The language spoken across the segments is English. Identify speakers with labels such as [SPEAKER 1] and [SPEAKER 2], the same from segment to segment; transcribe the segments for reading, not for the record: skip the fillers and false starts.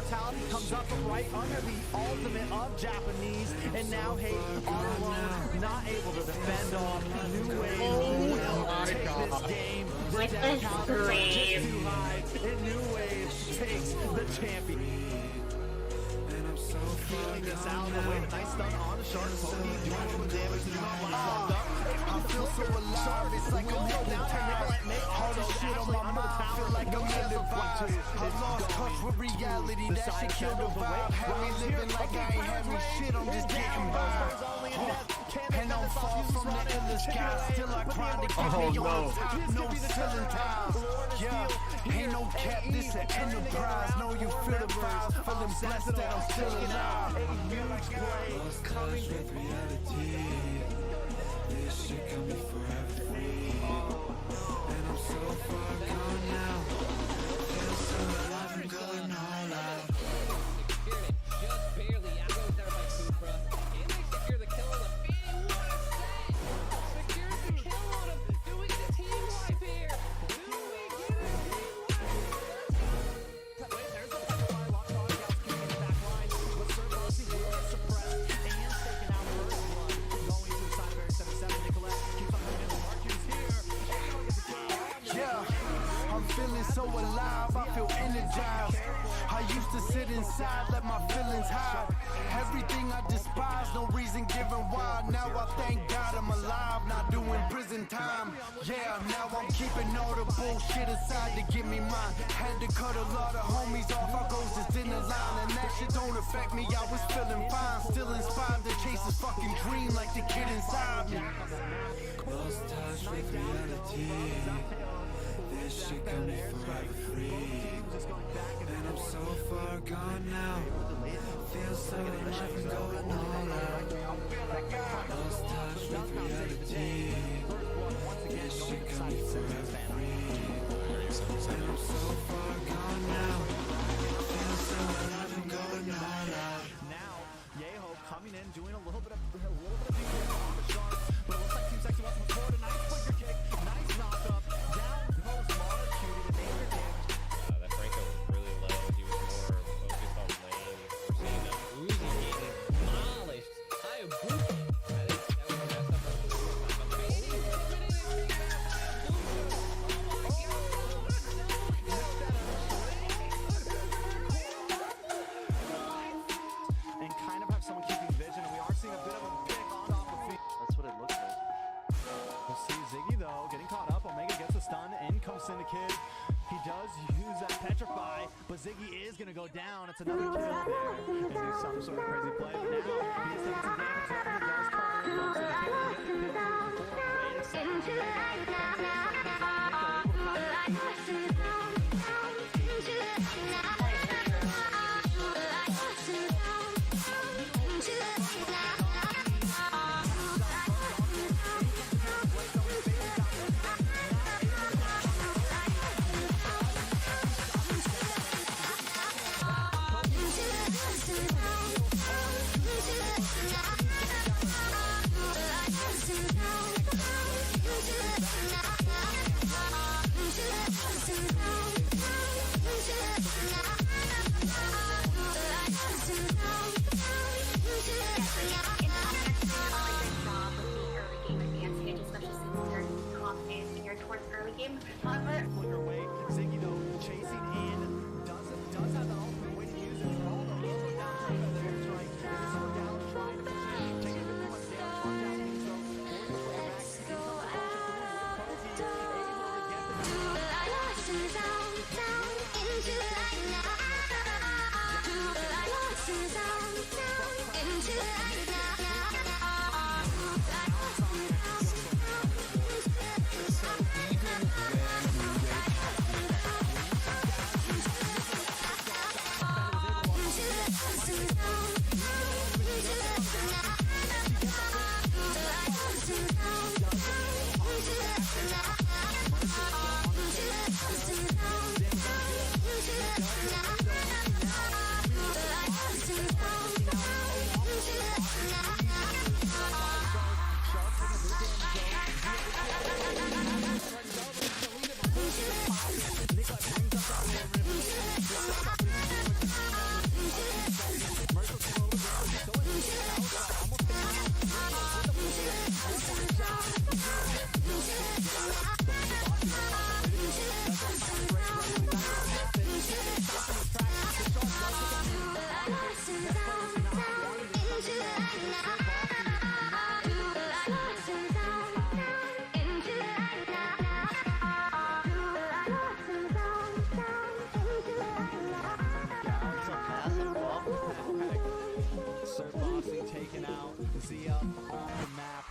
[SPEAKER 1] immortality comes up right under the ultimate of Japanese, and now Hate all alone, not able to defend off. New Wave will take this game. The death count is just too high, and New Wave takes the champion. Feeling this out the way, the nice stun on the shark, doing a little damage to the I feel so alive, it's like I'm hypnotized. All the shit on my mind, feel like I'm televised. I lost touch with reality, that shit killed the vibe. Had me living like I ain't having shit, I'm just getting by. And I'm far from the illest guy, still I grind to get me on top, no ceiling tiles. Yeah, ain't no cap, this an enterprise. Know you feel the vibes, feeling blessed that I'm still alive.
[SPEAKER 2] Lost touch with reality. This shit got me forever free, and I'm so far gone now. Feel so alive, I'm going all out.
[SPEAKER 3] Just barely out there by Supra. It makes secure the kill on the fan. What a save! Secures the kill on him. Do we get a team wipe here? Do we get a team wipe? There's the firefly locked on. Gals keeping the back line. But Servosi is suppressed and taken out first blood. Going to the side of Area 77. Nicolette keeps on moving. Marquez here.
[SPEAKER 4] Yeah, I'm feeling so alive, I feel energized. I used to sit inside, let my feelings hide. Everything I despise, no reason given why. Now I thank God I'm alive, not doing prison time. Yeah, now I'm keeping all the bullshit aside to get me mine. Had to cut a lot of homies off, our goals just in the line. And that shit don't affect me, I was feeling fine. Still inspired to chase this fucking dream like the kid inside me.
[SPEAKER 2] Lost touch with reality. This shit got me forever free, and I'm so far gone now. Feel so alive and going all out. Lost touch with reality. This shit got me forever free, and I'm so far gone now. Feel so alive and going all out.
[SPEAKER 1] Now, Yeho coming in, doing a little bit of damage on the shark, but it looks like Team Sexy wants to record a nice flicker kick, nice knock up, down goes Mara shooting the danger damage.
[SPEAKER 5] That Franco was really low. He was more focused on lane. We're seeing that Uzi getting demolished. I am booting. That was messed up.
[SPEAKER 1] And kind of have someone keeping vision, and we are seeing a bit of a pick on off the field. That's what it looks like. We'll see Ziggy though getting caught up. Omega gets a stun. In comes Syndicate. He does use that petrify, but Ziggy is gonna go down. It's another kill there. He's doing some sort of crazy play. But now he is taking some damage there. He does turn in.
[SPEAKER 6] Yeah.
[SPEAKER 1] Zia on the map.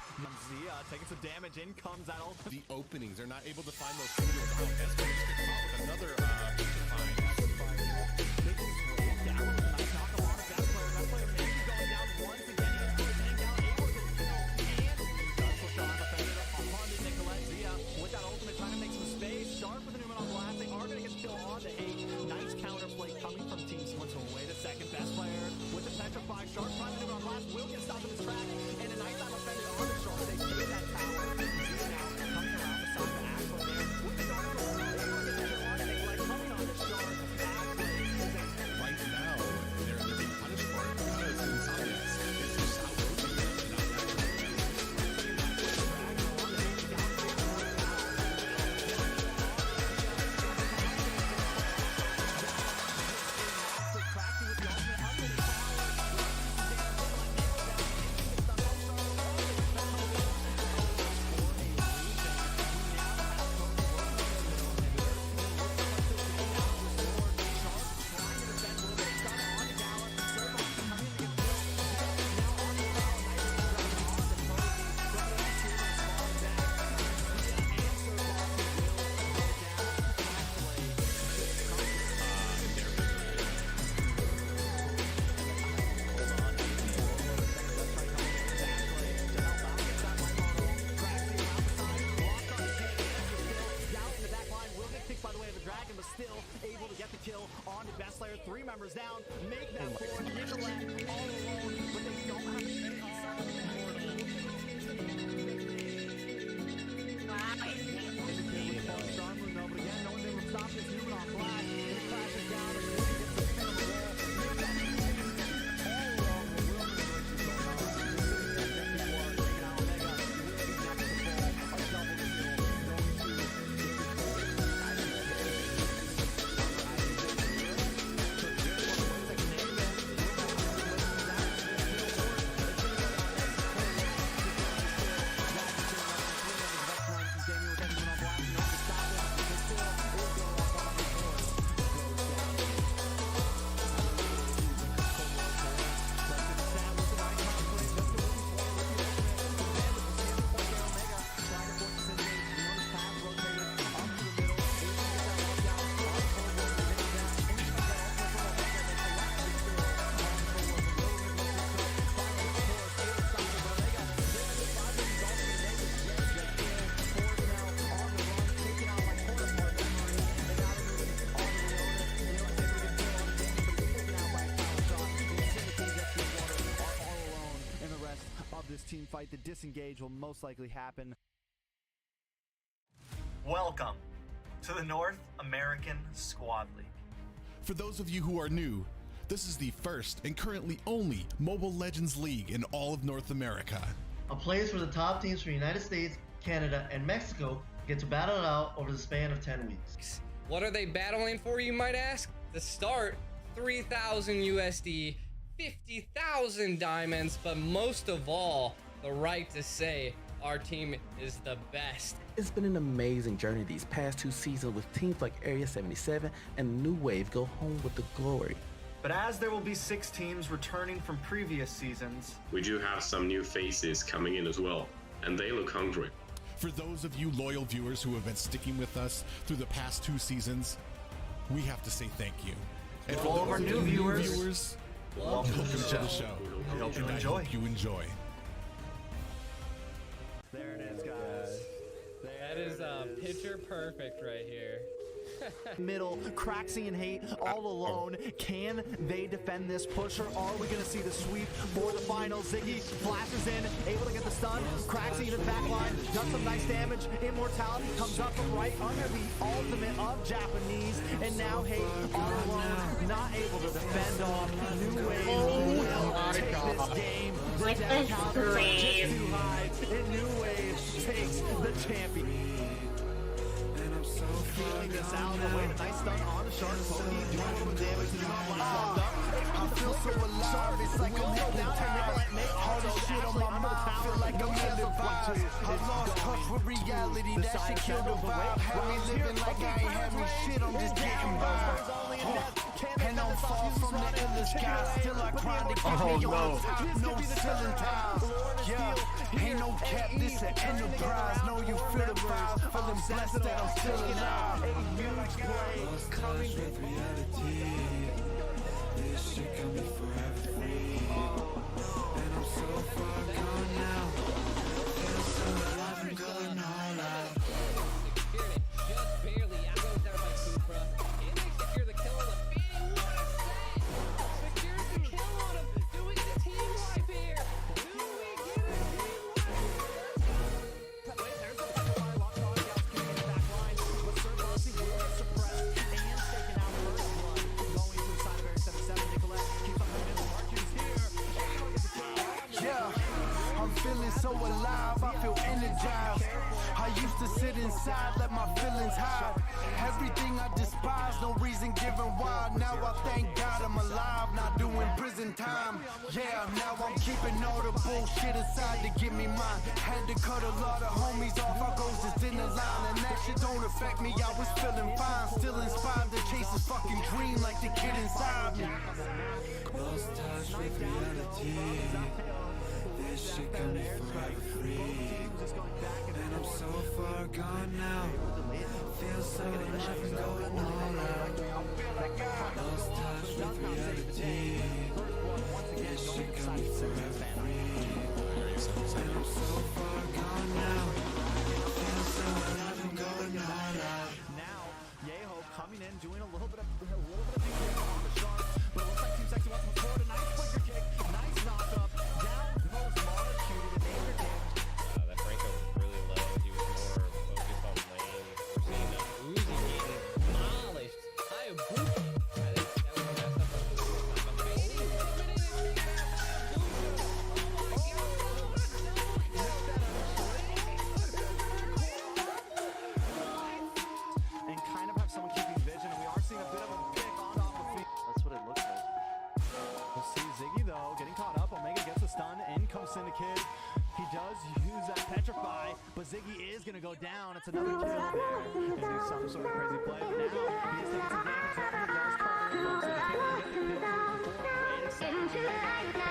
[SPEAKER 1] Zia taking some damage. In comes that ult.
[SPEAKER 6] The openings, they're not able to find those signals out. That's going to come out with another find.
[SPEAKER 1] With that ultimate, trying to make some space. Sharp with the Newman on blast. They are going to get the kill on the 8. Nice counterplay coming from Team Splits away to second best player with the Petrify. Sharp trying to do it on blast. Will get stopped in his track. And a nice time offended on the Sharp. They take that tower. Zia now coming around the side of Axel there with the Dark Soul. They are going to get on Nikolai coming on the Sharp.
[SPEAKER 6] Right now, they're being punished for it because Insomniacs is just outrotating them.
[SPEAKER 1] Able to get the kill on to best player. 3 members down. Make that forward. Nicolette all alone, but they don't have Starmoon though, but again, no one's able to stop this Newman on flash. It crashes down and Will gets the spin on the wall. Make that all alone. Will taking out Omega. Will next to fall. A double kill. This team fight, the disengage will most likely happen.
[SPEAKER 7] Welcome to the North American Squad League.
[SPEAKER 6] For those of you who are new, this is the first and currently only Mobile Legends League in all of North America.
[SPEAKER 8] A place where the top teams from the United States, Canada, and Mexico get to battle it out over the span of 10 weeks.
[SPEAKER 3] What are they battling for, you might ask? The start, 3,000 USD, 50,000 diamonds, but most of all, the right to say our team is the best.
[SPEAKER 9] It's been an amazing journey these past 2 seasons with teams like Area 77 and New Wave go home with the glory.
[SPEAKER 7] But as there will be 6 teams returning from previous seasons,
[SPEAKER 10] we do have some new faces coming in as well, and they look hungry.
[SPEAKER 6] For those of you loyal viewers who have been sticking with us through the past 2 seasons, we have to say thank you. And for
[SPEAKER 7] all of our new viewers,
[SPEAKER 6] welcome to the show.
[SPEAKER 7] We hope you
[SPEAKER 6] And I
[SPEAKER 7] enjoy.
[SPEAKER 6] hope you enjoy.
[SPEAKER 1] There it is, guys.
[SPEAKER 3] That is picture perfect right here.
[SPEAKER 1] Middle, Craxy and Hate all alone. Can they defend this push, or are we going to see the sweep for the final? Ziggy flashes in, able to get the stun. Craxy in the back line, does some nice damage. Immortality comes up right under the ultimate of Japanese, and now Hate all alone, not able to defend off. New Wave will take this game. The death counters are just too high, and New Wave takes the champion. Feeling this out, the way the nice stun on the shark, doing a little damage to the
[SPEAKER 4] I feel so alive, it's like I'm hypnotized. All the shit on my mind, I feel like I'm televised. I lost touch with reality, that shit killed the vibe. Had me living like I ain't having shit, I'm just getting by. And I'm far from the illest guy. Still I grind to get me on top. No ceiling tiles. Yeah, ain't no cap, this an enterprise. Know you feel the vibes. Feeling blessed that I'm still alive.
[SPEAKER 2] Lost touch with reality. This shit got me forever free. And I'm so far gone now. Feel so alive, I'm going all out.
[SPEAKER 3] Secured it just barely. Out goes there by Supra. And they secure the kill on the Fanny. What a save! Secures the kill on him. Doing the team wipe here. Do we get a team wipe?
[SPEAKER 1] Wait, there's a couple fire lock on Gals kicking in the back line. But Sir Bossy will get suppressed and taken out first blood. Going to the side of Area 77, Nicolette keeps on moving in the mark. He's here.
[SPEAKER 4] Yeah, I'm feeling so alive, I feel energized. I used to sit inside, let my feelings hide. Everything I despise, no reason given why. Now I thank God I'm alive, not doing prison time. Yeah, now I'm keeping all the bullshit aside to give me mine. Had to cut a lot of homies off, I goes just in the line. And that shit don't affect me, I was feeling fine. Still inspired to chase this fucking dream like the kid inside me.
[SPEAKER 2] Lost touch with reality. This shit got me forever free. And I'm so far gone now. Feel so alive and going all out. Lost touch with reality. This shit got me forever free. And I'm so far gone now. Feel so alive and going all out.
[SPEAKER 1] Now, Yeho coming in, doing a little bit of defense on the shark. But it looks like Team Sexy wants to forward. A nice flicker kick, nice knock up. Down goes Marchuti to the neighbor kick.
[SPEAKER 5] That Franco was really low. He was more focused on lane. We're seeing that Uzi getting demolished. I am booty. I think that was messed up on the side. But Fanny eliminated and taken out. Oh my God.
[SPEAKER 1] And kind of have someone keeping vision, and we are seeing a bit of a pick on off the feet.
[SPEAKER 8] That's what it looks like.
[SPEAKER 1] We'll see Ziggy though getting caught up. Omega gets a stun. In comes Syndicate. He does use that petrify, but Ziggy is gonna go down. It's another kill there and do some sort of crazy play. But now he is taking some damage. He does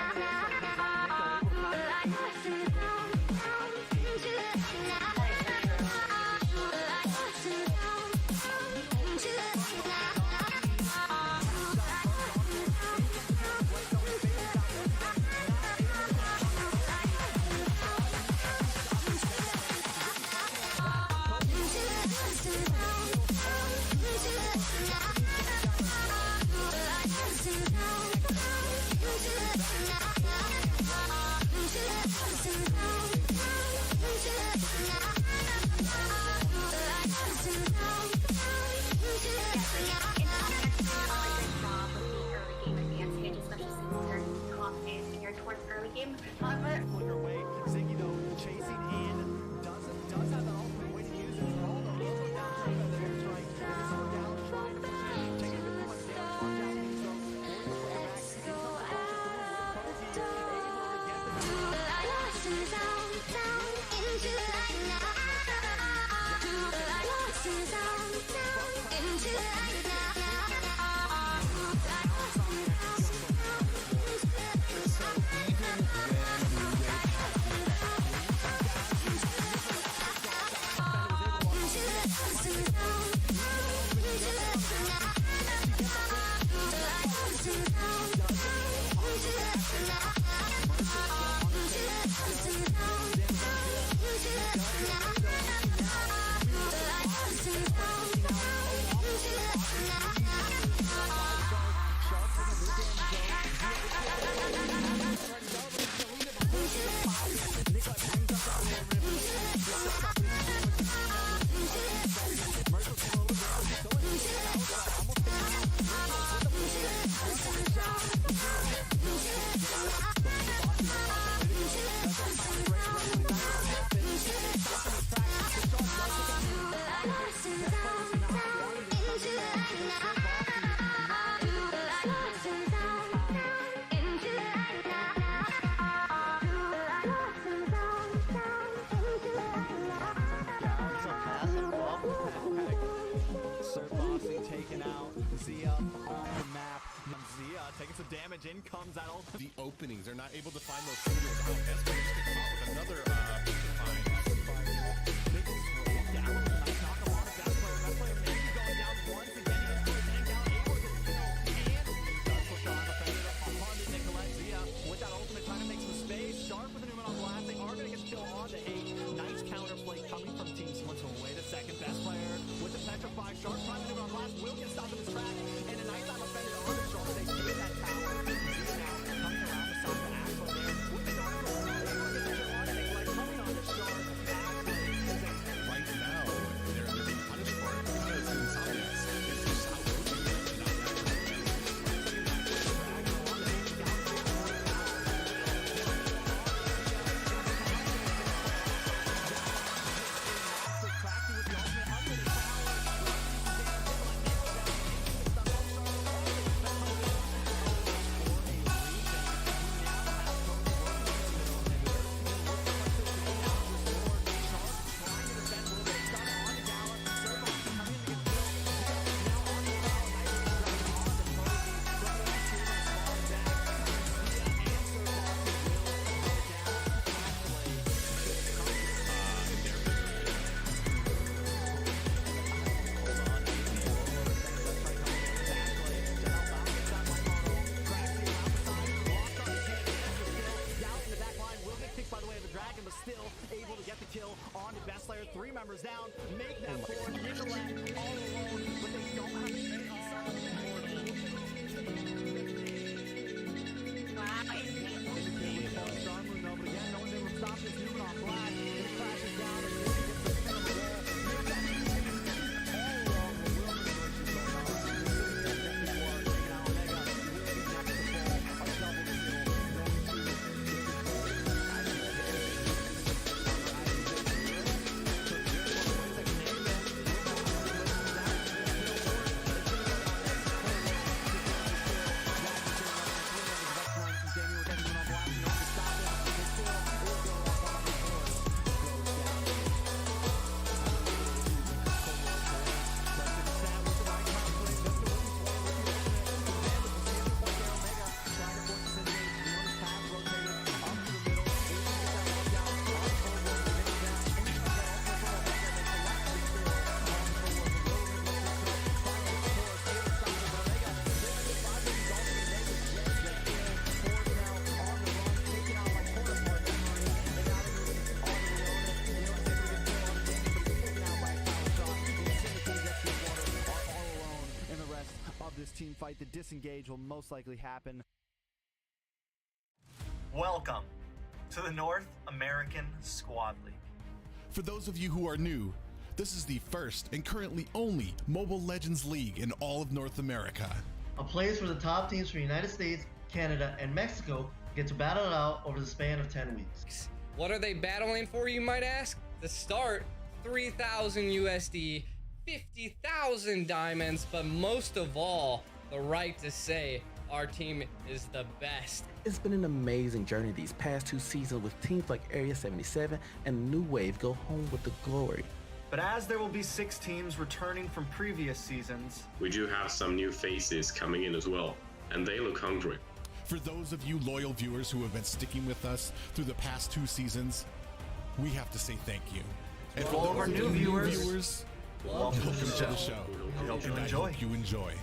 [SPEAKER 1] cover it. Flicker away. Ziggy though chasing in. Does have the ultimate way to use it. Ronaldo does go down. Treva there trying to slow down, trying to take it really much damage. Let's go out the door. Lost and down into the light now. Lost and down into the light now. Shark taking some damage. In comes that ult.
[SPEAKER 6] The openings, they're not able to find those singles out. That's going to get caught with another find.
[SPEAKER 1] With that ultimate, trying to make some space. Sharp with an Newman on blast. They are going to get the kill on the 8. Nice counterplay coming from Team Simpsons. Away to second best player with the petrify. Sharp trying to Newman on blast. Will get stopped in his track. And a nice time offended on the Sharp. They get that tower. Now coming around the side of Axel there. With the Sharp coming on the Sharp.
[SPEAKER 6] Right now, they're being punished for it because Insomniacs is just out
[SPEAKER 1] still able to get the kill on the best player. 3 members down, make that forward, Nicolette all alone, but they don't have But again, no one's able to stop this Newman on black. It crashes down and Newman gets the spin on the wall. Makes that team fight. The disengage will most likely happen.
[SPEAKER 7] Welcome to the North American Squad League.
[SPEAKER 6] For those of you who are new, this is the first and currently only Mobile Legends League in all of North America.
[SPEAKER 8] A place where the top teams from the United States, Canada, and Mexico get to battle it out over the span of 10 weeks.
[SPEAKER 3] What are they battling for, you might ask? The start, 3,000 USD, 50,000 diamonds, but most of all, the right to say our team is the best.
[SPEAKER 9] It's been an amazing journey these past 2 seasons with teams like Area 77 and New Wave go home with the glory.
[SPEAKER 7] But as there will be 6 teams returning from previous seasons,
[SPEAKER 10] we do have some new faces coming in as well, and they look hungry.
[SPEAKER 6] For those of you loyal viewers who have been sticking with us through the past 2 seasons, we have to say thank you. And for
[SPEAKER 7] all of our new
[SPEAKER 6] viewers, welcome to the show.
[SPEAKER 7] We hope you
[SPEAKER 6] And I
[SPEAKER 7] enjoy.
[SPEAKER 6] hope you enjoy.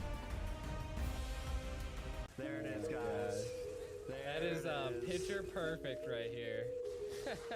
[SPEAKER 1] There it is, guys.
[SPEAKER 3] That is picture perfect right here.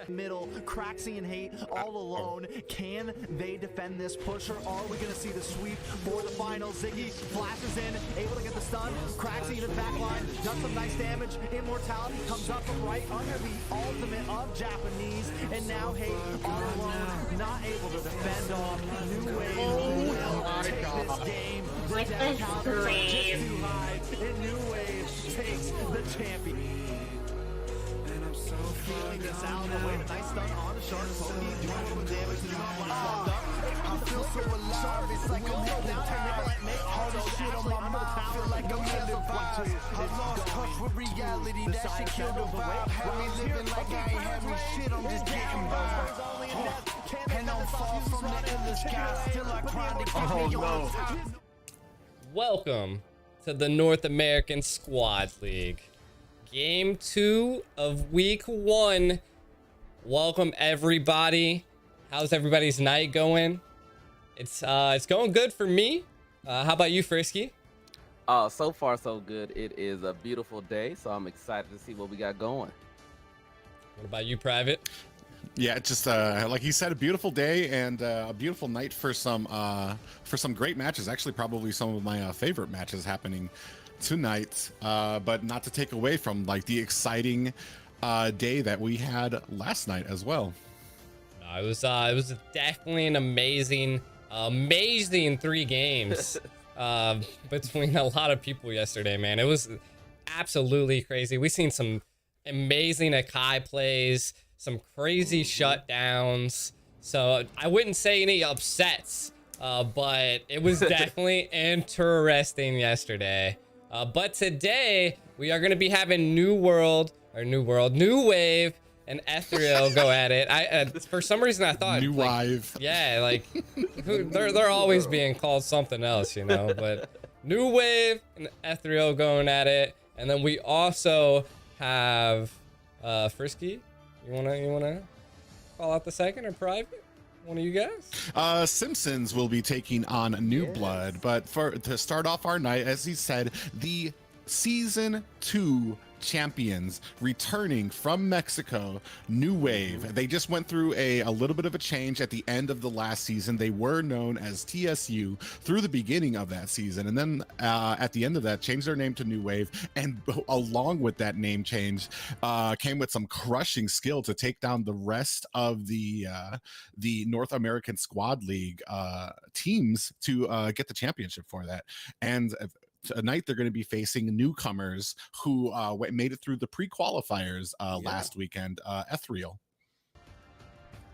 [SPEAKER 1] Middle, Craxy and Hate all alone. Can they defend this pusher? Are we going to see the sweep for the final? Ziggy flashes in, able to get the stun. Craxy in the back line, does some nice damage. Immortality comes up from right under the ultimate of Japanese. And now Hate all alone, not able to defend off. New Wave will take this game. The death counter is just too high. And New Wave takes the champion. Feeling this out, away the nice stun on the Shark. Pokey doing a little damage to the
[SPEAKER 4] I feel so alive, it's like I'm heading back. All the shit on my mind, I feel like I'm heading back. I lost touch with reality, that shit killed the vibe. Had me living like I ain't having shit, I'm just getting by. And I'm far from the endless sky, still I grind to keep me on top.
[SPEAKER 3] Welcome to the North American Squad League. Game 2 of week 1. Welcome everybody. How's everybody's night going? It's going good for me. How about you, Frisky?
[SPEAKER 9] So far so good. It is a beautiful day, so I'm excited to see what we got going.
[SPEAKER 3] What about you, Private?
[SPEAKER 6] Yeah, just like he said, a beautiful day and a beautiful night for some great matches. Actually, probably some of my favorite matches happening tonight. But not to take away from like the exciting day that we had last night as well.
[SPEAKER 3] It was definitely an amazing 3 games between a lot of people yesterday, man. It was absolutely crazy. We seen some amazing Akai plays, some crazy shutdowns. So I wouldn't say any upsets, but it was definitely interesting yesterday. But today we are going to be having New Wave and Ethereal go at it. For some reason I thought
[SPEAKER 6] New Wave.
[SPEAKER 3] Yeah, like they're always being called something else, you know. But New Wave and Ethereal going at it, and then we also have Frisky. You wanna call out the second or Private? One of you guys?
[SPEAKER 6] Simpsons will be taking on New Blood, but to start off our night, as he said, the Season 2 champions returning from Mexico, New Wave. They just went through a little bit of a change at the end of the last season. They were known as TSU through the beginning of that season, and then at the end of that changed their name to New Wave, and along with that name change came with some crushing skill to take down the rest of the North American Squad League teams to get the championship for that. And tonight they're going to be facing newcomers who made it through the pre-qualifiers last weekend, Ethereal.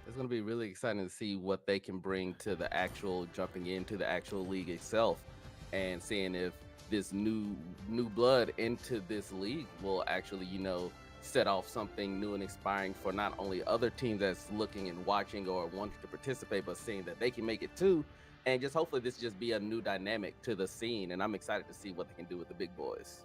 [SPEAKER 9] It's going to be really exciting to see what they can bring to the actual jumping into the actual league itself, and seeing if this new blood into this league will actually, set off something new and inspiring for not only other teams that's looking and watching or wanting to participate, but seeing that they can make it too. And just hopefully this just be a new dynamic to the scene, and I'm excited to see what they can do with the big boys.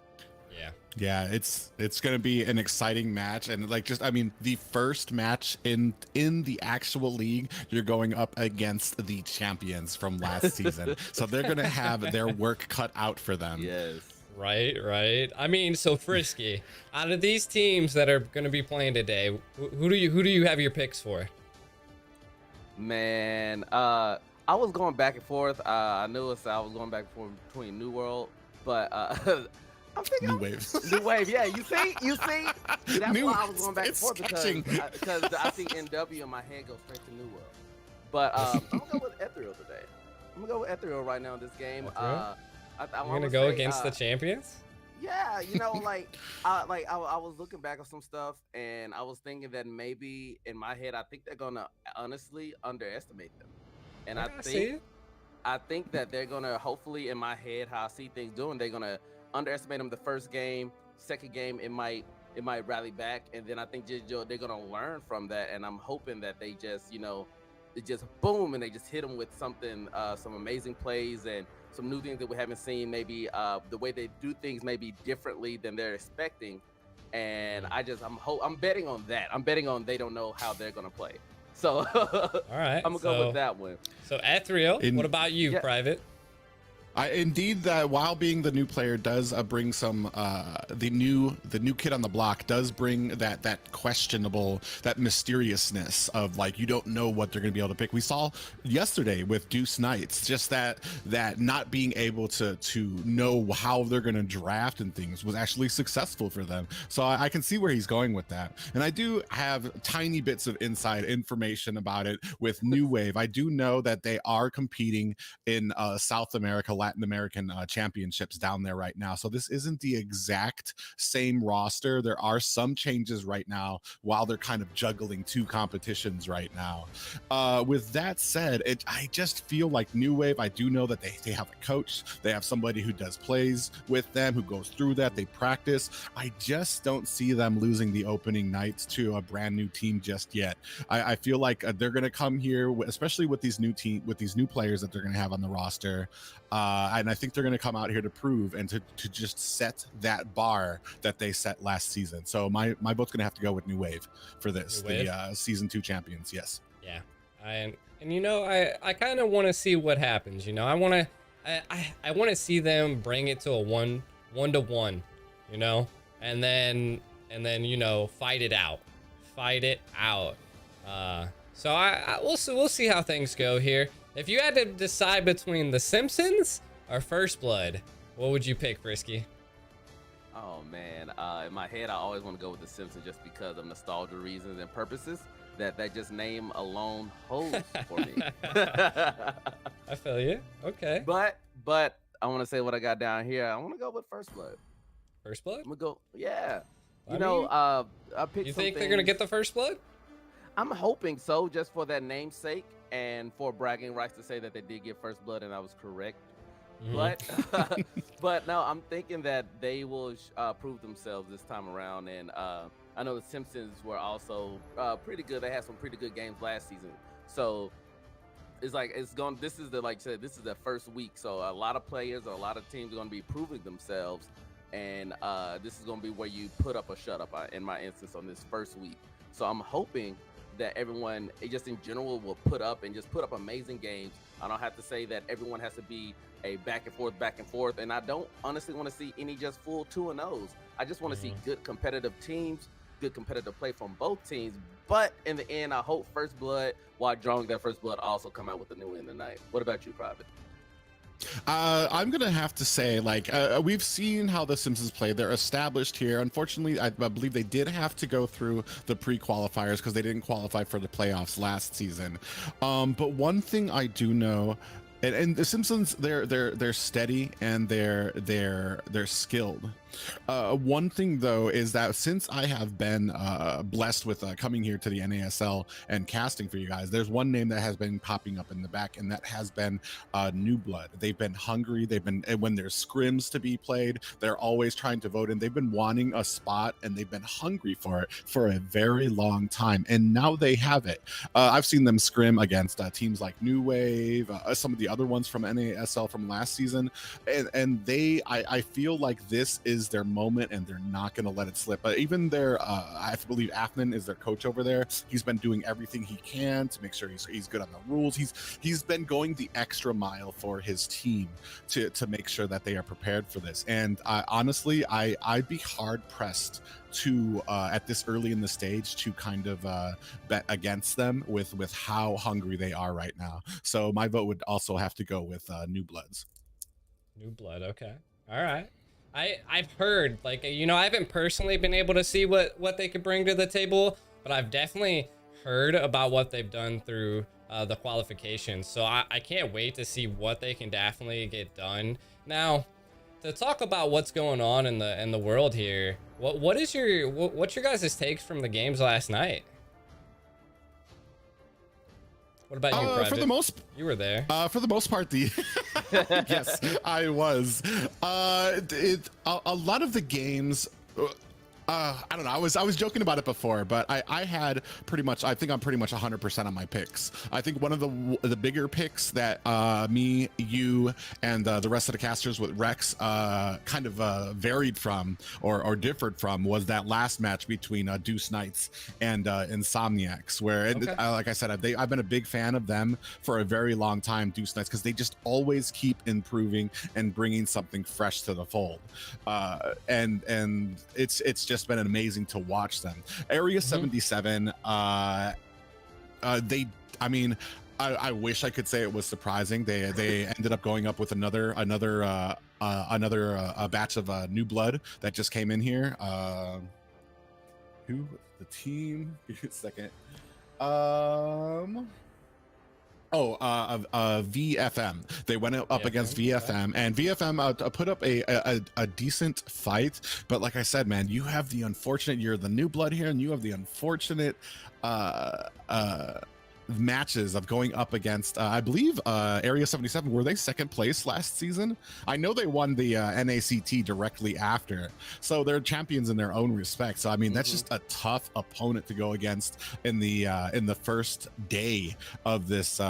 [SPEAKER 6] Yeah, it's going to be an exciting match, and the first match in the actual league, you're going up against the champions from last season, so they're going to have their work cut out for them.
[SPEAKER 9] Yes.
[SPEAKER 3] Right. I mean, so Frisky, out of these teams that are going to be playing today, who do you have your picks for?
[SPEAKER 9] Man, I was going back and forth. I knew I was going back and forth between New World, but I'm thinking
[SPEAKER 6] New Wave.
[SPEAKER 9] New Wave, yeah. You see? That's why I was going back and
[SPEAKER 6] it's
[SPEAKER 9] forth, because I see NW in my head go straight to New World. But I'm gonna go with Ethereal today. I'm gonna go with Ethereal right now in this game.
[SPEAKER 3] You're gonna go against the champions?
[SPEAKER 9] Yeah, I was looking back on some stuff, and I was thinking that maybe in my head, I think they're gonna honestly underestimate them. And I think that they're gonna, hopefully in my head, how I see things doing, they're gonna underestimate them the first game. Second game, it might rally back, and then I think they're gonna learn from that. And I'm hoping that they just, it just boom, and they just hit them with something, some amazing plays and some new things that we haven't seen. Maybe the way they do things maybe differently than they're expecting. And I'm betting on that. I'm betting on they don't know how they're gonna play. So
[SPEAKER 3] all right,
[SPEAKER 9] I'm gonna go with that one.
[SPEAKER 3] So Ethereal, what about you, Private?
[SPEAKER 6] Indeed, while being the new player does bring some the new kid on the block does bring that questionable, that mysteriousness of like, you don't know what they're going to be able to pick. We saw yesterday with Deuce Knights just that not being able to know how they're going to draft and things was actually successful for them. So I can see where he's going with that, and I do have tiny bits of inside information about it with New Wave. I do know that they are competing in South America, Latin American championships down there right now. So this isn't the exact same roster. There are some changes right now while they're kind of juggling 2 competitions right now. With that said, I just feel like New Wave, I do know that they have a coach. They have somebody who does plays with them, who goes through that. They practice. I just don't see them losing the opening night to a brand new team just yet. I feel like they're going to come here, especially with these new players that they're going to have on the roster. And I think they're going to come out here to prove and to just set that bar that they set last season. So my vote's going to have to go with New Wave for this, the season 2 champions. Yes.
[SPEAKER 5] Yeah. And you know, I kind of want to see what happens. You know, I want to see them bring it to a 1-1, you know, and then you know, fight it out. So we'll see how things go here. If you had to decide between the Simpsons or First Blood, what would you pick, Frisky?
[SPEAKER 9] Oh man, in my head I always want to go with the Simpsons just because of nostalgia reasons and purposes that just name alone holds for me.
[SPEAKER 5] I feel you. Okay.
[SPEAKER 9] But I want to say what I got down here. I want to go with First Blood.
[SPEAKER 5] First Blood?
[SPEAKER 9] I'm gonna go. Yeah.
[SPEAKER 5] I
[SPEAKER 9] I picked.
[SPEAKER 5] You think they're gonna get the First Blood?
[SPEAKER 9] I'm hoping so, just for that namesake and for bragging rights to say that they did get First Blood and I was correct.
[SPEAKER 5] Mhm.
[SPEAKER 9] But no, I'm thinking that they will prove themselves this time around. And I know the Simpsons were also pretty good. They had some pretty good games last season. So it's like this is the first week. So a lot of players or a lot of teams are going to be proving themselves. And this is going to be where you put up or shut up in my instance on this first week. So I'm hoping that everyone, just in general, will put up amazing games. I don't have to say that everyone has to be a back and forth. And I don't honestly want to see any just full 2-0s. I just want to see good competitive teams, good competitive play from both teams. But in the end, I hope First Blood, while drawing that First Blood, also come out with the new win tonight. What about you, Private?
[SPEAKER 6] I'm gonna have to say, like, we've seen how the Simpsons play. They're established here. Unfortunately, I believe they did have to go through the pre-qualifiers because they didn't qualify for the playoffs last season. But one thing I do know, and the Simpsons, they're steady and they're skilled. One thing though is that since I have been blessed with coming here to the NASL and casting for you guys, there's one name that has been popping up in the back, and that has been New Blood. They've been hungry. They've been, when there's scrims to be played, they're always trying to vote in. They've been wanting a spot and they've been hungry for it for a very long time, and now they have it. I've seen them scrim against teams like New Wave, some of the other ones from NASL from last season, and I feel like this is their moment and they're not going to let it slip. Even their I believe Afnan is their coach over there. He's been doing everything he can to make sure he's good on the rules. He's been going the extra mile for his team to make sure that they are prepared for this. And honestly, I'd be hard pressed to at this early in the stage to kind of bet against them with how hungry they are right now. So my vote would also have to go with New Bloods.
[SPEAKER 5] New Blood. Okay. All right. I've heard, like, you know, I haven't personally been able to see what they could bring to the table, but I've definitely heard about what they've done through the qualifications. So I can't wait to see what they can definitely get done. Now, to talk about what's going on in the world here, what's your guys' takes from the games last night? What about you, Private? You were there.
[SPEAKER 6] For the most part, yes, I was. A lot of the games. I don't know. I was joking about it before, but I had pretty much. I think I'm pretty much 100% on my picks. I think one of the bigger picks that me, you, and the rest of the casters with Rex kind of varied from or differed from was that last match between Deuce Knights and Insomniacs, where like I said, I've been a big fan of them for a very long time, Deuce Knights, because they just always keep improving and bringing something fresh to the fold, and it's just been amazing to watch them. Area 77, I wish I could say it was surprising. They ended up going up with another batch of new blood that just came in here. Who the team? Give me a second. VFM. They went up against VFM, and VFM put up a decent fight. But like I said, man, you're the new blood here, and you have the unfortunate matches of going up against I believe Area 77. Were they second place last season? I know they won the NACT directly after, so they're champions in their own respect. So I mean, that's just a tough opponent to go against in the first day of this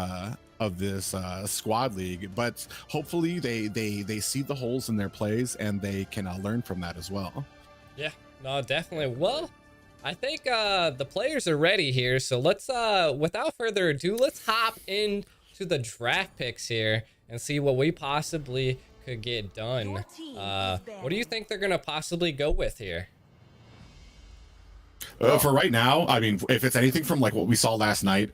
[SPEAKER 6] of this squad league, but hopefully they see the holes in their plays and they can learn from that as well.
[SPEAKER 3] Yeah, no, definitely. Well, I think the players are ready here, so let's without further ado, let's hop into the draft picks here and see what we possibly could get done. What do you think they're gonna possibly go with here?
[SPEAKER 6] For right now, I mean, if it's anything from like what we saw last night,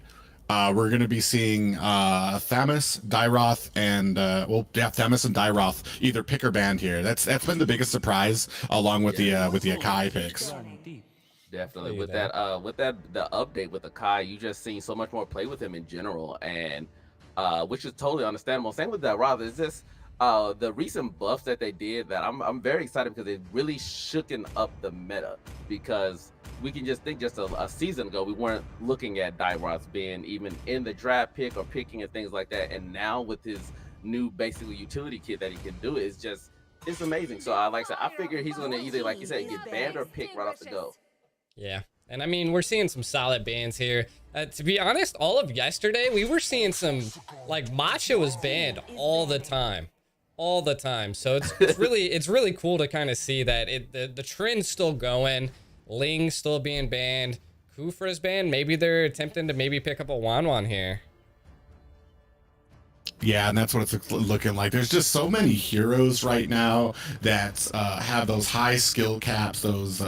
[SPEAKER 6] we're going to be seeing Thamus, Dyroth, and Thamus and Dyroth either pick or banned here. That's been the biggest surprise, along with the Akai picks.
[SPEAKER 9] Definitely with the update with Akai, you just seen so much more play with him in general, and which is totally understandable. Same with Dyroth. Is this the recent buffs that they did that I'm very excited because it really shooken up the meta, because we can just think just a season ago we weren't looking at Dyroth being even in the draft pick or picking and things like that, and now with his new basically utility kit that he can do, it's amazing. So I figure he's gonna either, like you said, get banned or pick right off the go.
[SPEAKER 3] Yeah, and I mean, we're seeing some solid bans here. To be honest, all of yesterday we were seeing some, like, Matcha was banned all the time. So it's really cool to kind of see that the trend's still going. Ling's still being banned. Kufra's banned. Maybe they're attempting to maybe pick up a Wanwan here.
[SPEAKER 6] Yeah, and that's what it's looking like. There's just so many heroes right now that have those high skill caps, those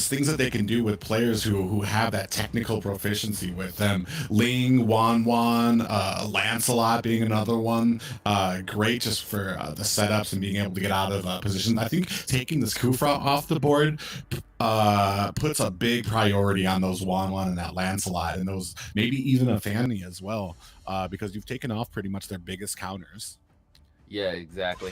[SPEAKER 6] things that they can do with players who have that technical proficiency with them. Ling, Wanwan, Lancelot being another one. Great just for the setups and being able to get out of position. I think taking this Kufra off the board puts a big priority on those Wanwan and that Lancelot, and those maybe even a Fanny as well. Because you've taken off pretty much their biggest counters.
[SPEAKER 9] Yeah, exactly.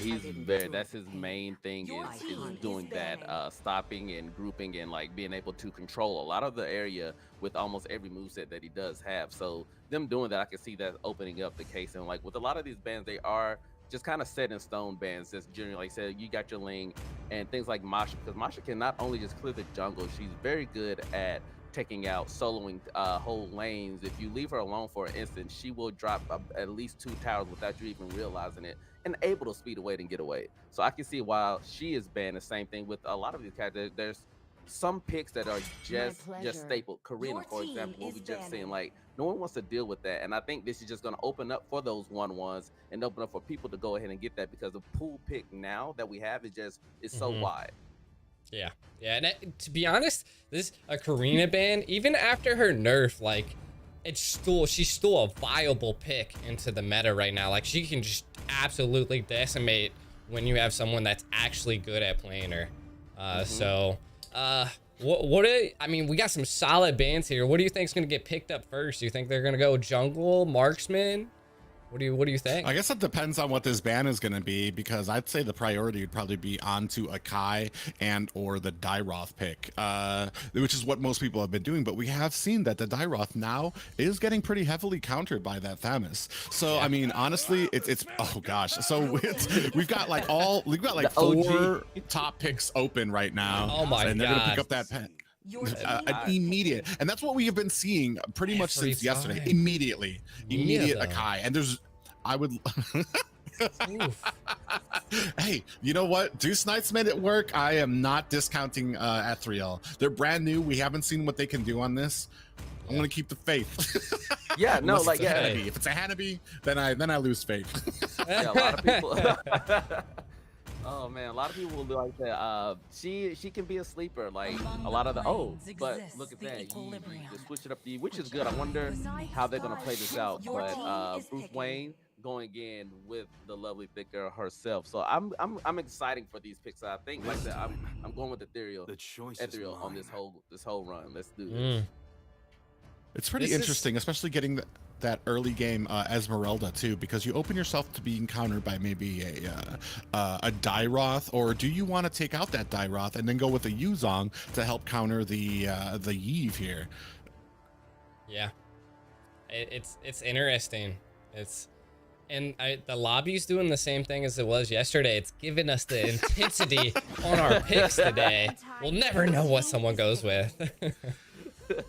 [SPEAKER 9] That's his main thing is doing that, stopping and grouping and like being able to control a lot of the area with almost every moveset that he does have. So them doing that, I can see that opening up the case. And like with a lot of these bans, they are just kind of set in stone bans. Just generally, like I said, you got your Ling and things like Masha, because Masha can not only just clear the jungle, she's very good at taking out soloing whole lanes. If you leave her alone for an instant, she will drop at least 2 towers without you even realizing it, and able to speed away and get away. So I can see why she is banned. The same thing with a lot of these characters. There's some picks that are just stapled. Karina, for example, what we just seen, like no one wants to deal with that, and I think this is just going to open up for those 1-1s and open up for people to go ahead and get that, because the pool pick now that we have is so wide.
[SPEAKER 3] Yeah, and to be honest, this a Karina ban, even after her nerf, like she's still a viable pick into the meta right now. Like she can just absolutely decimate when you have someone that's actually good at playing her. I mean, we got some solid bans here. What do you think is gonna get picked up first? Do you think they're gonna go jungle, marksman? What do you think?
[SPEAKER 6] I guess it depends on what this ban is going to be, because I'd say the priority would probably be onto Akai and or the Dyroth pick, which is what most people have been doing. But we have seen that the Dyroth now is getting pretty heavily countered by that Thamus. So I mean, honestly, it's oh gosh. So we've got like 4 top picks open right now.
[SPEAKER 3] Oh my god!
[SPEAKER 6] And they're going to pick up that pen. Immediate, and that's what we have been seeing pretty much since yesterday. Immediate Akai, and I would hey, you know what, Deuce Knights made it work. I am not discounting Ethereal. They're brand new. We haven't seen what they can do on this. I'm gonna keep the faith.
[SPEAKER 9] Yeah, no, like
[SPEAKER 6] Hanabi. If it's a Hanabi, then I lose faith.
[SPEAKER 9] Yeah, a lot of people oh man, a lot of people will be like that. She can be a sleeper, like a lot of but look at that, you just switch it up, which is good. I wonder how they're gonna play this out. But Bruce Wayne going in with the lovely Thicker herself, so I'm excited for these picks. I think, like that, I'm going with Ethereal on this whole run. Let's do this.
[SPEAKER 6] It's pretty interesting, especially getting that early game Esmeralda too, because you open yourself to being countered by maybe a Dyroth, or do you want to take out that Dyroth and then go with a Yuzong to help counter the Yve here?
[SPEAKER 3] Yeah, it's interesting. The lobby's doing the same thing as it was yesterday. It's giving us the intensity on our picks today. We'll never know what someone goes with.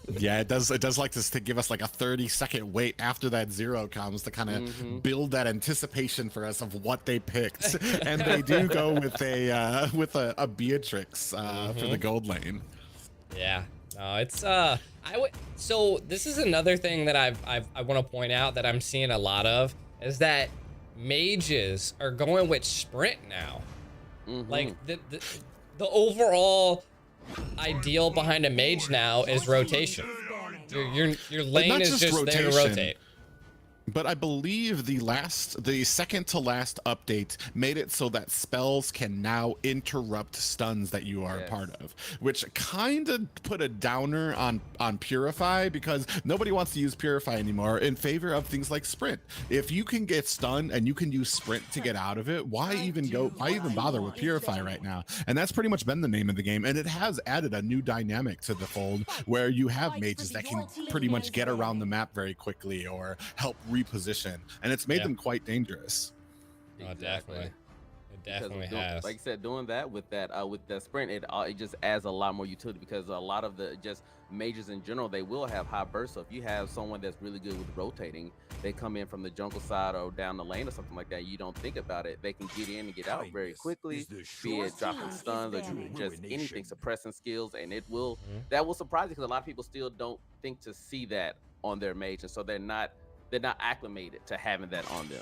[SPEAKER 6] Yeah, it does. It does like this to give us like a 30-second wait after that 0 comes to kind of build that anticipation for us of what they picked, and they do go with a Beatrix for the gold lane.
[SPEAKER 5] Yeah, no, it's so this is another thing that I want to point out that I'm seeing a lot of is that mages are going with sprint now. Like the overall ideal behind a mage now is rotation. Your lane is just there to rotate.
[SPEAKER 6] But I believe the second to last update made it so that spells can now interrupt stuns that you are a part of, which kind of put a downer on Purify, because nobody wants to use Purify anymore in favor of things like Sprint. If you can get stunned and you can use Sprint to get out of it, why even bother with Purify right now? And that's pretty much been the name of the game, and it has added a new dynamic to the fold where you have mages that can pretty much get around the map very quickly or help reposition, and it's made them quite dangerous.
[SPEAKER 5] Oh, definitely. It definitely has.
[SPEAKER 9] Like I said, doing that with that sprint, it just adds a lot more utility, because a lot of the just mages in general, they will have high burst. So if you have someone that's really good with rotating, they come in from the jungle side or down the lane or something like that, you don't think about it, they can get in and get out very quickly, be it dropping stuns or just anything, suppressing skills, and it will that will surprise you, because a lot of people still don't think to see that on their mage, and so they're not acclimated to having that on them.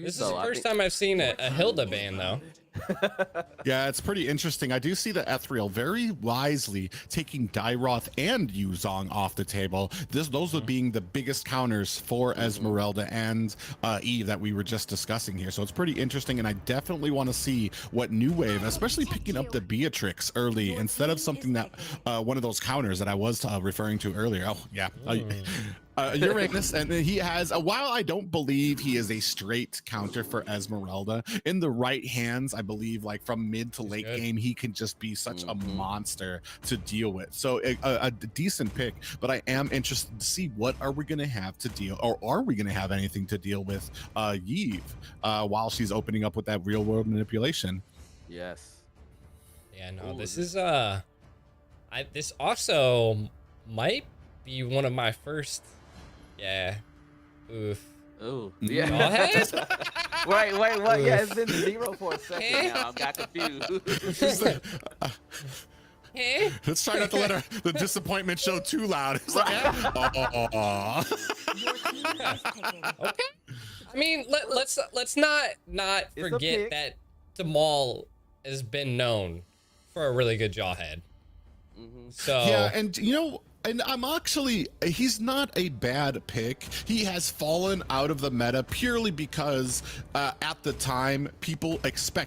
[SPEAKER 5] This is the first time I've seen a Hilda ban, though.
[SPEAKER 6] Yeah, it's pretty interesting. I do see the Ethereal very wisely taking Dairoth and Yuzong off the table. Those are being the biggest counters for Esmeralda and Eve that we were just discussing here. So it's pretty interesting, and I definitely want to see what New Wave, especially picking up the Beatrix early instead of something that one of those counters that I was referring to earlier. Oh, yeah. Uranus, and he has while I don't believe he is a straight counter for Esmeralda, in the right hands, I believe, like from mid to late game, he can just be such a monster to deal with. So a decent pick, but I am interested to see what are we going to have to deal, or are we going to have anything to deal with Yve while she's opening up with that real world manipulation.
[SPEAKER 9] Yes.
[SPEAKER 5] Yeah, no, this is this also might be one of my first. Yeah. Oof.
[SPEAKER 9] Ooh. Yeah. Wait, what? Yeah, it's been 0 for a second now. I got confused.
[SPEAKER 6] Let's try not to let the disappointment show too loud. It's like,
[SPEAKER 5] okay. I mean, let's not forget that Tamal has been known for a really good jawhead. So
[SPEAKER 6] yeah, and you know. And he's not a bad pick. He has fallen out of the meta purely because at the time,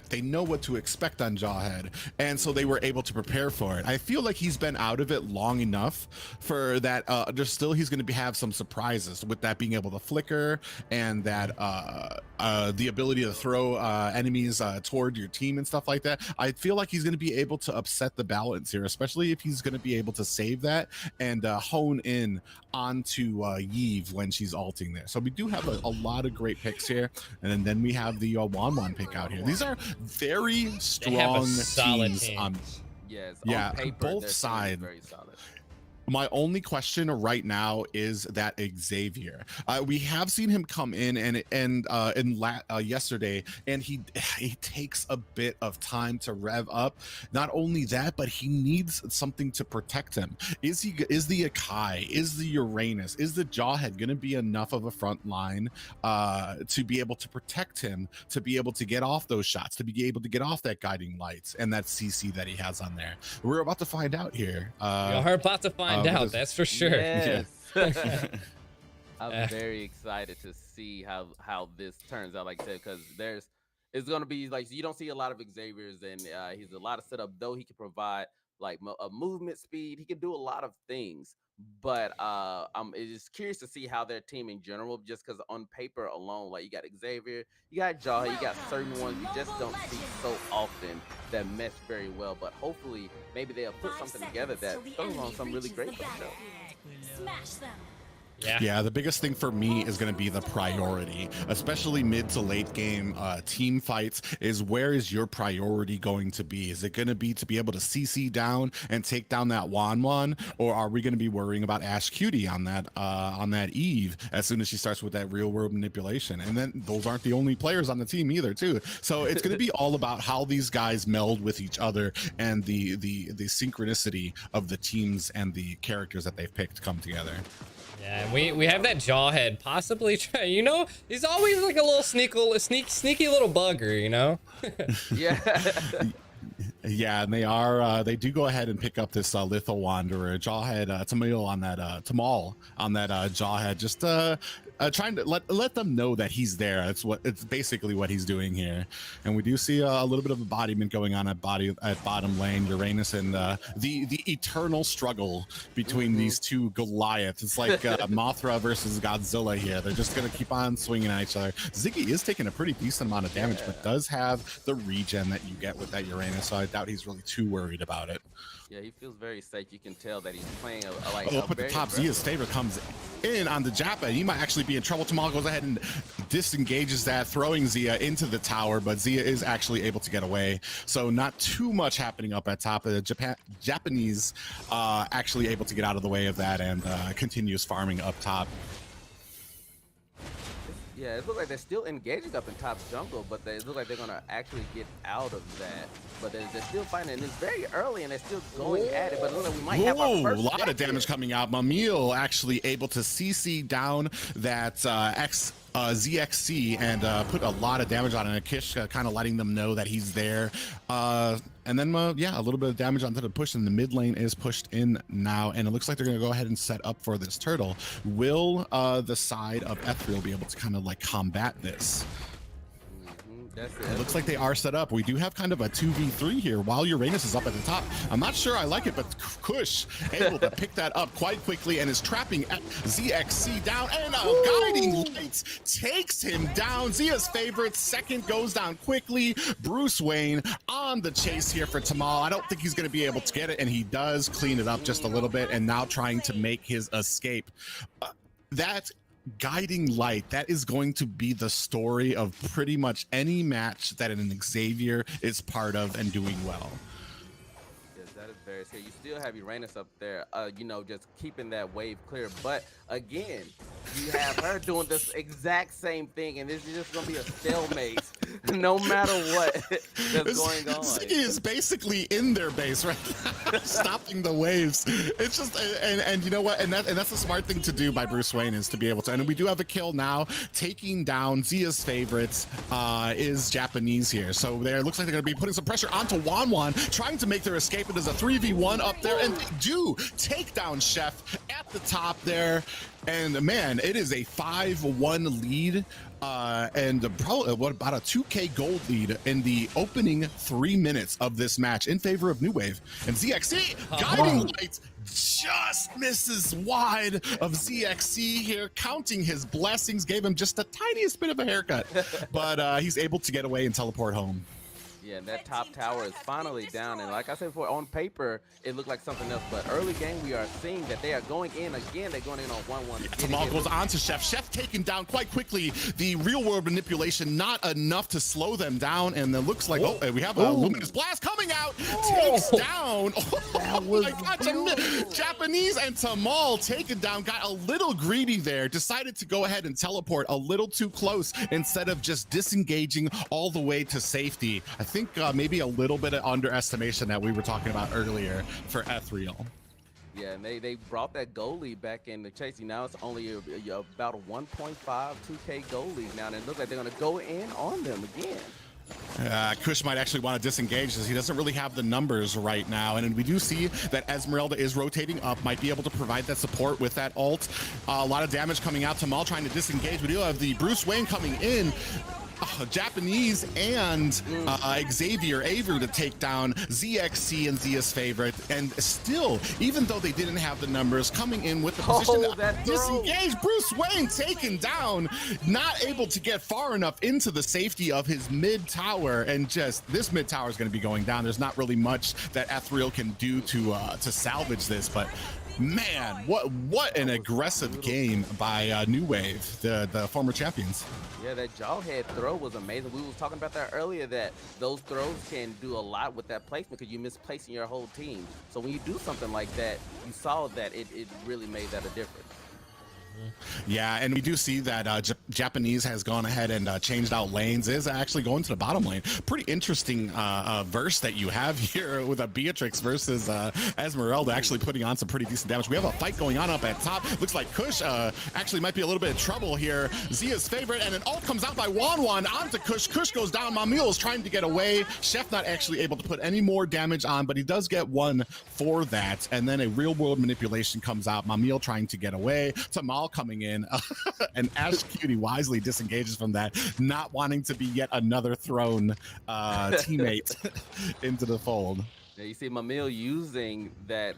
[SPEAKER 6] they know what to expect on Jawhead. And so they were able to prepare for it. I feel like he's been out of it long enough for that. He's going to have some surprises with that being able to flicker, and that the ability to throw enemies toward your team and stuff like that. I feel like he's going to be able to upset the balance here, especially if he's going to be able to save that and hone in onto Yve when she's ulting there. So we do have a lot of great picks here, and then we have the Wan pick out here. These are very strong teams.
[SPEAKER 9] Yes,
[SPEAKER 6] yeah,
[SPEAKER 9] on paper,
[SPEAKER 6] both sides.
[SPEAKER 9] Very solid.
[SPEAKER 6] My only question right now is that Xavier. We have seen him come in yesterday, and he takes a bit of time to rev up. Not only that, but he needs something to protect him. Is the Akai, is the Uranus, is the Jawhead going to be enough of a front line to be able to protect him, to be able to get off those shots, to be able to get off that guiding lights and that CC that he has on there? We're about to find out here.
[SPEAKER 5] You're about to find out, that's for sure.
[SPEAKER 9] Yes. I'm very excited to see how this turns out. Like I said, because it's going to be like, you don't see a lot of Xaviers, and he's a lot of setup, though he can provide like a movement speed. He can do a lot of things, but I'm just curious to see how their team in general, just because on paper alone, like you got Xavier, you got Jawhead, you got certain ones you just don't see so often that mesh very well. But hopefully maybe they'll put something together that goes on some really great for the show.
[SPEAKER 11] Smash them.
[SPEAKER 6] Yeah, the biggest thing for me is going to be the priority, especially mid to late game team fights, is where is your priority going to be? Is it going to be able to CC down and take down that Wan, or are we going to be worrying about Ash Cutie on that Eve as soon as she starts with that real world manipulation? And then those aren't the only players on the team either, too. So it's going to be all about how these guys meld with each other and the synchronicity of the teams and the characters that they've picked come together.
[SPEAKER 5] Yeah, and we have that Jawhead possibly try, you know, he's always like a little sneaky little bugger, you know.
[SPEAKER 9] Yeah.
[SPEAKER 6] Yeah, and they do go ahead and pick up this Litho Wanderer, Jawhead, Tamal on that Jawhead, just trying to let them know that he's there. It's basically what he's doing here. And we do see a little bit of embodiment going on at bottom lane, Uranus, and the eternal struggle between these two Goliaths. It's like Mothra versus Godzilla here. They're just gonna keep on swinging at each other. Ziggy is taking a pretty decent amount of damage, but does have the regen that you get with that Uranus, so I doubt he's really too worried about it.
[SPEAKER 9] Yeah, he feels very safe. You can tell that he's playing
[SPEAKER 6] Up at the top, Zia's favorite comes in on the Jappa. He might actually be in trouble. Tamal goes ahead and disengages that, throwing Zia into the tower, but Zia is actually able to get away. So not too much happening up at top. The Japanese actually able to get out of the way of that and continues farming up top.
[SPEAKER 9] Yeah, it looks like they're still engaging up in top jungle, but they look like they're gonna actually get out of that. But they're still fighting, and it's very early, and they're still going at it. But it looks like we might have our first
[SPEAKER 6] a lot of damage coming out. Mamil actually able to CC down that ZXC and put a lot of damage on it. Kish kind of letting them know that he's there. And then, yeah, a little bit of damage onto the push, and the mid lane is pushed in now. And it looks like they're going to go ahead and set up for this turtle. Will the side of Ethereal be able to kind of like combat this? It looks like they are set up. We do have kind of a 2v3 here while Uranus is up at the top. I'm not sure I like it, but Kush able to pick that up quite quickly and is trapping ZXC down, and Guiding Lights takes him down. Zia's favorite second goes down quickly. Bruce Wayne on the chase here for Tamal. I don't think he's going to be able to get it, and he does clean it up just a little bit, and now trying to make his escape. That Guiding Light, that is going to be the story of pretty much any match that an Xavier is part of and doing well.
[SPEAKER 9] Yes, that is very scary. You still have Uranus up there, you know, just keeping that wave clear. But again, you have her doing this exact same thing, and this is just gonna be a stalemate no matter what that's going on.
[SPEAKER 6] Ziggy is basically in their base right now, stopping the waves. It's just, and you know what, and that's the smart thing to do by Bruce Wayne, is to be able to, and we do have a kill now, taking down Zia's favorites is Japanese here. So there, looks like they're gonna be putting some pressure onto Wan, trying to make their escape. It is a 3v1 up there, and they do take down Chef at the top there. And man, it is a 5-1 lead, and probably about a 2K gold lead in the opening 3 minutes of this match in favor of New Wave. And ZXC Guiding Lights just misses wide of ZXC here, counting his blessings, gave him just the tiniest bit of a haircut, but he's able to get away and teleport home.
[SPEAKER 9] Yeah, and that top tower is finally down. And like I said before, on paper, it looked like something else. But early game, we are seeing that they are going in again. They're going in on 1-1.
[SPEAKER 6] Yeah, Tamal goes on to Chef. Chef taken down quite quickly. The real world manipulation, not enough to slow them down. And it looks like, oh, we have a Luminous Blast coming out. Takes down. Oh my God, Japanese and Tamal taken down. Got a little greedy there. Decided to go ahead and teleport a little too close instead of just disengaging all the way to safety. I think maybe a little bit of underestimation that we were talking about earlier for Ethereal.
[SPEAKER 9] Yeah, and they brought that goal lead back in the chasing. Now it's only about a 1.5, 2K goal lead now, and it looks like they're going to go in on them again.
[SPEAKER 6] Kush might actually want to disengage, as he doesn't really have the numbers right now. And we do see that Esmeralda is rotating up, might be able to provide that support with that ult. A lot of damage coming out. Tamal trying to disengage. We do have the Bruce Wayne coming in. Japanese and Xavier Avery to take down ZXC and Zia's favorite, and still, even though they didn't have the numbers, coming in with the position disengaged. Bruce Wayne taken down, not able to get far enough into the safety of his mid tower, and just this mid tower is going to be going down. There's not really much that Ethereal can do to salvage this, but Man, what an aggressive game by New Wave, the former champions.
[SPEAKER 9] Yeah, that jawhead throw was amazing. We was talking about that earlier, that those throws can do a lot with that placement because you misplacing your whole team. So when you do something like that, you saw that it really made that a difference.
[SPEAKER 6] Yeah, and we do see that Japanese has gone ahead and changed out lanes, is actually going to the bottom lane. Pretty interesting verse that you have here with a Beatrix versus Esmeralda actually putting on some pretty decent damage. We have a fight going on up at top. Looks like Kush actually might be a little bit of trouble here. Zia's favorite, and an ult comes out by Wanwan onto Kush. Kush goes down. Mamil is trying to get away. Chef not actually able to put any more damage on, but he does get one for that. And then a real-world manipulation comes out. Mamil trying to get away. Tamal coming in, and Ash Cutie wisely disengages from that, not wanting to be yet another thrown teammate into the fold.
[SPEAKER 9] Yeah, you see Mamil using that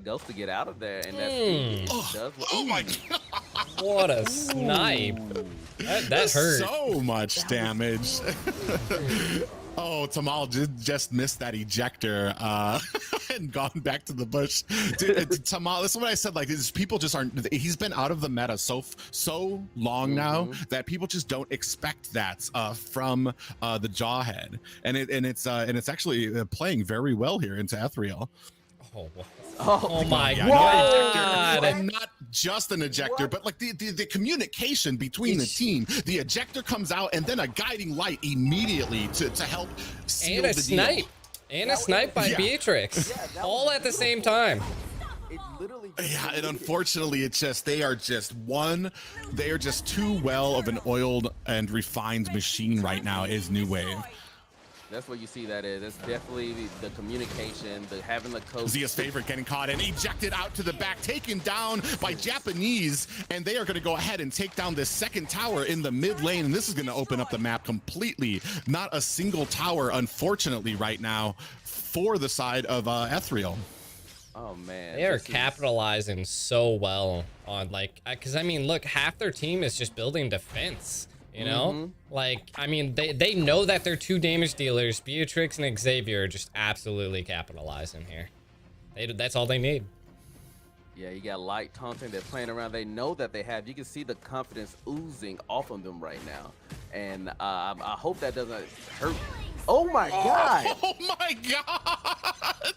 [SPEAKER 9] ghost to get out of there, and that's
[SPEAKER 6] oh my god!
[SPEAKER 5] What a snipe! That hurt.
[SPEAKER 6] So much damage. Oh, Tamal just missed that ejector and gone back to the bush. Dude, Tamal, this is what I said. Like, people just aren't. He's been out of the meta so long now that people just don't expect that from the Jawhead, and it's actually playing very well here into Ethereal.
[SPEAKER 5] Oh my
[SPEAKER 6] yeah,
[SPEAKER 5] god!
[SPEAKER 6] And not just an ejector, but like the communication between the team. The ejector comes out, and then a guiding light immediately to help seal
[SPEAKER 5] and a
[SPEAKER 6] the
[SPEAKER 5] snipe,
[SPEAKER 6] deal.
[SPEAKER 5] and a snipe by Beatrix, all at the same time.
[SPEAKER 9] It literally.
[SPEAKER 6] Yeah, and unfortunately, it's just they are just too well of an oiled and refined machine right now. Is New Wave.
[SPEAKER 9] That's what you see that is. It's definitely the communication, the having the coach.
[SPEAKER 6] Zia's favorite getting caught and ejected out to the back, taken down by Japanese, and they are going to go ahead and take down this second tower in the mid lane, and this is going to open up the map completely. Not a single tower, unfortunately, right now for the side of Ethereal.
[SPEAKER 9] Oh man,
[SPEAKER 5] they are capitalizing so well on, like, because I mean, look, half their team is just building defense. You know, like, I mean, they know that they're two damage dealers. Beatrix and Xavier are just absolutely capitalizing here. That's all they need.
[SPEAKER 9] Yeah, you got light taunting. They're playing around. They know that they have. You can see the confidence oozing off of them right now. And I hope that doesn't hurt. Oh my god!
[SPEAKER 6] Oh my god!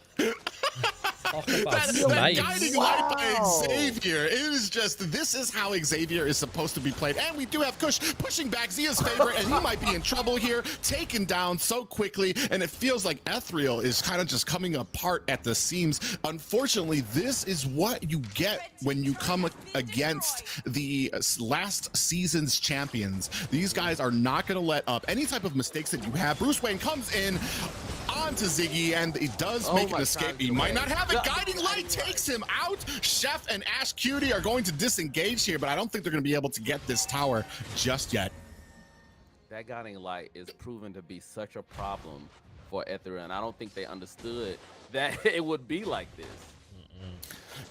[SPEAKER 5] That
[SPEAKER 6] guiding light by Xavier. It is just, this is how Xavier is supposed to be played. And we do have Kush pushing back Zia's favorite, and he might be in trouble here, taken down so quickly, and it feels like Ethereal is kind of just coming apart at the seams. Unfortunately, this is what you get when you come against the last season's champions. These guys are not going to let up any type of mistakes that you have. Bruce Wayne comes in onto Ziggy, and he does make an escape. He might not have it. Guiding light takes him out. Chef and Ash Cutie are going to disengage here, but I don't think they're going to be able to get this tower just yet.
[SPEAKER 9] That guiding light is proven to be such a problem for Ethereal, and I don't think they understood that it would be like this.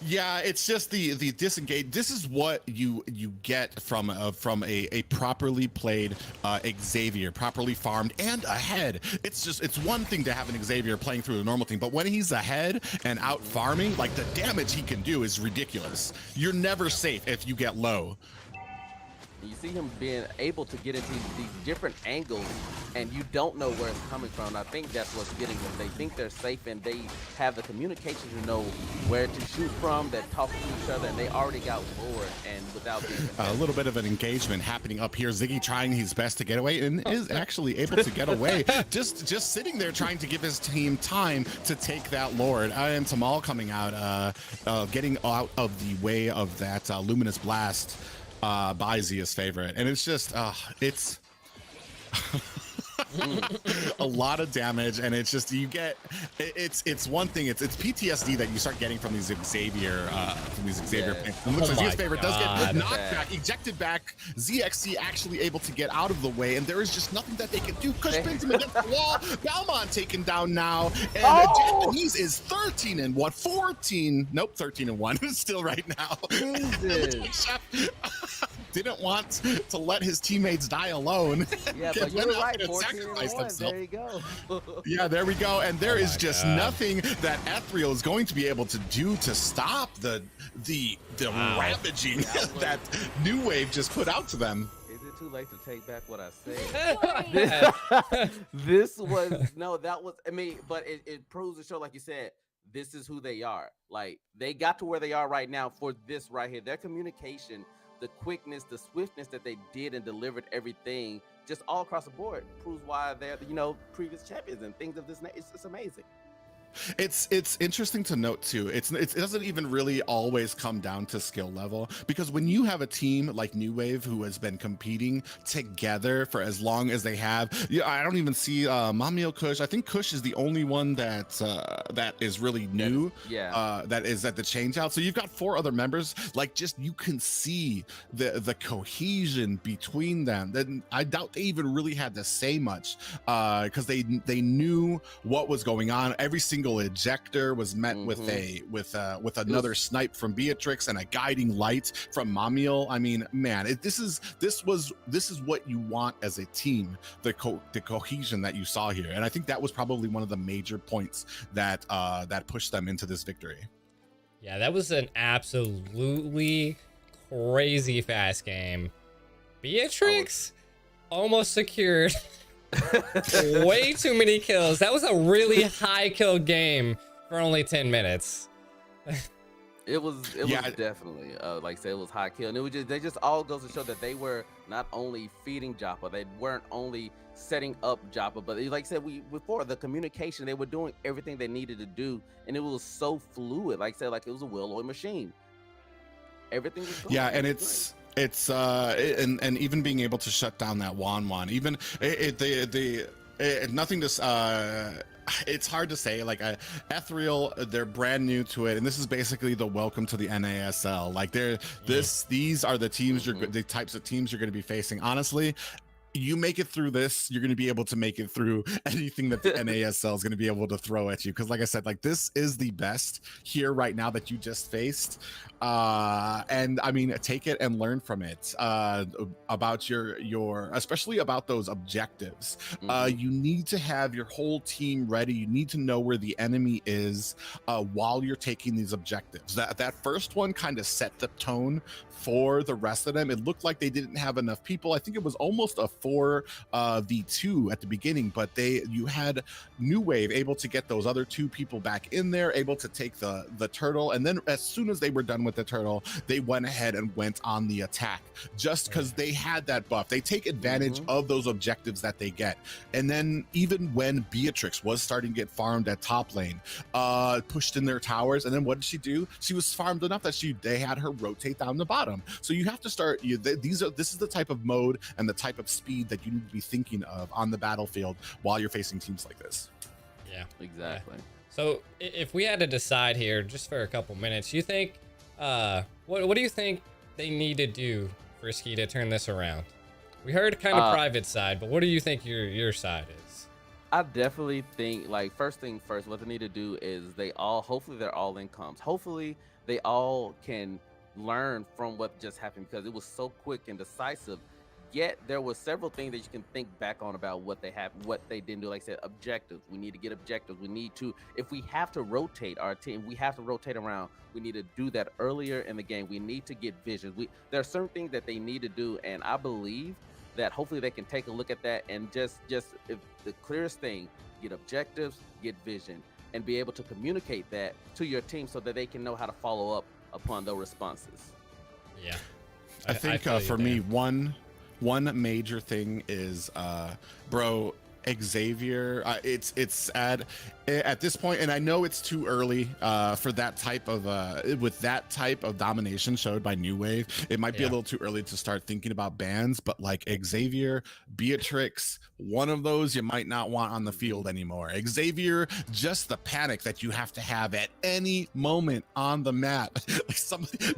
[SPEAKER 6] Yeah, it's just the disengage. This is what you get from a properly played Xavier, properly farmed and ahead. It's one thing to have an Xavier playing through the normal thing, but when he's ahead and out farming, like, the damage he can do is ridiculous. You're never safe if you get low.
[SPEAKER 9] You see him being able to get into these different angles, and you don't know where it's coming from. And I think that's what's getting them. They think they're safe, and they have the communication to know where to shoot from. They're talking to each other, and they already got bored, and without being
[SPEAKER 6] a little bit of an engagement happening up here. Ziggy trying his best to get away, and is actually able to get away. just sitting there trying to give his team time to take that Lord. And Tamal coming out, getting out of the way of that Luminous Blast by Zia's favorite, and it's just it's a lot of damage, and it's just, you get it's one thing, it's PTSD that you start getting from these Xavier things. And looks like Zia's favorite does get knocked back, ejected back. ZXC actually able to get out of the way, and there is just nothing that they can do. Kush pins him against the wall. Balmon taken down now, and Japanese is 13-1, 14. Nope, 13-1 still right now.
[SPEAKER 9] Jesus.
[SPEAKER 6] didn't want to let his teammates die alone.
[SPEAKER 9] Yeah, but
[SPEAKER 6] Went
[SPEAKER 9] you're
[SPEAKER 6] out
[SPEAKER 9] right.
[SPEAKER 6] and
[SPEAKER 9] 14
[SPEAKER 6] sacrificed
[SPEAKER 9] and 1.
[SPEAKER 6] himself.
[SPEAKER 9] There you go.
[SPEAKER 6] Yeah, there we go. And there
[SPEAKER 5] Oh
[SPEAKER 6] is
[SPEAKER 5] my
[SPEAKER 6] just
[SPEAKER 5] God.
[SPEAKER 6] nothing that Ethereal is going to be able to do to stop the ravaging that New Wave just put out to them.
[SPEAKER 9] Is it too late to take back what I said? This was no, that was. I mean, but it proves to show, like you said, this is who they are. Like they got to where they are right now for this right here. Their communication, the quickness, the swiftness that they did and delivered everything, just all across the board, proves why they're previous champions and things of this nature. It's amazing.
[SPEAKER 6] It's interesting to note too. It doesn't even really always come down to skill level, because when you have a team like New Wave who has been competing together for as long as they have, I don't even see Mamio Kush. I think Kush is the only one that is really new. That is at the change out. So you've got 4 other members. Like, just you can see the cohesion between them. Then I doubt they even really had to say much because they knew what was going on. Every single ejector was met with another snipe from Beatrix and a guiding light from Mamiel. I mean, man, this is what you want as a team, the cohesion that you saw here. And I think that was probably one of the major points that pushed them into this victory.
[SPEAKER 5] Yeah, that was an absolutely crazy fast game. Beatrix almost secured way too many kills. That was a really high kill game for only 10 minutes.
[SPEAKER 9] It was definitely like I said, it was high kill, and it was they just all goes to show that they were not only feeding Joppa, they weren't only setting up Joppa, but like I said, before the communication, they were doing everything they needed to do, and it was so fluid. Like I said, like it was a well-oiled machine. Everything was going.
[SPEAKER 6] Yeah, and it's and even being able to shut down that Wan, even nothing to it's hard to say. Like Ethereal, they're brand new to it, and this is basically the welcome to the NASL. Like these are the teams the types of teams you're going to be facing. Honestly, you make it through this, you're going to be able to make it through anything that the NASL is going to be able to throw at you. Because like I said, like this is the best here right now that you just faced. And I mean, take it and learn from it about your especially about those objectives. You need to have your whole team ready. You need to know where the enemy is while you're taking these objectives. That first one kind of set the tone for the rest of them. It looked like they didn't have enough people. I think it was almost a 4v2 at the beginning, but you had New Wave able to get those other 2 people back in there, able to take the turtle, and then as soon as they were done with the turtle, they went ahead and went on the attack just because they had that buff. They take advantage of those objectives that they get. And then even when Beatrix was starting to get farmed at top lane, pushed in their towers, and then what did she do? She was farmed enough that they had her rotate down the bottom. So you have to start. This is the type of mode and the type of speed that you need to be thinking of on the battlefield while you're facing teams like this.
[SPEAKER 5] Yeah,
[SPEAKER 9] exactly.
[SPEAKER 5] Yeah. So if we had to decide here, just for a couple minutes, you think, what do you think they need to do for Ski to turn this around? We heard kind of private side, but what do you think your side is?
[SPEAKER 9] I definitely think, like, first thing first, what they need to do is hopefully they're all in comms. Hopefully they all can learn from what just happened, because it was so quick and decisive, yet there was several things that you can think back on about what they didn't do. Like I said, objectives. We need to get objectives. We need to, if we have to rotate our team, we have to rotate around. We need to do that earlier in the game. We need to get vision. There are certain things that they need to do, and I believe that hopefully they can take a look at that and just if the clearest thing, get objectives, get vision, and be able to communicate that to your team so that they can know how to follow up upon those responses.
[SPEAKER 5] Yeah,
[SPEAKER 6] I think for me, one major thing is Xavier. It's sad at this point, and I know it's too early for that type of with that type of domination showed by New Wave. It might be a little too early to start thinking about bans, but like Xavier, Beatrix, one of those you might not want on the field anymore. Xavier, just the panic that you have to have at any moment on the map. Like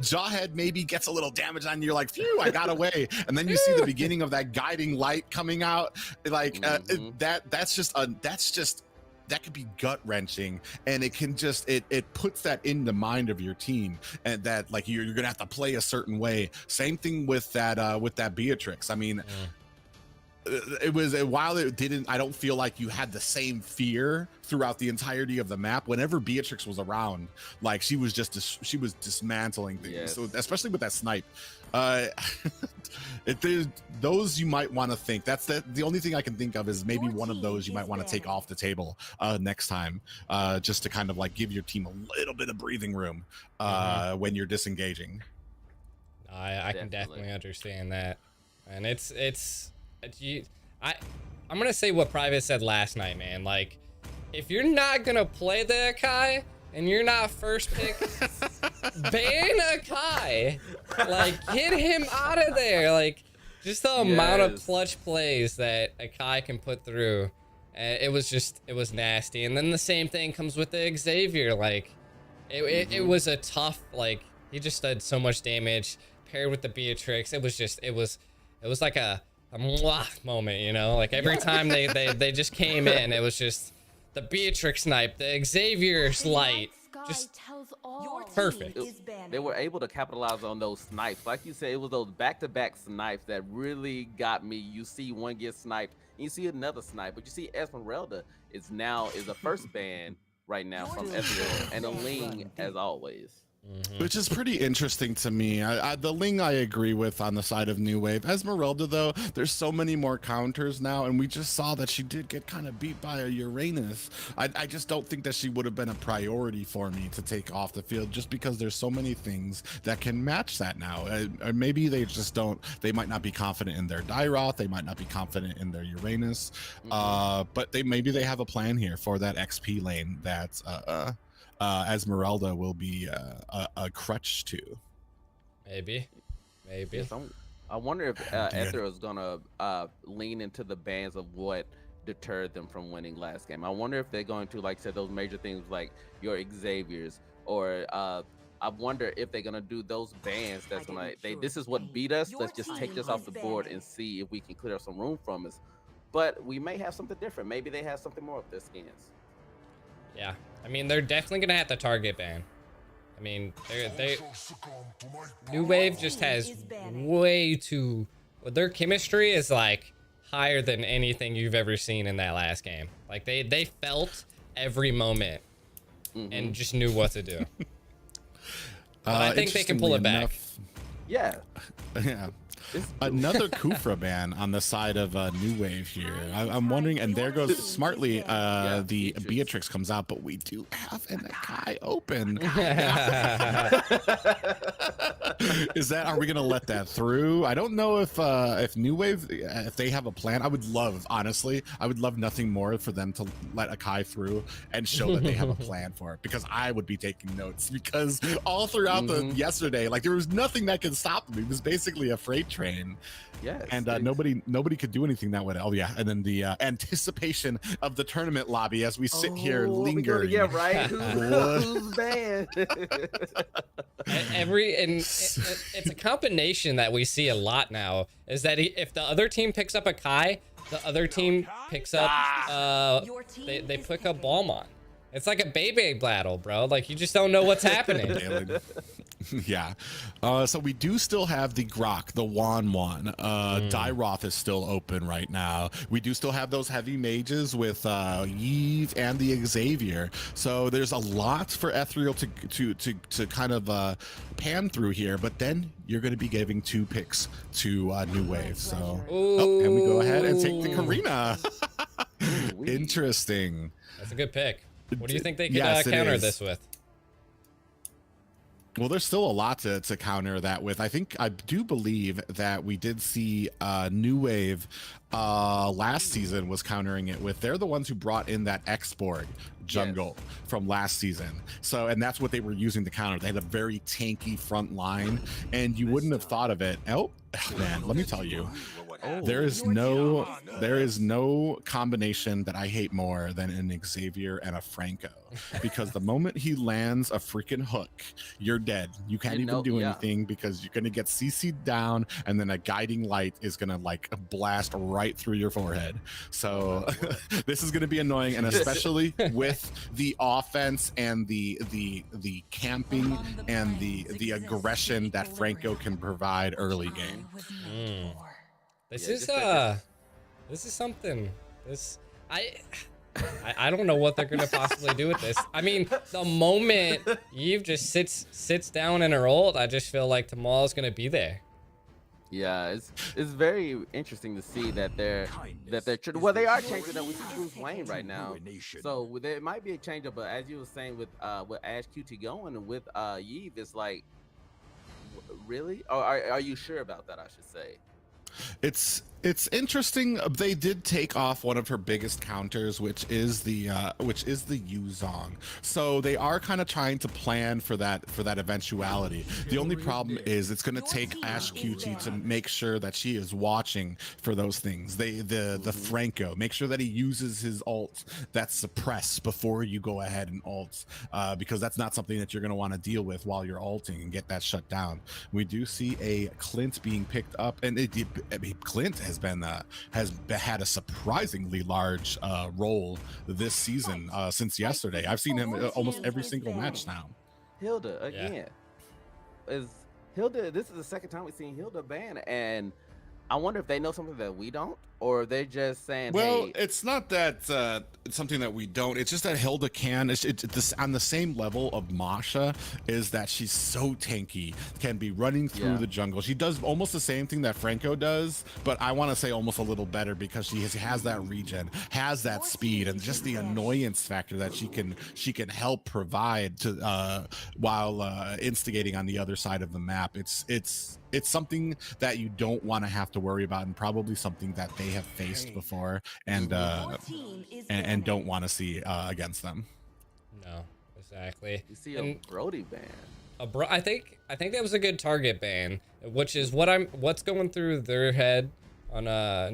[SPEAKER 6] Jawhead maybe gets a little damage on you, you're like, phew, I got away, and then you see the beginning of that guiding light coming out, like that's just that could be gut wrenching, and it can just it puts that in the mind of your team, and that like you're gonna have to play a certain way. Same thing with that Beatrix. I mean, it was while it didn't, I don't feel like you had the same fear throughout the entirety of the map. Whenever Beatrix was around, like she was dismantling things.
[SPEAKER 9] Yes.
[SPEAKER 6] So especially with that snipe, those you might want to think. That's the only thing I can think of is maybe one of those you might want to take off the table next time, just to kind of like give your team a little bit of breathing room when you're disengaging.
[SPEAKER 5] I can definitely understand that, and I'm gonna say what Private said last night, man. Like, if you're not gonna play the Akai and you're not first pick, ban Akai. Like, get him out of there. Like, just the amount of clutch plays that Akai can put through, it was nasty. And then the same thing comes with the Xavier. Like, it was a tough, like, he just did so much damage paired with the Beatrix. It was like a mwah moment, you know, like every time they just came in, it was just the Beatrix snipe, the Xavier's light, just perfect.
[SPEAKER 9] They were able to capitalize on those snipes. Like you said, it was those back-to-back snipes that really got me. You see one get sniped, and you see another snipe, but you see Esmeralda is a first ban right now from Ezreal, and a Ling as always.
[SPEAKER 6] Which is pretty interesting to me. The Ling I agree with on the side of New Wave. Esmeralda, though, there's so many more counters now, and we just saw that she did get kind of beat by a Uranus. I just don't think that she would have been a priority for me to take off the field, just because there's so many things that can match that now. Or maybe they just don't, they might not be confident in their Dairoth, they might not be confident in their Uranus, but maybe they have a plan here for that XP lane that's Esmeralda will be a crutch to.
[SPEAKER 5] Maybe.
[SPEAKER 9] Yes, I wonder if Ether is gonna lean into the bans of what deterred them from winning last game. I wonder if they're going to, like I said, those major things like your Xaviers, or I wonder if they're gonna do those bans that's gonna this is what beat us. Let's just take this off the board and see if we can clear up some room from us. But we may have something different. Maybe they have something more up their skins.
[SPEAKER 5] Yeah, I mean, they're definitely gonna have to target ban. I mean, New Wave just has way too. Their chemistry is like higher than anything you've ever seen in that last game. Like they felt every moment and just knew what to do. I think they can pull it back.
[SPEAKER 9] Yeah.
[SPEAKER 6] Yeah. Another Kufra ban on the side of New Wave here. I'm wondering, and there goes smartly the Beatrix comes out, but we do have an Akai open. Are we gonna let that through? I don't know if New Wave, if they have a plan. I would love nothing more for them to let Akai through and show that they have a plan for it, because I would be taking notes, because all throughout the yesterday, like, there was nothing that could stop them. It was basically a freight train.
[SPEAKER 9] Yes,
[SPEAKER 6] and nobody could do anything that way. Oh yeah, and then the anticipation of the tournament lobby as we sit here lingering.
[SPEAKER 9] Yeah, right. Who's banned?
[SPEAKER 5] It's a combination that we see a lot now. Is that if the other team picks up Akai, the other team picks up they pick up Balmont. It's like a Beyblade battle, bro. Like, you just don't know what's happening.
[SPEAKER 6] Yeah. So we do still have the Grok, the Wan. Dairoth is still open right now. We do still have those heavy mages with Yve and the Xavier. So there's a lot for Ethereal to kind of pan through here. But then you're going to be giving 2 picks to New Wave. So and we go ahead and take the Karina. Interesting.
[SPEAKER 5] That's a good pick. What do you think they could counter this with?
[SPEAKER 6] Well, there's still a lot to counter that with. I do believe that we did see New Wave last season was countering it with. They're the ones who brought in that X-Borg jungle from last season. So, and that's what they were using to counter. They had a very tanky front line, and you wouldn't have thought of it. Oh man, let me tell you. There is no combination that I hate more than an Xavier and a Franco, because the moment he lands a freaking hook, you're dead. You can't even do anything because you're gonna get CC'd down, and then a guiding light is gonna like blast right through your forehead. So this is gonna be annoying, and especially with the offense and the camping and the aggression that Franco can provide early game.
[SPEAKER 11] This is something. I don't know what they're gonna possibly do with this. I mean, the moment Eve just sits down in her ult, I just feel like Tamal's gonna be there.
[SPEAKER 9] Yeah, it's very interesting to see that they're well, they are changing up. We see Bruce Wayne right now, so there might be a change up. But as you were saying with Ash QT going and with Eve, it's like, really? Or are you sure about that? I should say.
[SPEAKER 6] It's interesting. They did take off one of her biggest counters, which is the Yuzong. So they are kind of trying to plan for that eventuality. The only problem is it's going to take Ash QT to make sure that she is watching for those things. The Franco, make sure that he uses his ult that's suppressed before you go ahead and ult, because that's not something that you're going to want to deal with while you're ulting and get that shut down. We do see a Clint being picked up, and Clint has had a surprisingly large role this season since yesterday. I've seen him almost every single match now.
[SPEAKER 9] Hilda again. Is Hilda? This is the second time we've seen Hilda ban, and I wonder if they know something that we don't, or they're just saying,
[SPEAKER 6] well,
[SPEAKER 9] hey,
[SPEAKER 6] it's not that it's something that we don't. It's just that Hilda can. It's this on the same level of Masha, is that she's so tanky, can be running through the jungle. She does almost the same thing that Franco does, but I want to say almost a little better, because she has that regen, has that speed, and just the annoyance factor that she can help provide to while instigating on the other side of the map. It's something that you don't want to have to worry about, and probably something that they have faced before and don't want to see against them.
[SPEAKER 11] No, exactly.
[SPEAKER 9] You see a Brody ban.
[SPEAKER 11] I think that was a good target ban, which is what's going through their head on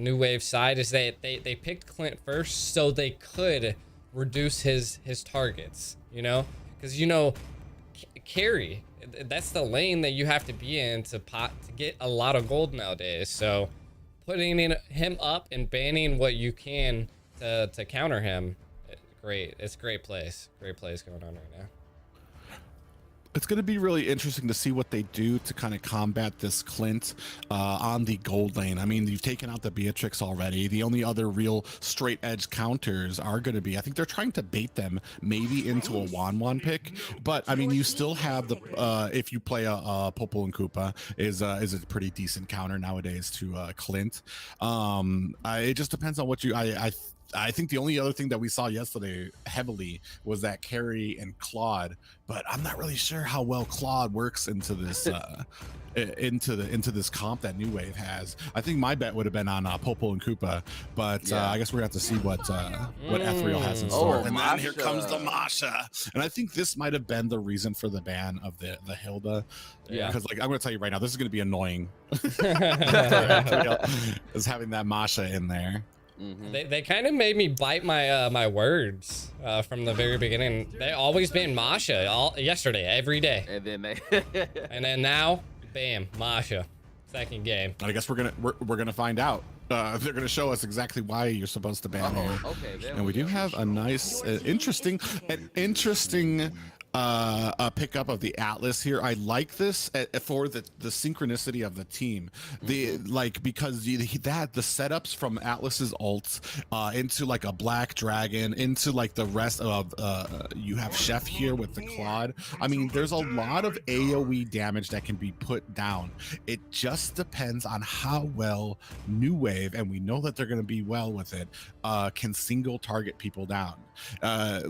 [SPEAKER 11] New Wave side, is they picked Clint first so they could reduce his targets, because carry, that's the lane that you have to be in to get a lot of gold nowadays. So putting him up and banning what you can to counter him, it's great plays going on right now.
[SPEAKER 6] It's going to be really interesting to see what they do to kind of combat this Clint on the gold lane. I mean, you've taken out the Beatrix already. The only other real straight edge counters are going to be, I think they're trying to bait them maybe into a Wan pick, but I mean, you still have the if you play a Popol and Koopa is a pretty decent counter nowadays to Clint. It just depends on what I think the only other thing that we saw yesterday heavily was that Carrie and Claude, but I'm not really sure how well Claude works into this into this comp that New Wave has. I think my bet would have been on Popol and Koopa, but I guess we're gonna have to see what Ethereal has in store. And then here comes the Masha, and I think this might have been the reason for the ban of the Hilda. Yeah, because like I'm gonna tell you right now, this is gonna be annoying. Is having that Masha in there.
[SPEAKER 11] Mm-hmm. They kind of made me bite my my words from the very beginning. They always been Masha yesterday, every day, and then now, bam, Masha, second game.
[SPEAKER 6] I guess we're gonna find out. They're gonna show us exactly why you're supposed to ban her. Okay, and we do have a nice, interesting pickup of the Atlas here. I like this for the synchronicity of the team. Because the setups from Atlas's ults into like a Black Dragon, into like the rest of you have Chef here with the Claude. I mean, there's a lot of AoE damage that can be put down. It just depends on how well New Wave, and we know that they're going to be well with it, can single target people down.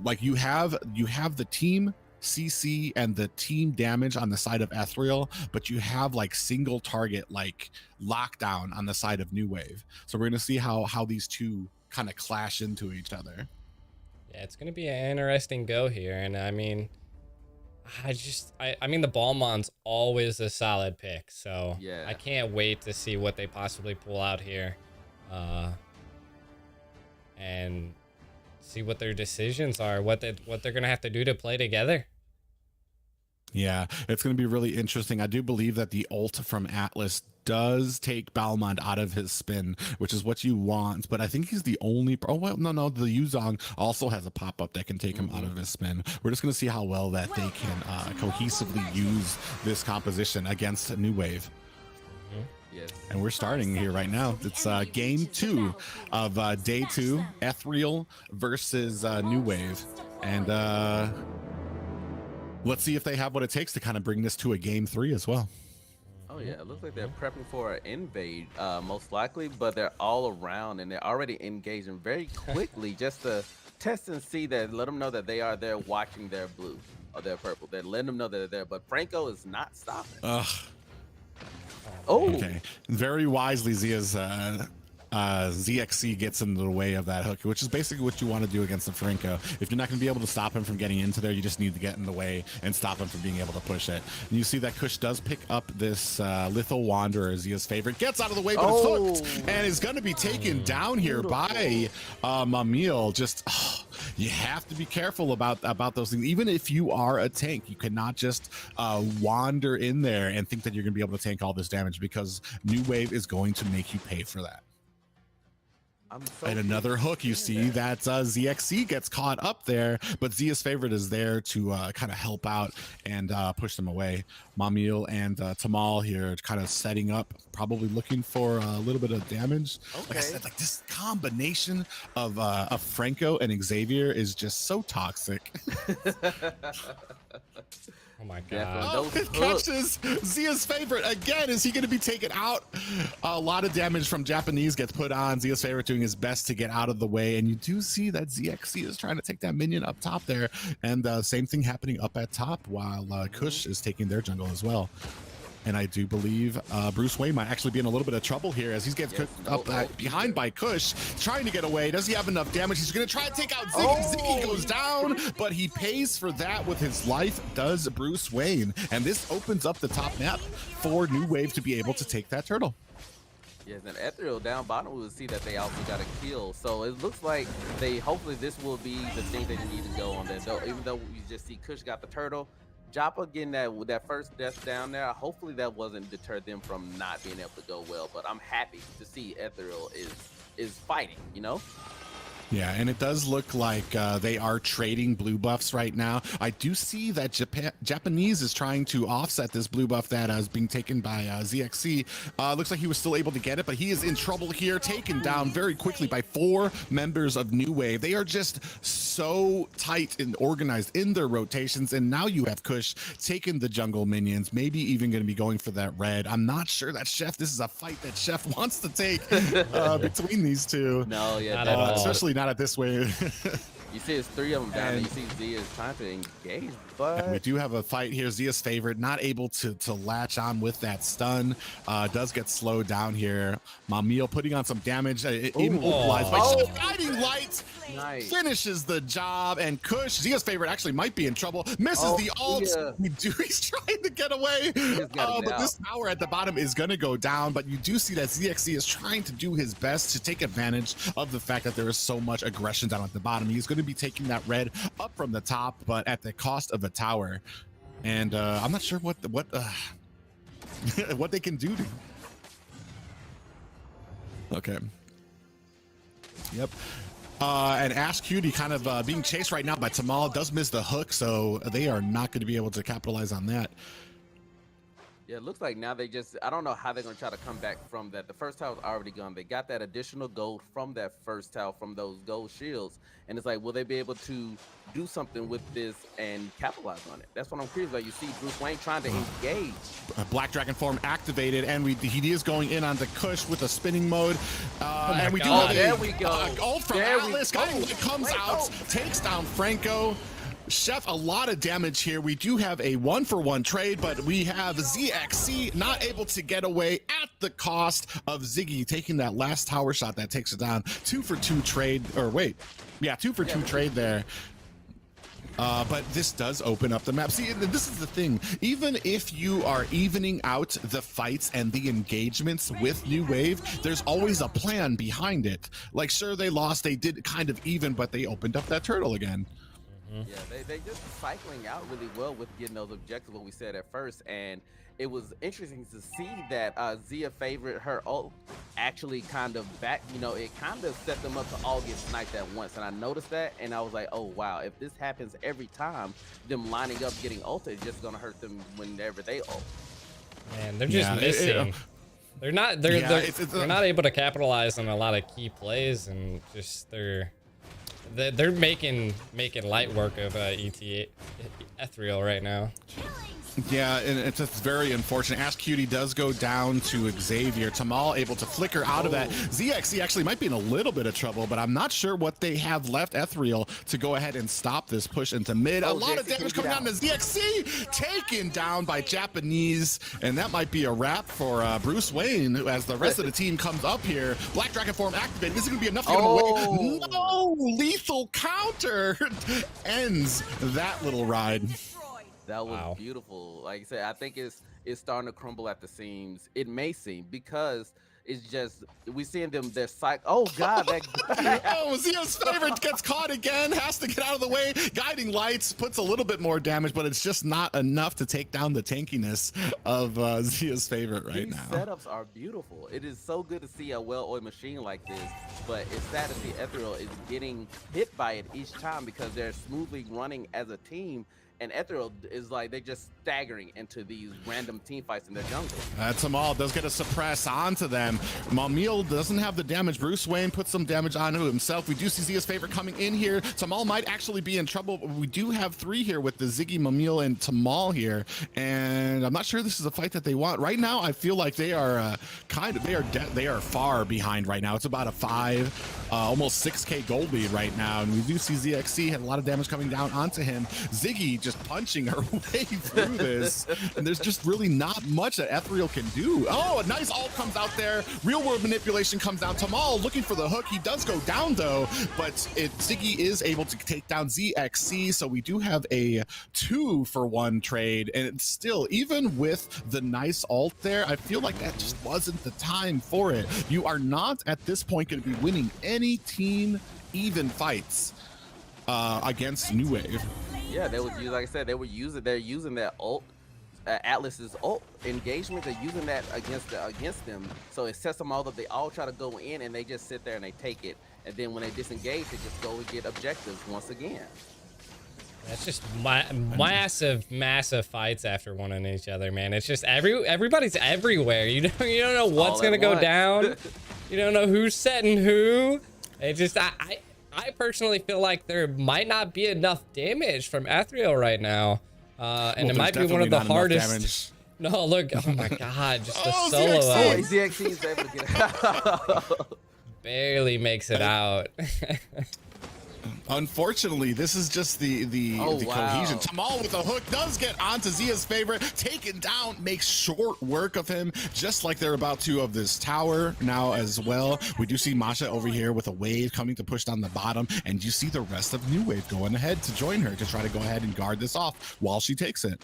[SPEAKER 6] Like you have the team CC and the team damage on the side of Ethereal, but you have like single target like lockdown on the side of New Wave. So we're gonna see how these two kind of clash into each other.
[SPEAKER 11] Yeah, it's gonna be an interesting go here, and I mean, I mean, the Balmon's always a solid pick, so
[SPEAKER 9] Yeah.
[SPEAKER 11] I can't wait to see what they possibly pull out here, and see what their decisions are, what they're gonna have to do to play together.
[SPEAKER 6] Yeah, it's going to be really interesting. I do believe that the ult from Atlas does take Balmond out of his spin, which is what you want. But I think he's the only. Oh, well, no. The Yuzong also has a pop up that can take him out of his spin. We're just going to see how well that they can cohesively use this composition against New Wave.
[SPEAKER 9] Yes.
[SPEAKER 6] And we're starting here right now. It's game 2 of day 2, Ethereal versus New Wave. And let's see if they have what it takes to kind of bring this to a game 3 as well.
[SPEAKER 9] Oh yeah, it looks like they're prepping for an invade, most likely, but they're all around and they're already engaging very quickly just to test and see that, let them know that they are there watching their blue or their purple. They're letting them know that they're there, but Franco is not stopping. Oh,
[SPEAKER 6] okay. Very wisely, ZXC gets into the way of that hook, which is basically what you want to do against the Franco. If you're not going to be able to stop him from getting into there, you just need to get in the way and stop him from being able to push it. And you see that Kush does pick up this Litho Wanderer, Zia's favorite, gets out of the way, but it's hooked and is going to be taken down here by Mamil. Just you have to be careful about those things. Even if you are a tank, you cannot just wander in there and think that you're going to be able to tank all this damage, because New Wave is going to make you pay for that. And another hook, you see that ZXC gets caught up there, but Zia's favorite is there to kind of help out and push them away. Mamil and Tamal here kind of setting up, probably looking for a little bit of damage.
[SPEAKER 9] Okay.
[SPEAKER 6] Like I said, like this combination of Franco and Xavier is just so toxic.
[SPEAKER 11] Oh my god.
[SPEAKER 6] Oh, it catches Zia's favorite again. Is he going to be taken out? A lot of damage from Japanese gets put on. Zia's favorite doing his best to get out of the way. And you do see that ZXC is trying to take that minion up top there. And same thing happening up at top while Kush is taking their jungle as well. And I do believe Bruce Wayne might actually be in a little bit of trouble here as he gets cooked up behind by Kush, trying to get away. Does he have enough damage? He's going to try to take out Ziggy. Ziggy goes down, but he pays for that with his life, does Bruce Wayne. And this opens up the top map for New Wave to be able to take that turtle.
[SPEAKER 9] Yes, and Ethereal down bottom, we will see that they also got a kill. So it looks like hopefully this will be the thing that you need to go on there. Though, even though we just see Kush got the turtle, Joppa getting that first death down there, hopefully that wasn't deterred them from not being able to go well. But I'm happy to see Ethereal is fighting, you know?
[SPEAKER 6] Yeah, and it does look like they are trading blue buffs right now. I do see that Japanese is trying to offset this blue buff that is being taken by ZXC. Looks like he was still able to get it, but he is in trouble here, taken down very quickly by 4 members of New Wave. They are just so tight and organized in their rotations, and now you have Kush taking the jungle minions, maybe even going to be going for that red. I'm not sure that Chef, this is a fight that Chef wants to take between these two.
[SPEAKER 9] No, yeah,
[SPEAKER 11] not at all.
[SPEAKER 6] Especially not at this way.
[SPEAKER 9] You see it's 3 of them down there. You see Zia is trying to engage, but
[SPEAKER 6] we do have a fight here. Zia's favorite, not able to latch on with that stun. Does get slowed down here. Mamil putting on some damage. Immobilized by Guiding Light.
[SPEAKER 9] Nice.
[SPEAKER 6] Finishes the job, and Kush, Zia's favorite, actually might be in trouble. Misses the ult.
[SPEAKER 9] Yeah.
[SPEAKER 6] He's trying to get away. But this tower at the bottom is going to go down. But you do see that ZXC is trying to do his best to take advantage of the fact that there is so much aggression down at the bottom. He's going to be taking that red up from the top, but at the cost of a tower. And I'm not sure what what they can do to. Okay. Yep. And Ash Cutie kind of being chased right now by Tamal, does miss the hook, so they are not going to be able to capitalize on that.
[SPEAKER 9] yeah, it looks like now I don't know how they're going to try to come back from that. The first tower's already gone. They got that additional gold from that first tower, from those gold shields. And it's like, will they be able to do something with this and capitalize on it? That's what I'm curious about. You see Bruce Wayne trying to engage.
[SPEAKER 6] Black Dragon form activated, and he is going in on the Kush with a spinning mode. And we do have
[SPEAKER 9] there we go.
[SPEAKER 6] Ult from Atlas. Comes out, takes down Franco. Chef, a lot of damage here. We do have a 1-for-1 trade, but we have ZXC not able to get away at the cost of Ziggy taking that last tower shot that takes it down. 2-for-2 trade, or wait, yeah, 2-for-2 trade there. But this does open up the map. See, this is the thing. Even if you are evening out the fights and the engagements with New Wave, there's always a plan behind it. Like, sure, they lost, they did kind of even, but they opened up that turtle again.
[SPEAKER 9] Yeah, they just cycling out really well with getting those objectives, what we said at first, and it was interesting to see that Zia favorite her ult actually kind of back, you know, it kind of set them up to all get sniped at once, and I noticed that, and I was like, oh wow, if this happens every time, them lining up getting ulted, it's just gonna hurt them whenever they ult.
[SPEAKER 11] Man, they're just missing. They're not not able to capitalize on a lot of key plays, and just they're making light work of Ethereal right now.
[SPEAKER 6] Yeah, and it's just very unfortunate. Ash Cutie does go down to Xavier. Tamal able to flicker out of that. ZXC actually might be in a little bit of trouble, but I'm not sure what they have left Ethereal to go ahead and stop this push into mid. A lot of damage coming down to ZXC, taken down by Japanese, and that might be a wrap for Bruce Wayne as the rest of the team comes up here. Black Dragon form activated. This is going to be enough to get him away. No, lethal counter ends that little ride.
[SPEAKER 9] That was beautiful. Like I said, I think it's starting to crumble at the seams. It may seem because it's just we seeing them. They're oh god, that
[SPEAKER 6] oh, Zia's favorite gets caught again. Has to get out of the way. Guiding lights puts a little bit more damage, but it's just not enough to take down the tankiness of Zia's favorite right now.
[SPEAKER 9] These setups are beautiful. It is so good to see a well-oiled machine like this, but it's sad to see Ethereal is getting hit by it each time because they're smoothly running as a team. And Ethereal is like, they're just staggering into these random team fights in their jungle.
[SPEAKER 6] Tamal does get a suppress onto them. Mamil doesn't have the damage. Bruce Wayne puts some damage onto himself. We do see Zia's favorite coming in here. Tamal might actually be in trouble. We do have 3 here with the Ziggy, Mamil, and Tamal here. And I'm not sure this is a fight that they want. Right now, I feel like they are they are far behind right now. It's about a 5, almost 6K gold lead right now. And we do see ZXC had a lot of damage coming down onto him. Ziggy just punching her way through this, and there's just really not much that Ethereal can do. Oh, a nice ult comes out there. Real world manipulation comes down. Tamal looking for the hook. He does go down though, but Ziggy is able to take down ZXC, so we do have a 2-for-1 trade, and it's still, even with the nice ult there, I feel like that just wasn't the time for it. You are not at this point going to be winning any team even fights against New Wave.
[SPEAKER 9] Yeah, they was like I said, they're using that ult, Atlas's ult engagement. They're using that against them, so it sets them all up. They all try to go in, and they just sit there and they take it. And then when they disengage, they just go and get objectives once again.
[SPEAKER 11] That's just massive fights after one on each other, man. It's just everybody's everywhere. You don't know what's gonna go down. You don't know who's setting who. It just I personally feel like there might not be enough damage from Ethereal right now, and it might be one of the hardest. No, look! Oh my God! Just the solo.
[SPEAKER 9] ZXC is able to get out.
[SPEAKER 11] Barely makes it out.
[SPEAKER 6] Unfortunately, this is just the cohesion. Tamal with a hook does get onto Zia's favorite, taken down, makes short work of him, just like they're about to of this tower now as well. We do see Masha over here with a wave coming to push down the bottom, and you see the rest of New Wave going ahead to join her to try to go ahead and guard this off while she takes it.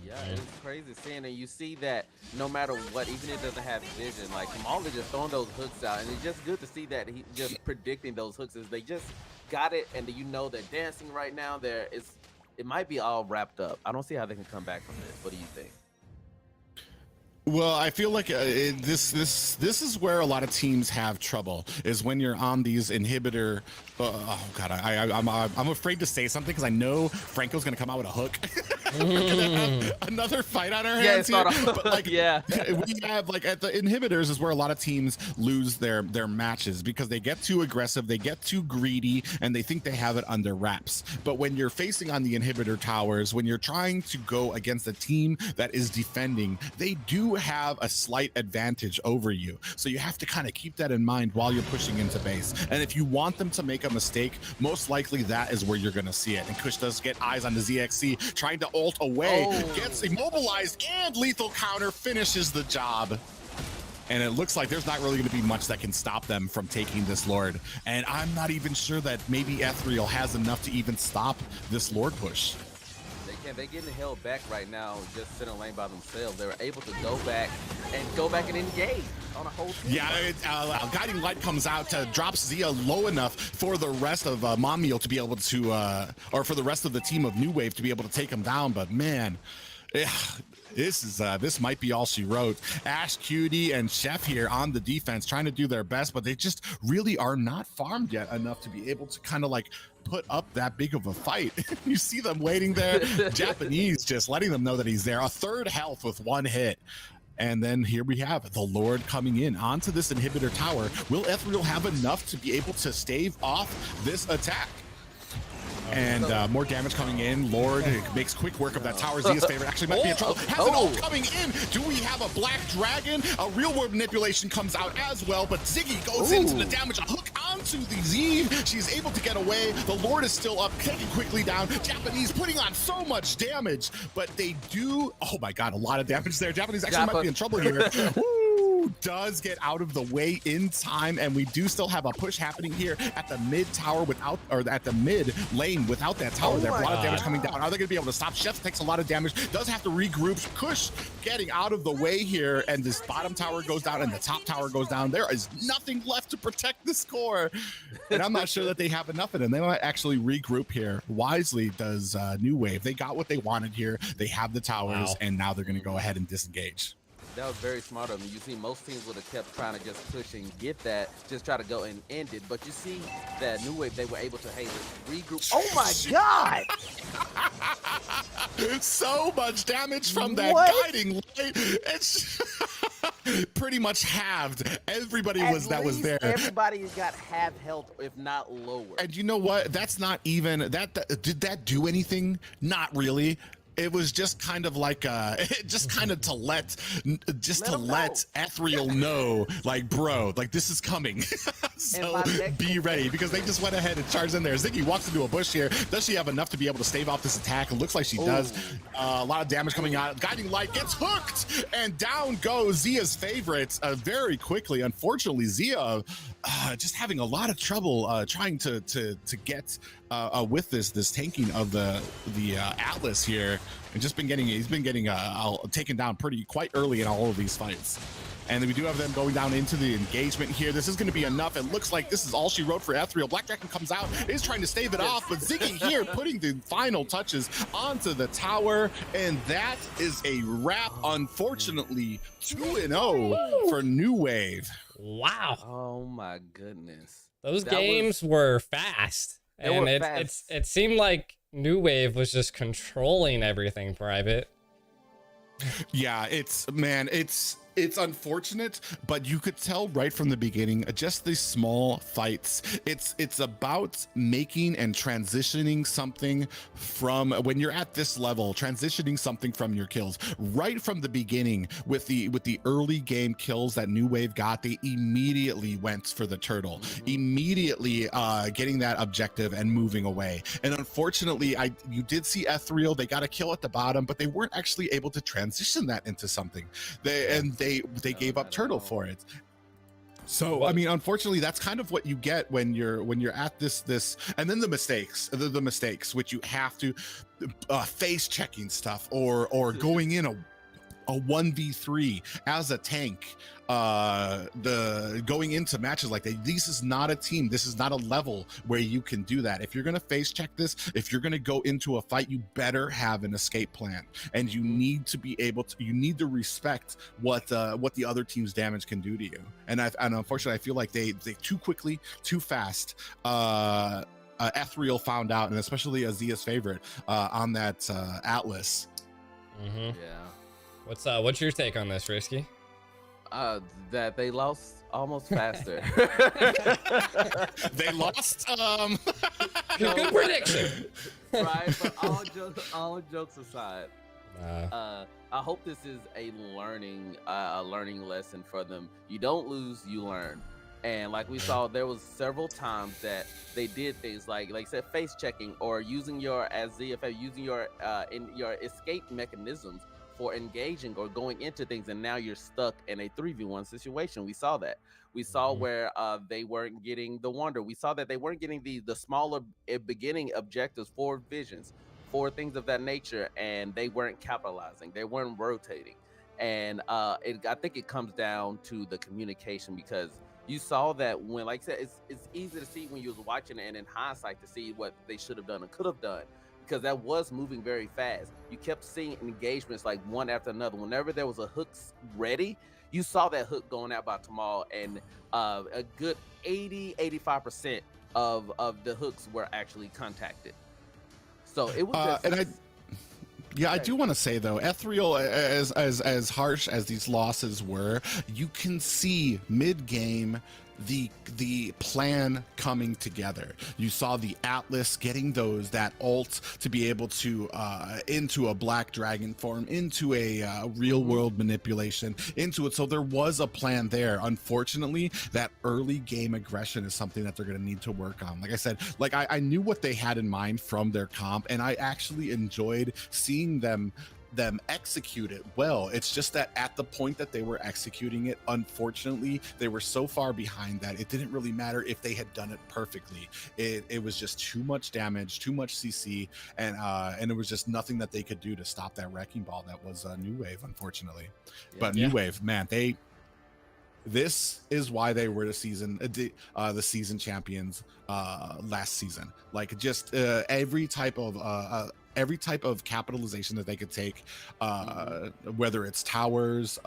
[SPEAKER 9] Yeah, it's crazy seeing it. You see that no matter what, even if it doesn't have vision, like Tamal is just throwing those hooks out, and it's just good to see that he just predicting those hooks as they just got it, and you know they're dancing right now. It might be all wrapped up. I don't see how they can come back from this. What do you think?
[SPEAKER 6] Well, I feel like this is where a lot of teams have trouble, is when you're on these inhibitor. Oh God, I'm afraid to say something because I know Franco's gonna come out with a hook. We're gonna have another fight on our hands here. But like, we have like at the inhibitors is where a lot of teams lose their matches because they get too aggressive, they get too greedy, and they think they have it under wraps. But when you're facing on the inhibitor towers, when you're trying to go against a team that is defending, they do have a slight advantage over you. So you have to kind of keep that in mind while you're pushing into base. And if you want them to make a mistake, most likely that is where you're going to see it. And Kush does get eyes on the ZXC, trying to ult away, gets immobilized, and lethal counter finishes the job. And it looks like there's not really going to be much that can stop them from taking this Lord. And I'm not even sure that maybe Ethereal has enough to even stop this Lord push.
[SPEAKER 9] They're getting held back right now, just sitting lane by themselves. They were able to go back and engage on a whole team.
[SPEAKER 6] Yeah, Guiding Light comes out, drops Zia low enough for the rest of Mamiel to be able to, or for the rest of the team of New Wave to be able to take him down. But man, this might be all she wrote. Ash, Cutie, and Chef here on the defense trying to do their best, but they just really are not farmed yet enough to be able to kind of like put up that big of a fight. You see them waiting there. Japanese just letting them know that he's there. A third health with one hit. And then here we have the Lord coming in onto this inhibitor tower. Will Ethereal have enough to be able to stave off this attack? And more damage coming in. Lord makes quick work of that tower. Zia's favorite actually might be in trouble. Has it all coming in. Do we have a black dragon? A real world manipulation comes out as well, but Ziggy goes into the damage. A hook onto the Z. She's able to get away. The Lord is still up, taking quickly down. Japanese putting on so much damage, but they do, oh my god, a lot of damage there. Japanese actually might be in trouble here. Does get out of the way in time, and we do still have a push happening here at the mid tower without, or at the mid lane without that tower there. A lot of damage coming down. Are they going to be able to stop? Chef takes a lot of damage, does have to regroup. Kush getting out of the way here, and this bottom tower goes down and the top tower goes down. There is nothing left to protect this core, and I'm not sure that they have enough of it. They might actually regroup here. Wisely does New Wave. They got what they wanted here. They have the towers, and now they're going to go ahead and disengage.
[SPEAKER 9] That was very smart of them. You see, most teams would have kept trying to just push and get that, just try to go and end it. But you see that New Wave, they were able to, hey, regroup. Oh my God!
[SPEAKER 6] So much damage from that Guiding Light. It's pretty much halved. Everybody that was there.
[SPEAKER 9] Everybody got half health, if not lower.
[SPEAKER 6] And you know what? That's not even, did that do anything? Not really. It was just kind of like just kind of to let Ethereal know, like, bro, like, this is coming. So be ready, because they just went ahead and charged in there. Ziggy walks into a bush here. Does she have enough to be able to stave off this attack? It looks like she does. A lot of damage coming out. Guiding Light gets hooked, and down goes Zia's favorite very quickly. Unfortunately, Zia just having a lot of trouble trying to get with this tanking of the Atlas here, and just been getting taken down quite early in all of these fights. And then we do have them going down into the engagement here. This is going to be enough. It looks like this is all she wrote for Ethereal. Black Dragon comes out, is trying to stave it off, but Ziggy here putting the final touches onto the tower, and that is a wrap. Unfortunately, 2-0 for New Wave.
[SPEAKER 11] Wow.
[SPEAKER 9] Oh my goodness.
[SPEAKER 11] Those games were fast. And it seemed like New Wave was just controlling everything private.
[SPEAKER 6] Yeah, it's unfortunate, but you could tell right from the beginning, just these small fights, it's about making and transitioning something from, when you're at this level, transitioning something from your kills right from the beginning. With the early game kills that New Wave got, they immediately went for the turtle, immediately getting that objective and moving away. And unfortunately, you did see Ethereal, they got a kill at the bottom, but they weren't actually able to transition that into something. They gave up turtle for it. So I mean, unfortunately, that's kind of what you get when you're at this, and then the mistakes, which you have to face checking stuff, or going in a 1v3 as a tank, going into matches like that. This is not a team, this is not a level where you can do that. If you're gonna face check this, if you're gonna go into a fight, you better have an escape plan, and you need to be able to, you need to respect what the other team's damage can do to you. And unfortunately, I feel like they too quickly, too fast, Ethereal found out, and especially Azia's favorite on that Atlas.
[SPEAKER 11] Yeah. What's your take on this, Risky?
[SPEAKER 9] That they lost almost faster.
[SPEAKER 6] They lost.
[SPEAKER 11] Good prediction.
[SPEAKER 9] Right, but all jokes aside, I hope this is a learning lesson for them. You don't lose, you learn. And like we saw, there was several times that they did things like you said, face checking, or using your, as ZFA, using your in your escape mechanisms for engaging or going into things, and now you're stuck in a 3v1 situation. We saw that. We saw where they weren't getting the wonder. We saw that they weren't getting the smaller beginning objectives for visions, for things of that nature, and they weren't capitalizing. They weren't rotating. And I think it comes down to the communication, because you saw that when, like I said, it's easy to see when you was watching it, and in hindsight to see what they should have done and could have done, because that was moving very fast. You kept seeing engagements like one after another. Whenever there was a hook ready, you saw that hook going out by Tamal, and a good 85% of the hooks were actually contacted. So it was just...
[SPEAKER 6] I do want to say though, Ethereal, as harsh as these losses were, you can see mid-game the plan coming together. You saw the Atlas getting that ult to be able to into a Black Dragon form, into a real world manipulation, into it. So there was a plan there. Unfortunately, that early game aggression is something that they're going to need to work on. Like I said, like I knew what they had in mind from their comp, and I actually enjoyed seeing them execute it well. It's just that at the point that they were executing it, unfortunately, they were so far behind that it didn't really matter if they had done it perfectly. It was just too much damage, too much CC, and it was just nothing that they could do to stop that wrecking ball that was New Wave, unfortunately. But New Wave, man, this is why they were the season champions last season. Like, just every type of capitalization that they could take, whether it's towers,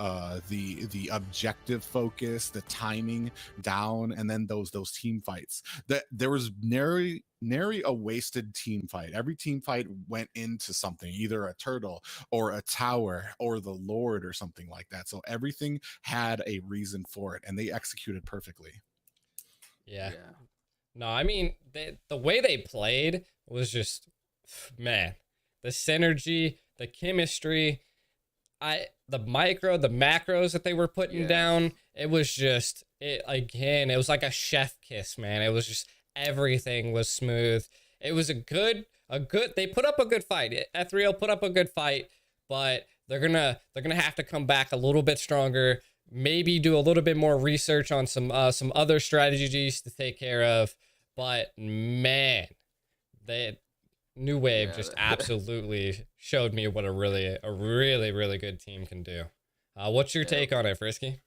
[SPEAKER 6] the objective focus, the timing down, and then those team fights. That there was nary a wasted team fight. Every team fight went into something, either a turtle or a tower or the Lord or something like that. So everything had a reason for it, and they executed perfectly.
[SPEAKER 11] Yeah. No, I mean, the way they played was just, man, the synergy, the chemistry, the macros that they were putting down. It was just, it was like a chef kiss, man. It was just, everything was smooth. It was they put up a good fight. Ethereal put up a good fight, but they're gonna have to come back a little bit stronger. Maybe do a little bit more research on some other strategies to take care of. But man, New Wave just absolutely showed me what a really good team can do. What's your take on it, Frisky?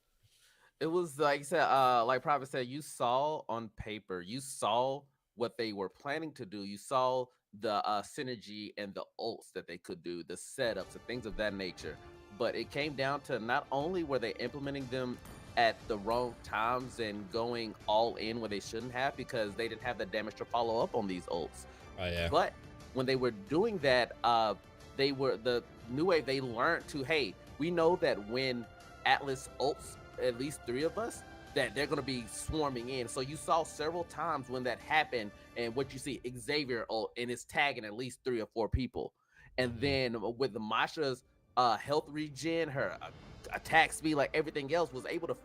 [SPEAKER 9] It was like I said, like Private said, you saw on paper, you saw what they were planning to do. You saw the synergy and the ults that they could do, the setups and things of that nature. But it came down to not only were they implementing them at the wrong times and going all in where they shouldn't have, because they didn't have the damage to follow up on these ults.
[SPEAKER 11] Oh yeah.
[SPEAKER 9] But when they were doing that, the New Wave, they learned to, hey, we know that when Atlas ults at least 3 of us, that they're going to be swarming in. So you saw several times when that happened, and what you see, Xavier ult, and it's tagging at least 3 or 4 people. And then with the Masha's health regen, her attack speed, like everything else, was able to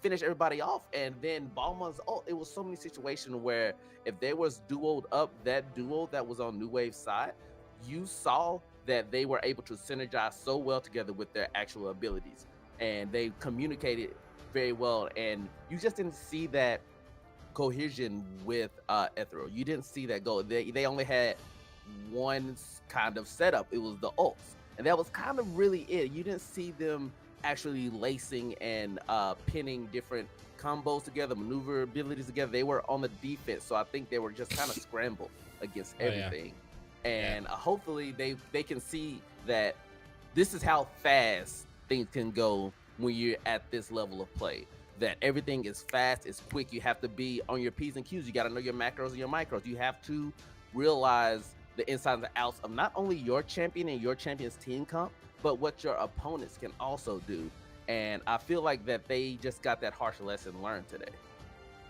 [SPEAKER 9] finish everybody off. And then Balma's ult, it was so many situations where if they was duoed up, that duo that was on New Wave's side, you saw that they were able to synergize so well together with their actual abilities, and they communicated very well. And you just didn't see that cohesion with Ethereal. You didn't see that go. They only had one kind of setup. It was the ults, and that was kind of really it. You didn't see them actually lacing and pinning different combos together, maneuver abilities together. They were on the defense, so I think they were just kind of scrambled against everything. And hopefully they can see that this is how fast things can go when you're at this level of play. That everything is fast, it's quick. You have to be on your P's and Q's. You got to know your macros and your micros. You have to realize the insides and outs of not only your champion and your champion's team comp, but what your opponents can also do. And I feel like that they just got that harsh lesson learned today.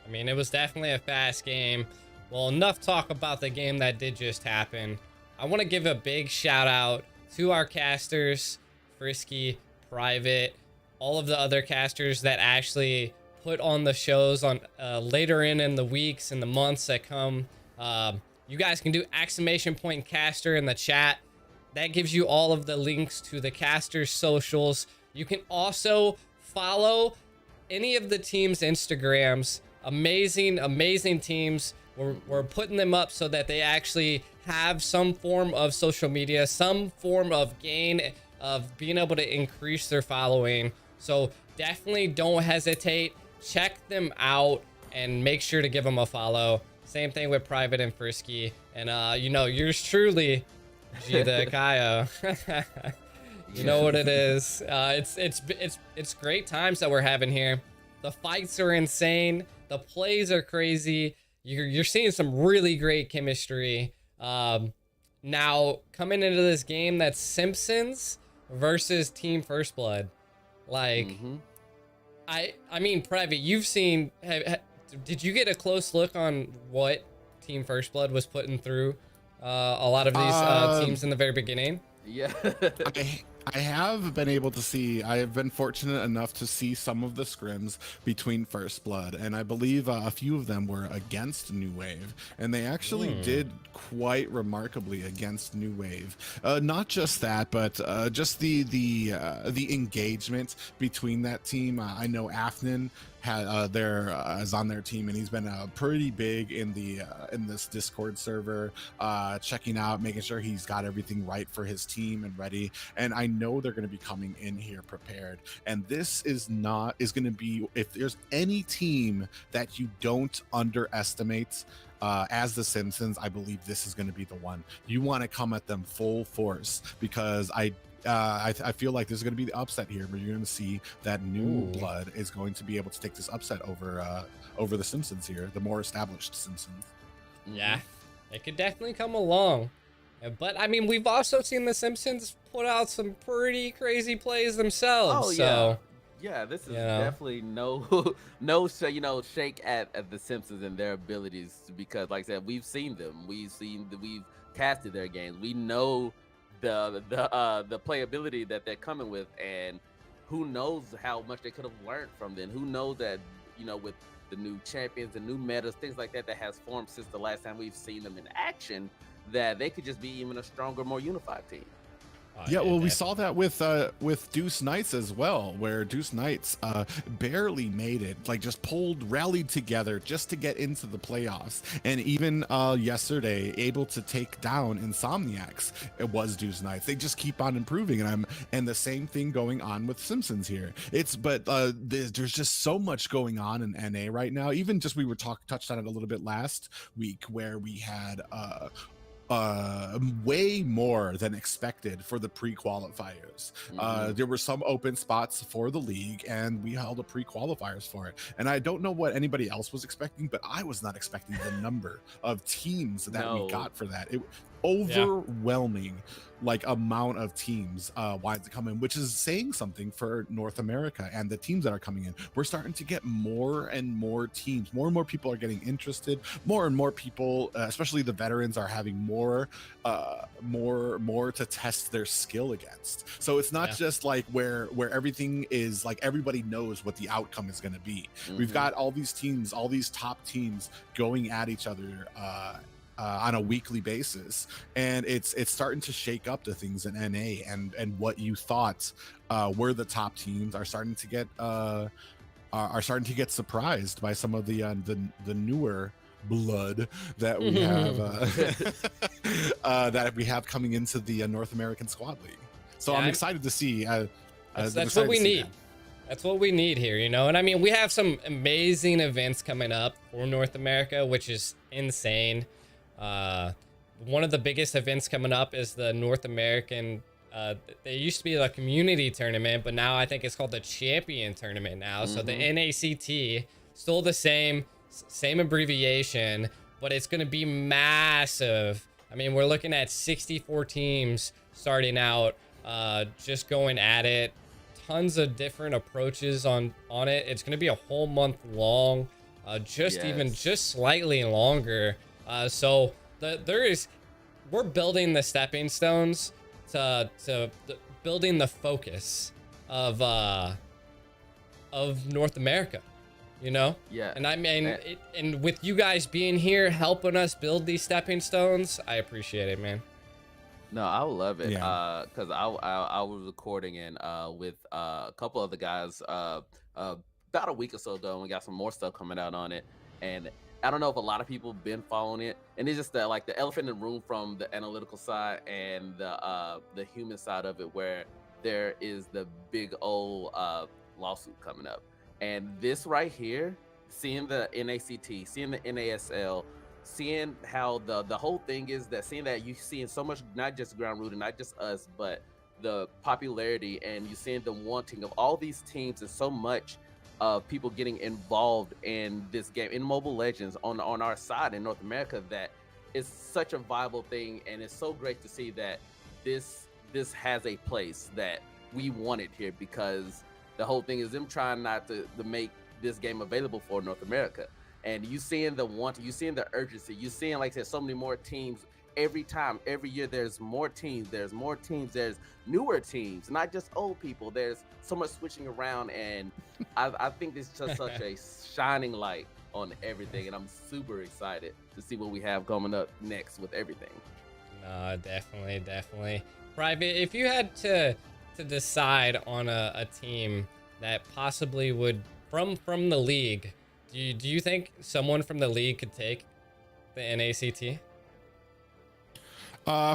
[SPEAKER 11] I mean, it was definitely a fast game. Well, enough talk about the game that did just happen. I want to give a big shout out to our casters, Frisky, Private, all of the other casters that actually put on the shows on later in the weeks and the months that come. You guys can do !caster in the chat. that gives you all of the links to the casters' socials. You can also follow any of the teams' Instagrams. Amazing teams. We're putting them up so that they actually have some form of social media, some form of gain of being able to increase their following. So definitely don't hesitate. Check them out and make sure to give them a follow. Same thing with Private and Frisky. And you know, yours truly, G the Kaya. You know what it is. It's great times that we're having here. The fights are insane. The plays are crazy. You're seeing some really great chemistry. Now coming into this game, that's Simpsons versus Team First Blood. Like, I mean, Private, you've seen. Did you get a close look on what Team First Blood was putting through a lot of these teams in the very beginning?
[SPEAKER 9] Yeah.
[SPEAKER 6] I have been able to see, I have been fortunate enough to see some of the scrims between First Blood, and I believe a few of them were against New Wave, and they actually did quite remarkably against New Wave. Not just that, but just the engagement between that team. I know Afnan is on their team, and he's been pretty big in this Discord server, checking out, making sure he's got everything right for his team and ready. And I know they're going to be coming in here prepared. And this is going to be, if there's any team that you don't underestimate as the Simpsons, I believe this is going to be the one. You want to come at them full force, because I feel like there's going to be the upset here, where you're going to see that New Blood is going to be able to take this upset over the Simpsons here, the more established Simpsons.
[SPEAKER 11] Yeah, it could definitely come along. But I mean, we've also seen the Simpsons put out some pretty crazy plays themselves.
[SPEAKER 9] Oh yeah,
[SPEAKER 11] so,
[SPEAKER 9] yeah. This is
[SPEAKER 11] you know,
[SPEAKER 9] definitely no shake at the Simpsons and their abilities, because, like I said, we've seen them. We've casted their games. We know the playability that they're coming with, and who knows how much they could have learned from them. Who knows that, you know, with the new champions, the new metas, things like that has formed since the last time we've seen them in action, that they could just be even a stronger, more unified team.
[SPEAKER 6] Yeah, well, we saw that with Deuce Knights as well, where Deuce Knights barely made it, like just rallied together just to get into the playoffs, and even yesterday able to take down Insomniacs. It was Deuce Knights. They just keep on improving, and the same thing going on with Simpsons here. There's just so much going on in NA right now. Even just we were touched on it a little bit last week, where we had way more than expected for the pre-qualifiers. There were some open spots for the league, and we held a pre-qualifiers for it. And I don't know what anybody else was expecting, but I was not expecting the number of teams that we got for that. It overwhelming like amount of teams wanted to come in, which is saying something for North America and the teams that are coming in. We're starting to get more and more teams. More and more people are getting interested. More and more people, especially the veterans, are having more to test their skill against. So it's not just like where everything is like everybody knows what the outcome is going to be. We've got all these teams, all these top teams going at each other on a weekly basis, and it's starting to shake up the things in NA, and what you thought were the top teams are starting to get surprised by some of the newer blood that we have that we have coming into the North American Squad League. So I'm excited to see.
[SPEAKER 11] That's what we need. That's what we need here, you know? And I mean, we have some amazing events coming up for North America, which is insane. One of the biggest events coming up is the North American, they used to be a community tournament, but now I think it's called the Champion Tournament now. So the NACT, still the same abbreviation, but it's going to be massive. I mean, we're looking at 64 teams starting out, just going at it. Tons of different approaches on it. It's going to be a whole month long, even slightly longer. So we're building the stepping stones to building the focus of North America, you know?
[SPEAKER 9] Yeah.
[SPEAKER 11] And I mean, and with you guys being here helping us build these stepping stones, I appreciate it, man.
[SPEAKER 9] No, I would love it.
[SPEAKER 6] Yeah.
[SPEAKER 9] Cause I was recording and with a couple other guys about a week or so ago, and we got some more stuff coming out on it. And I don't know if a lot of people have been following it, and it's just that like the elephant in the room from the analytical side and the human side of it, where there is the big old lawsuit coming up, and this right here, seeing the NACT, seeing the NASL, seeing how the whole thing is that seeing that you seeing so much, not just ground rooted, not just us, but the popularity, and you seeing the wanting of all these teams and so much of people getting involved in this game in Mobile Legends on our side in North America, that is such a viable thing, and it's so great to see that this has a place that we want it here, because the whole thing is them trying not to make this game available for North America. And you seeing the want, you seeing the urgency, you seeing, like I said, so many more teams every time, every year. There's more teams, there's newer teams, not just old people. There's so much switching around, and I think it's just such a shining light on everything, and I'm super excited to see what we have coming up next with everything.
[SPEAKER 11] No, definitely. Private, if you had to decide on a team that possibly would from the league, do you think someone from the league could take the NACT?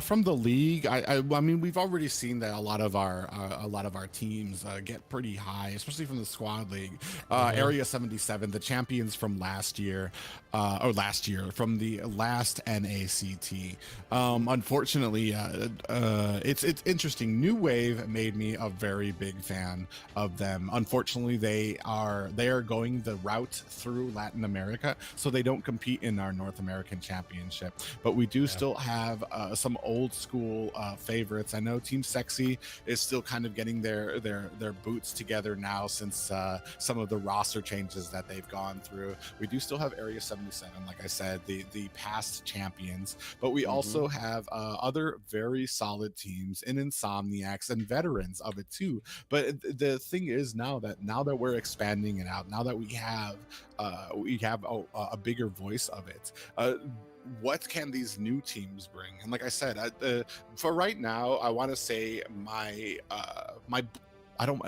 [SPEAKER 6] From the league, I mean, we've already seen that a lot of our teams get pretty high, especially from the squad league. Area 77, the champions from last year from the last NACT. Unfortunately, it's interesting. New Wave made me a very big fan of them. Unfortunately, they are going the route through Latin America, so they don't compete in our North American Championship. But we do still have some old school favorites. I know Team Sexy is still kind of getting their boots together now, since some of the roster changes that they've gone through. We do still have Area 77, like I said, the past champions, but we also have other very solid teams in Insomniacs and veterans of it too. But the thing is, now that we're expanding it out, now that we have a bigger voice of it, what can these new teams bring? And like I said, for right now, I want to say my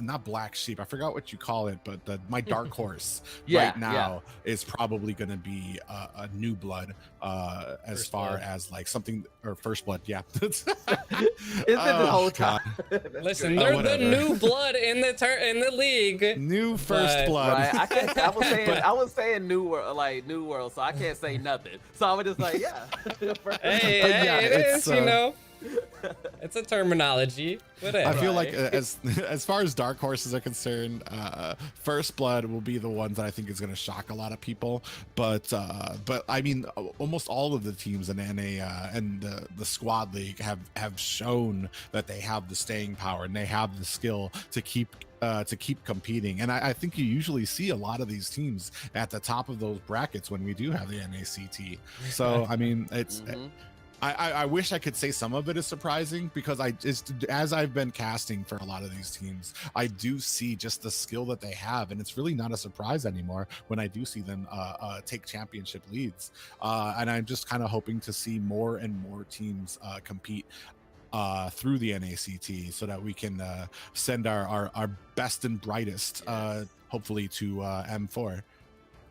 [SPEAKER 6] not black sheep, I forgot what you call it, but my dark horse right now is probably going to be a New Blood, as
[SPEAKER 11] First
[SPEAKER 6] far
[SPEAKER 11] Blood.
[SPEAKER 6] as like something, or First Blood. Yeah.
[SPEAKER 9] It's been the whole time.
[SPEAKER 11] Listen, they're the new blood in the league.
[SPEAKER 6] New First Blood.
[SPEAKER 9] Right. I was saying New World, so I can't say nothing. So I was just like, yeah.
[SPEAKER 11] Hey, it is, you know. It's a terminology. Whatever.
[SPEAKER 6] I feel like as far as dark horses are concerned, First Blood will be the one that I think is going to shock a lot of people. But I mean, almost all of the teams in NA and the squad league have shown that they have the staying power and they have the skill to keep competing. And I think you usually see a lot of these teams at the top of those brackets when we do have the NACT. So I mean, it's. I wish I could say some of it is surprising, because as I've been casting for a lot of these teams, I do see just the skill that they have, and it's really not a surprise anymore when I do see them take championship leads. And I'm just kind of hoping to see more and more teams compete through the NACT, so that we can send our best and brightest, hopefully, to M4.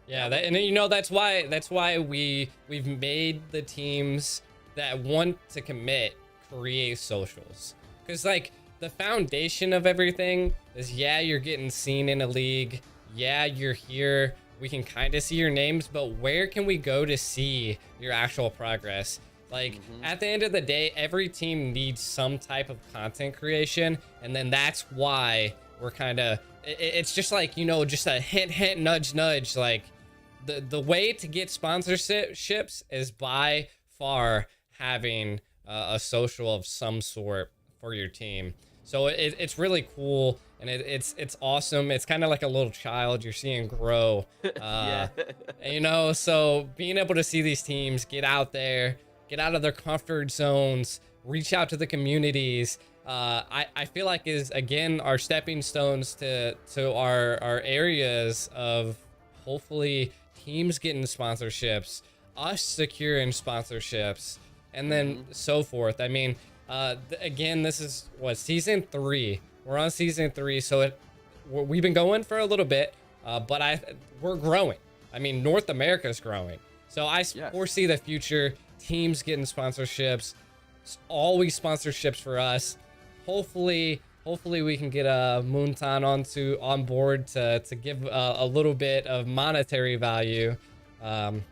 [SPEAKER 11] Yeah, and you know, that's why we've made the teams that want to commit create socials, because like the foundation of everything is, you're getting seen in a league, you're here, we can kind of see your names, but where can we go to see your actual progress? Like at the end of the day, every team needs some type of content creation, and then that's why we're kind of, it's just like, you know, just a hint, nudge, like the way to get sponsorships is by far having a social of some sort for your team. So it's really cool, and it's awesome. It's kind of like a little child you're seeing grow. And, you know, so being able to see these teams get out there, get out of their comfort zones, reach out to the communities, I feel like is, again, our stepping stones to our areas of hopefully teams getting sponsorships, us securing sponsorships, and then so forth. I mean, Again, this is what, season 3. We're on season 3, so we've been going for a little bit, but we're growing. I mean, North America is growing, so I foresee the future. Teams getting sponsorships, always sponsorships for us. Hopefully we can get a Moonton on board to give a little bit of monetary value. They're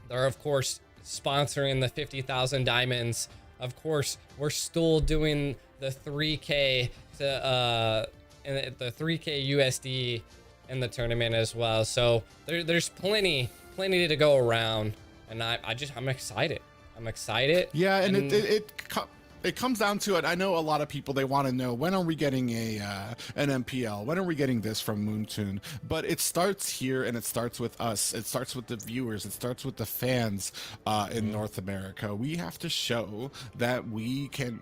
[SPEAKER 11] of course sponsoring the 50,000 diamonds. Of course, we're still doing the 3K to and the 3K USD in the tournament as well. So there's plenty to go around, and I'm excited. I'm excited.
[SPEAKER 6] Yeah, and it comes down to it. I know a lot of people, they want to know, when are we getting an MPL? When are we getting this from Moontoon? But it starts here, and it starts with us. It starts with the viewers. It starts with the fans in North America. We have to show that we can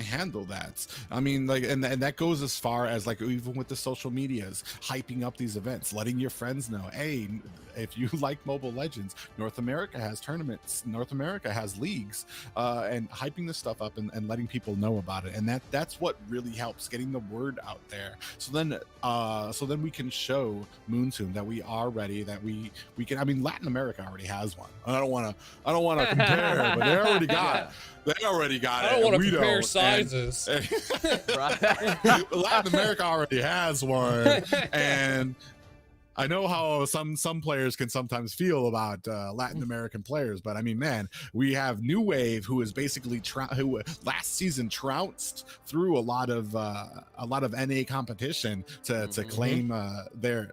[SPEAKER 6] handle that. I mean, like, and that goes as far as, like, even with the social medias, hyping up these events, letting your friends know, hey, if you like Mobile Legends, North America has tournaments, North America has leagues, and hyping this stuff up and letting people know about it. And that's what really helps, getting the word out there. So then we can show Moontoon that we are ready, that we can. I mean, Latin America already has one. I don't want to compare, but they already got it.
[SPEAKER 11] I don't want to compare sizes.
[SPEAKER 6] Latin America already has one, and I know how some players can sometimes feel about Latin American players, but I mean, man, we have New Wave, who is basically who last season trounced through a lot of NA competition to claim their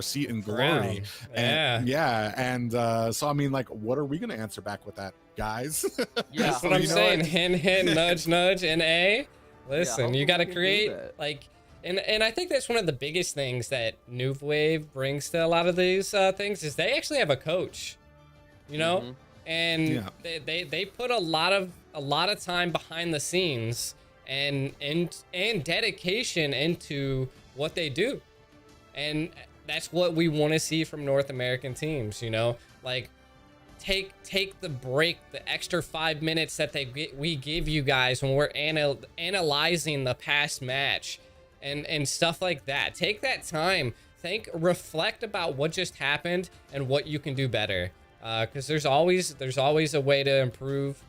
[SPEAKER 6] seat in glory. So I mean, like, what are we gonna answer back with that, guys?
[SPEAKER 11] Yeah, that's what I'm saying. Hint, nudge, NA. Listen, you got to create like. And I think that's one of the biggest things that New Wave brings to a lot of these things is they actually have a coach, you know, and they put a lot of time behind the scenes and dedication into what they do, and that's what we want to see from North American teams. You know, like take the break, the extra 5 minutes that we give you guys when we're analyzing the past match. And stuff like that. Take that time. Reflect about what just happened and what you can do better. Because there's always a way to improve.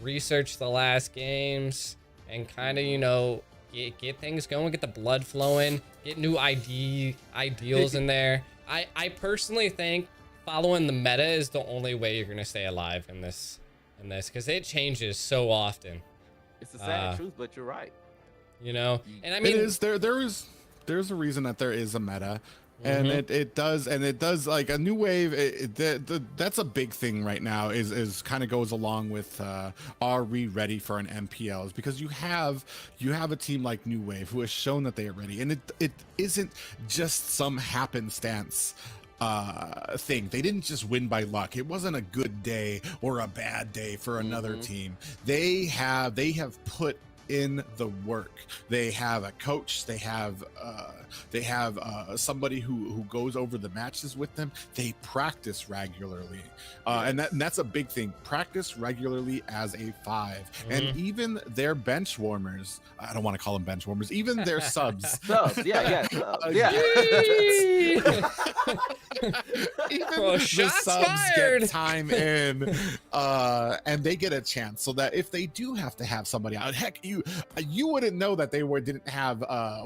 [SPEAKER 11] Research the last games and kind of, you know, get things going, get the blood flowing, get new ideals in there. I personally think following the meta is the only way you're gonna stay alive in this, because it changes so often.
[SPEAKER 9] It's the sad truth, but you're right.
[SPEAKER 11] You know, and I mean,
[SPEAKER 6] there's a reason that there is a meta, and it does like a New Wave. That's a big thing right now. Is kind of goes along with are we ready for an MPL? Is because you have a team like New Wave who has shown that they are ready, and it isn't just some happenstance thing. They didn't just win by luck. It wasn't a good day or a bad day for another team. They have put in the work. They have a coach. They have somebody who goes over the matches with them. They practice regularly, and that's a big thing. Practice regularly as a 5, and even their bench warmers. I don't want to call them bench warmers. Even their subs.
[SPEAKER 9] Even
[SPEAKER 6] the subs get time in, and they get a chance. So that if they do have to have somebody out, heck, you wouldn't know that they didn't have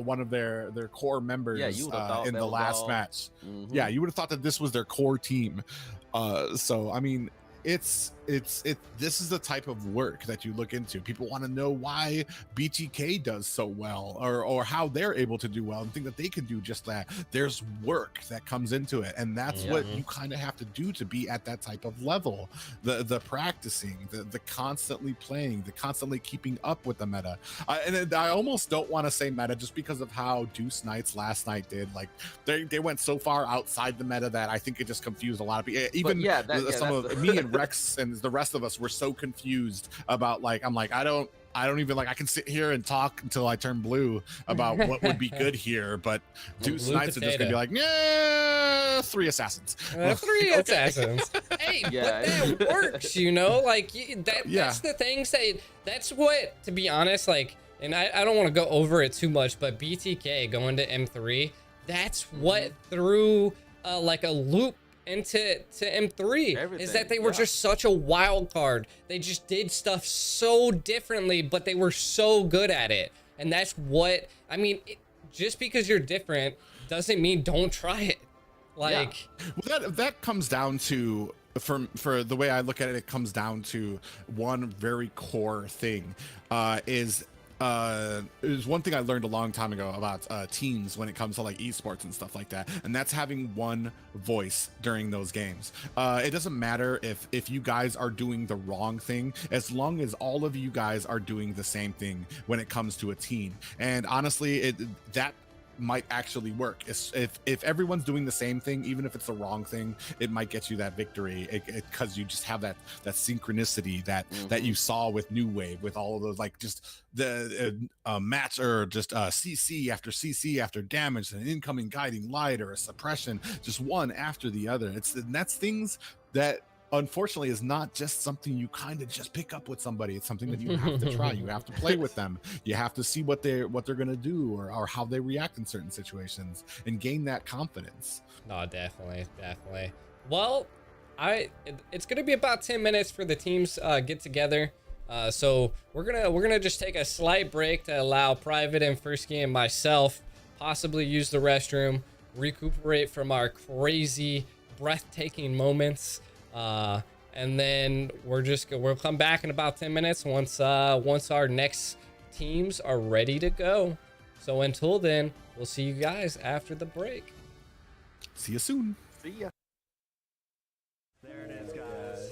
[SPEAKER 6] one of their core members in the last match. Yeah, you would have thought that this was their core team. So I mean, this is the type of work that you look into. People want to know why BTK does so well, or how they're able to do well, and think that they can do just that. There's work that comes into it, and that's what you kind of have to do to be at that type of level. The practicing, the constantly playing, the constantly keeping up with the meta. And I almost don't want to say meta just because of how Deuce Knights last night did. Like they went so far outside the meta that I think it just confused a lot of people. Even some of me and Rex and fans, the rest of us were so confused about like, I'm like, I don't even like, I can sit here and talk until I turn blue about what would be good here, but Deuce Knights are just gonna be like, yeah, 3 assassins.
[SPEAKER 11] 3 assassins. Hey,
[SPEAKER 9] Yeah.
[SPEAKER 11] but that works, you know? Like, that's the thing. That's what, to be honest, like, and I don't want to go over it too much, but BTK going to M3, that's what threw like a loop into M3 is that they were just such a wild card. They just did stuff so differently, but they were so good at it. And that's what, I mean, just because you're different doesn't mean don't try it. Like,
[SPEAKER 6] well, that comes down to, for the way I look at it, it comes down to one very core thing, is one thing I learned a long time ago about teams when it comes to like esports and stuff like that, and that's having one voice during those games. It doesn't matter if you guys are doing the wrong thing, as long as all of you guys are doing the same thing when it comes to a team. And honestly, that might actually work. If everyone's doing the same thing, even if it's the wrong thing, it might get you that victory, because you just have that synchronicity that you saw with New Wave, with all of those, like, just the match, or just CC after CC after damage, an incoming guiding light, or a suppression, just one after the other. That's things that unfortunately is not just something you kind of just pick up with somebody. It's something that you have to try. You have to play with them. You have to see what they're gonna do, or how they react in certain situations, and gain that confidence.
[SPEAKER 11] No, definitely. Well, it's gonna be about 10 minutes for the teams get together. So we're gonna just take a slight break to allow Private and Fursky and myself possibly use the restroom, recuperate from our crazy, breathtaking moments. And then we'll come back in about 10 minutes once our next teams are ready to go. So until then, we'll see you guys after the break.
[SPEAKER 6] See you soon.
[SPEAKER 9] See ya.
[SPEAKER 7] There it is, guys.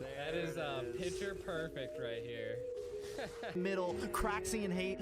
[SPEAKER 11] That is picture perfect right here.
[SPEAKER 7] Middle, crack seeing hate.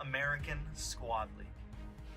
[SPEAKER 7] American Squad League.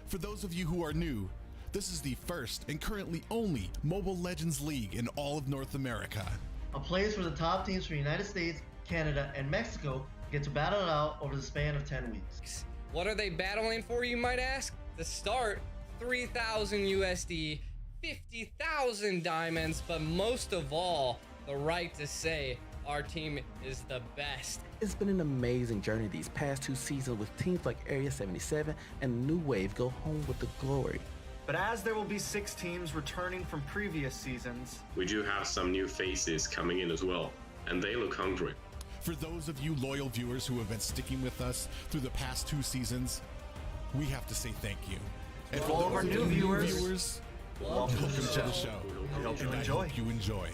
[SPEAKER 6] For those of you who are new, this is the first and currently only Mobile Legends League in all of North America.
[SPEAKER 8] A place where the top teams from the United States, Canada, and Mexico get to battle it out over the span of 10 weeks.
[SPEAKER 11] What are they battling for, you might ask? To start, 3,000 USD, 50,000 diamonds, but most of all, the right to say our team is the best.
[SPEAKER 12] It's been an amazing journey these past 2 seasons with teams like Area 77 and New Wave go home with the glory.
[SPEAKER 7] But as there will be 6 teams returning from previous seasons,
[SPEAKER 10] We do have some new faces coming in as well, and they look hungry.
[SPEAKER 6] For those of you loyal viewers who have been sticking with us through the past 2 seasons, we have to say thank you. And for
[SPEAKER 7] all of our
[SPEAKER 6] those
[SPEAKER 7] new viewers,
[SPEAKER 6] welcome to the show.
[SPEAKER 7] We hope you
[SPEAKER 6] And I
[SPEAKER 7] enjoy.
[SPEAKER 6] hope you enjoy.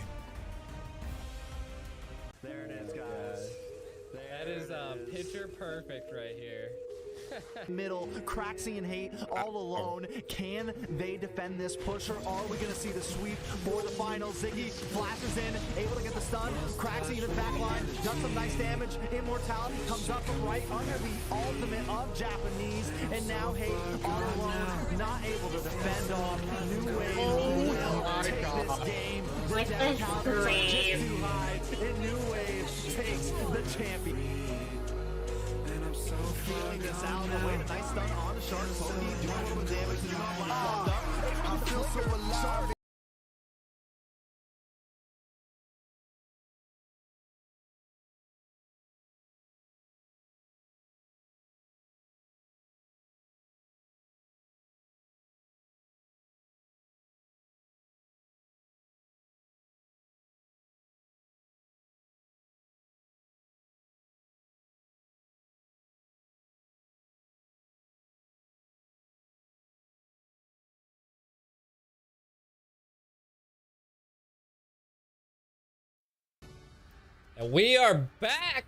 [SPEAKER 5] There it is, guys.
[SPEAKER 11] That is picture perfect right here.
[SPEAKER 1] Middle, Craxy and Hate all alone. Can they defend this pusher? Are we going to see the sweep for the final? Ziggy flashes in, able to get the stun. Craxy into the back line, does some nice damage. Immortality comes up from right under the ultimate of Japanese. And now Hate all alone, not able to defend off. New Wave will take this game. Bring that counter just too high. And New Wave takes the champion. Feeling this out, away the nice stun on the shark. Pokey doing a little damage to the line. I feel so alive.
[SPEAKER 11] And we are back.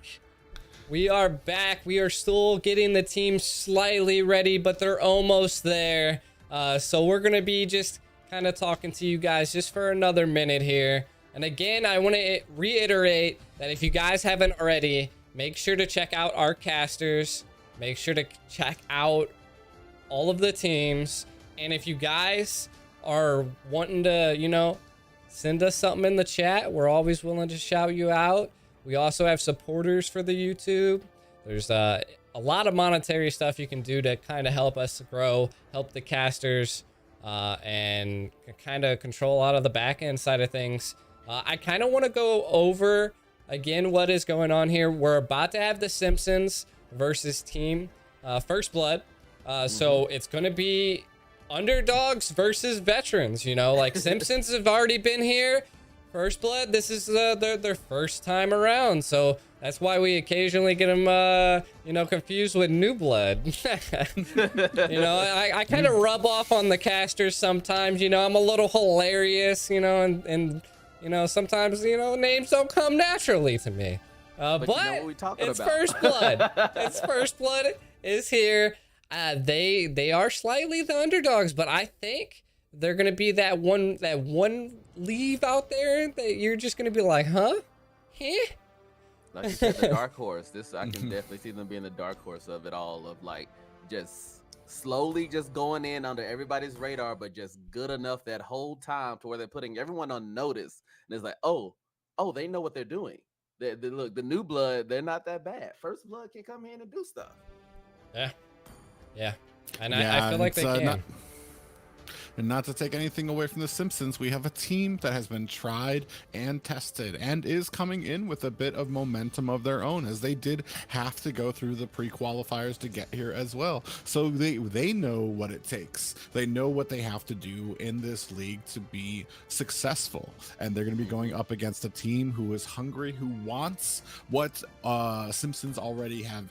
[SPEAKER 11] We are back. We are still getting the team slightly ready, but they're almost there. So we're going to be just kind of talking to you guys just for another minute here. And again, I want to reiterate that if you guys haven't already, make sure to check out our casters. Make sure to check out all of the teams. And if you guys are wanting to, you know, send us something in the chat, we're always willing to shout you out. We also have supporters for the YouTube. There's a lot of monetary stuff you can do to kind of help us grow, help the casters, and kind of control a lot of the back end side of things. I kind of want to go over again what is going on here. We're about to have the Simpsons versus team First Blood. So it's going to be underdogs versus veterans, you know, like Simpsons have already been here. First Blood, this is their first time around, so that's why we occasionally get them, you know, confused with New Blood. You know, I kind of rub off on the casters sometimes. You know, I'm a little hilarious, you know, and you know, sometimes, you know, names don't come naturally to me. But
[SPEAKER 9] you know what we talking
[SPEAKER 11] it's
[SPEAKER 9] about.
[SPEAKER 11] First Blood. It's First Blood is here. They are slightly the underdogs, but I think they're gonna be that one leave out there that you're just gonna be like, huh?
[SPEAKER 9] Like you said, the dark horse. This I can definitely see them being the dark horse of it all. Of like just slowly just going in under everybody's radar, but just good enough that whole time to where they're putting everyone on notice. And it's like, oh, they know what they're doing. Look, the New Blood, they're not that bad. First Blood can come in and do stuff.
[SPEAKER 11] Yeah, and I feel like they can.
[SPEAKER 6] And not to take anything away from the Simpsons, we have a team that has been tried and tested and is coming in with a bit of momentum of their own, as they did have to go through the pre-qualifiers to get here as well. So they know what it takes. They know what they have to do in this league to be successful. And they're going to be going up against a team who is hungry, who wants what Simpsons already have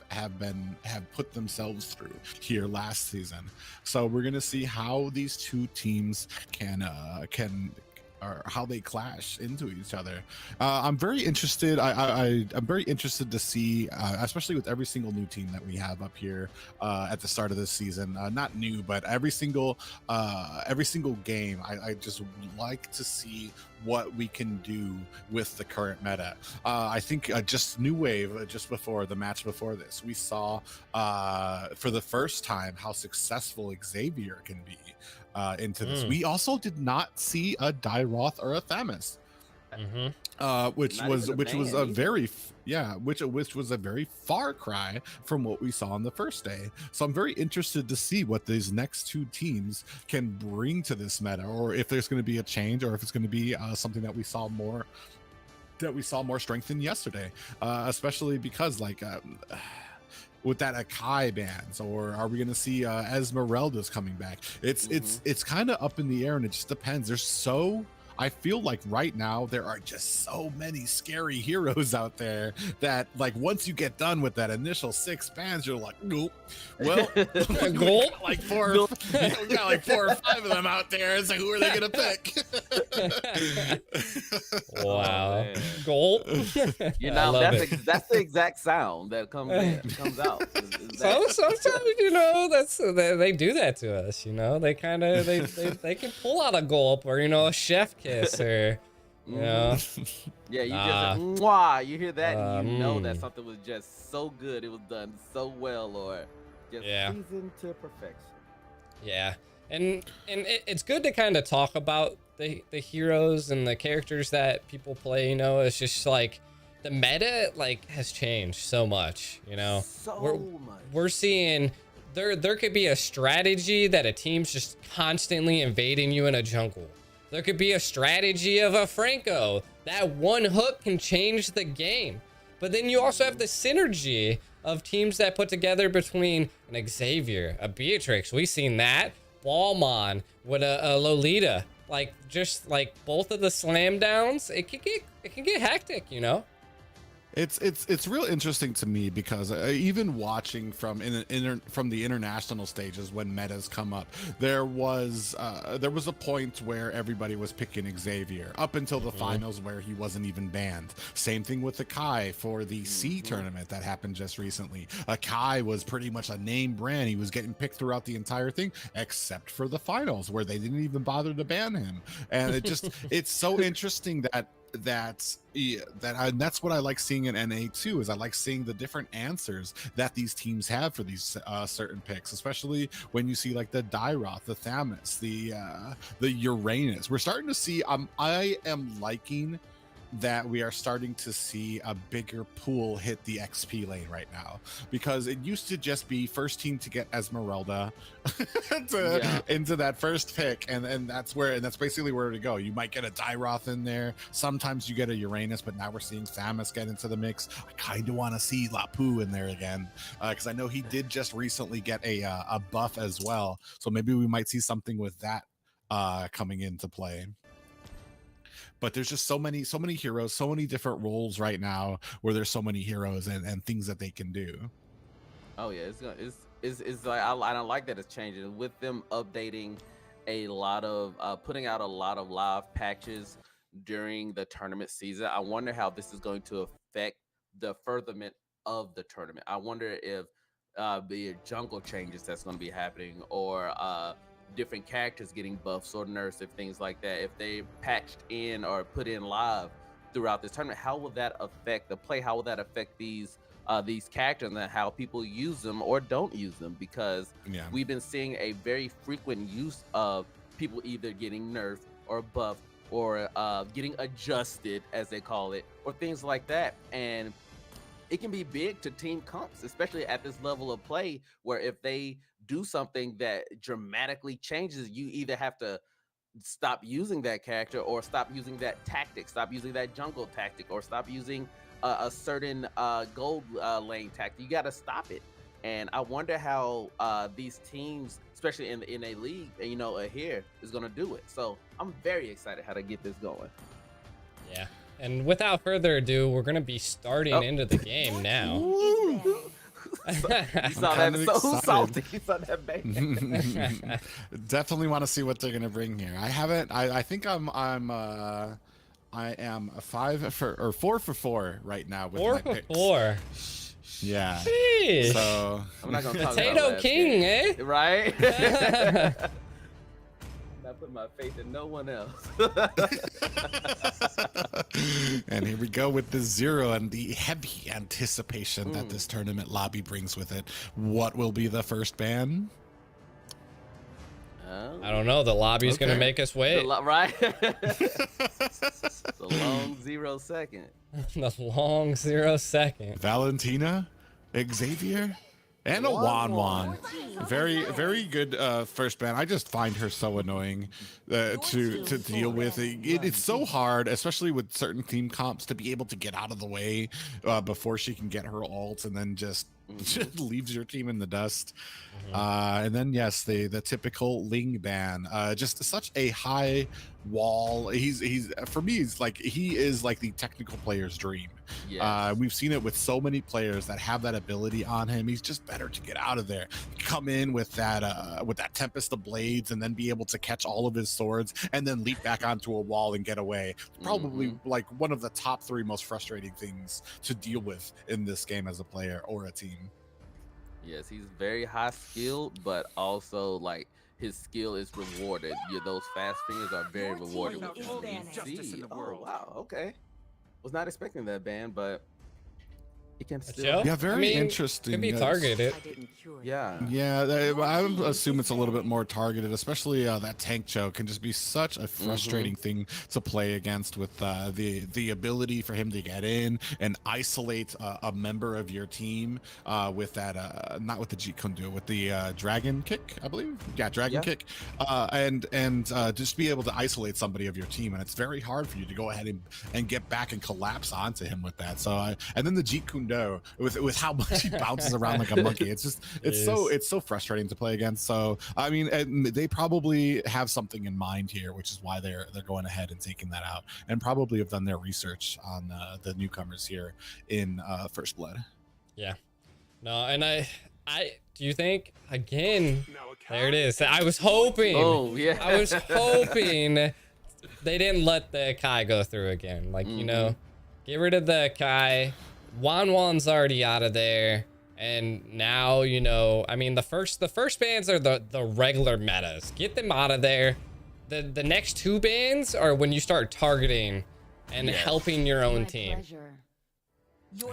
[SPEAKER 6] put themselves through here last season. So we're going to see how these two teams can or how they clash into each other. I'm very interested. I'm very interested to see, especially with every single new team that we have up here at the start of this season. Not new, but every single game. I just like to see what we can do with the current meta. I think just New Wave, just before the match before this, we saw for the first time how successful Xavier can be into this. We also did not see a Dyroth or a Thamus, which was a very which was a very far cry from what we saw on the first day. So I'm very interested to see what these next two teams can bring to this meta, or if there's going to be a change, or if it's going to be something that we saw more strength in yesterday, especially because like with that Akai bans, or are we going to see Esmeralda's coming back? It's kind of up in the air, and it just depends. I feel like right now there are just so many scary heroes out there that like once you get done with that initial 6 bans, you're like, nope. Well, got like 4 or 5 of them out there. It's like, who are they gonna pick?
[SPEAKER 11] Wow. Gulp.
[SPEAKER 9] You know, that's the exact sound that comes out.
[SPEAKER 11] Sometimes, you know, they do that to us, you know. They kind of they can pull out a gulp, or, you know, a chef kiss, or, you know.
[SPEAKER 9] Yeah, you just mwah, you hear that and you know that something was just so good, it was done so well, or just seasoned to perfection.
[SPEAKER 11] Yeah. And it's good to kind of talk about the heroes and the characters that people play, you know. It's just like the meta like has changed so much, you know. We're seeing there could be a strategy that a team's just constantly invading you in a jungle. There could be a strategy of a Franco. That one hook can change the game. But then you also have the synergy of teams that put together between an Xavier, a Beatrix. We've seen that. Ballmon with a Lolita. Like, just like both of the slam downs, it can get hectic, you know.
[SPEAKER 6] It's real interesting to me because even watching from the international stages when metas come up, there was a point where everybody was picking Xavier up until the finals where he wasn't even banned. Same thing with the Kai for the C tournament that happened just recently. Kai was pretty much a name brand. He was getting picked throughout the entire thing except for the finals where they didn't even bother to ban him. And it's so interesting that's what I like seeing in NA too, is I like seeing the different answers that these teams have for these certain picks, especially when you see like the Dyroth, the Thamus, the Uranus. We're starting to see I am liking that we are starting to see a bigger pool hit the XP lane right now, because it used to just be first team to get Esmeralda into that first pick, and that's basically where to go. You might get a Dyroth in there, sometimes you get a Uranus, but now we're seeing Thamus get into the mix. I kind of want to see Lapu in there again, because I know he did just recently get a buff as well, so maybe we might see something with that coming into play. But there's just so many heroes, so many different roles right now where there's so many heroes and things that they can do.
[SPEAKER 9] Oh yeah, it's like I don't like that it's changing with them updating a lot of putting out a lot of live patches during the tournament season. I wonder how this is going to affect the furtherment of the tournament. I wonder if the jungle changes that's going to be happening, or different characters getting buffs or nerfs, if things like that, if they patched in or put in live throughout this tournament, how will that affect the play? How will that affect these characters and how people use them or don't use them? Because we've been seeing a very frequent use of people either getting nerfed or buffed or getting adjusted, as they call it, or things like that. And it can be big to team comps, especially at this level of play, where if they do something that dramatically changes, you either have to stop using that character or stop using that tactic, stop using that jungle tactic, or stop using a certain gold lane tactic. You got to stop it. And I wonder how these teams, especially in a league, you know, here, is going to do it. So I'm very excited how to get this going.
[SPEAKER 11] Yeah. And without further ado, we're going to be starting into the game now.
[SPEAKER 9] You saw that
[SPEAKER 6] kinda
[SPEAKER 9] so
[SPEAKER 6] excited.
[SPEAKER 9] salty. You saw that bang.
[SPEAKER 6] Definitely want to see what they're gonna bring here. I think I am a 4 for 4 right now with
[SPEAKER 11] 4
[SPEAKER 6] my
[SPEAKER 11] for
[SPEAKER 6] picks.
[SPEAKER 11] 4.
[SPEAKER 6] Yeah.
[SPEAKER 11] Sheesh.
[SPEAKER 6] So
[SPEAKER 9] I'm not gonna talk
[SPEAKER 11] Potato
[SPEAKER 9] about last
[SPEAKER 11] King,
[SPEAKER 9] game.
[SPEAKER 11] eh?
[SPEAKER 9] Right? Not putting my faith in no one else.
[SPEAKER 6] and here we go with the 0 and the heavy anticipation that this tournament lobby brings with it. What will be the first ban?
[SPEAKER 11] I don't know. The lobby's gonna make us wait.
[SPEAKER 9] Right? The long 0 second.
[SPEAKER 11] The long 0 second.
[SPEAKER 6] Valentina, Xavier, and a Wan. Very, very good first ban. I just find her so annoying to deal with. It's so hard, especially with certain team comps, to be able to get out of the way before she can get her ult, and then just leaves your team in the dust. And then yes, the typical Ling ban, just such a high wall. He's for me, he is like the technical player's dream.
[SPEAKER 9] Yes.
[SPEAKER 6] We've seen it with so many players that have that ability on him. He's just better to get out of there, come in with that Tempest of Blades, and then be able to catch all of his swords and then leap back onto a wall and get away. Probably like one of the top 3 most frustrating things to deal with in this game as a player or a team.
[SPEAKER 9] Yes, he's very high skilled, but also like his skill is rewarded. Those fast fingers are very rewarded. Oh wow, okay. Was not expecting that ban, but he can still.
[SPEAKER 6] Yeah, very interesting.
[SPEAKER 11] Could be targeted.
[SPEAKER 9] Yeah.
[SPEAKER 6] Yeah, I would assume it's a little bit more targeted, especially that tank choke can just be such a frustrating thing to play against, with the ability for him to get in and isolate a member of your team with that not with the Jeet Kune Do, with the dragon kick, I believe. Yeah, dragon kick, and just be able to isolate somebody of your team, and it's very hard for you to go ahead and get back and collapse onto him with that. So and then the Jeet Kune Do with how much he bounces around like a monkey, it's so frustrating to play against. So I mean, and they probably have something in mind here, which is why they're going ahead and taking that out, and probably have done their research on the newcomers here in First Blood.
[SPEAKER 11] Yeah. No, and I do you think again? There it is. I was hoping.
[SPEAKER 9] Oh yeah.
[SPEAKER 11] I was hoping they didn't let the Kai go through again. Like you know, get rid of the Kai. Wan's already out of there, and now you know. I mean, the first bans are the regular metas. Get them out of there. The next 2 bans are when you start targeting and helping your own team.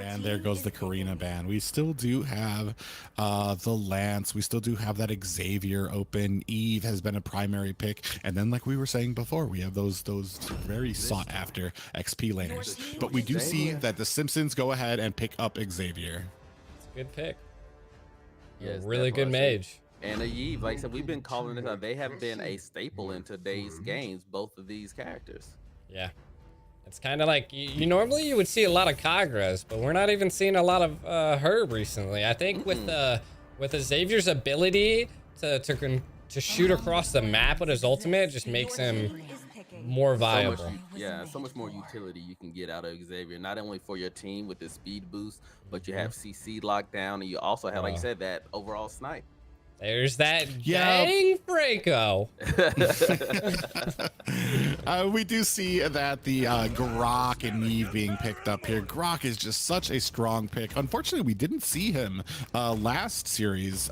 [SPEAKER 6] And there goes the Karina ban. We still do have the Lance. We still do have that Xavier open. Eve has been a primary pick. And then, like we were saying before, we have those very sought after XP laners. But we do see that the Simpsons go ahead and pick up Xavier.
[SPEAKER 11] It's a good pick.
[SPEAKER 9] Yes,
[SPEAKER 11] Really good mage.
[SPEAKER 9] And a Eve, like I said, we've been calling this out. They have been a staple in today's games, both of these characters.
[SPEAKER 11] Yeah. It's kind of like you normally you would see a lot of Kagras, but we're not even seeing a lot of Herb recently. I think with Xavier's ability to shoot across the map with his ultimate, it just makes him more viable.
[SPEAKER 9] So much more utility you can get out of Xavier, not only for your team with the speed boost, but you have CC locked down, and you also have, like you said, that overall snipe.
[SPEAKER 11] There's that dang Franco.
[SPEAKER 6] We do see that the Grok and Neve being picked up here. Grok is just such a strong pick. Unfortunately, we didn't see him last series,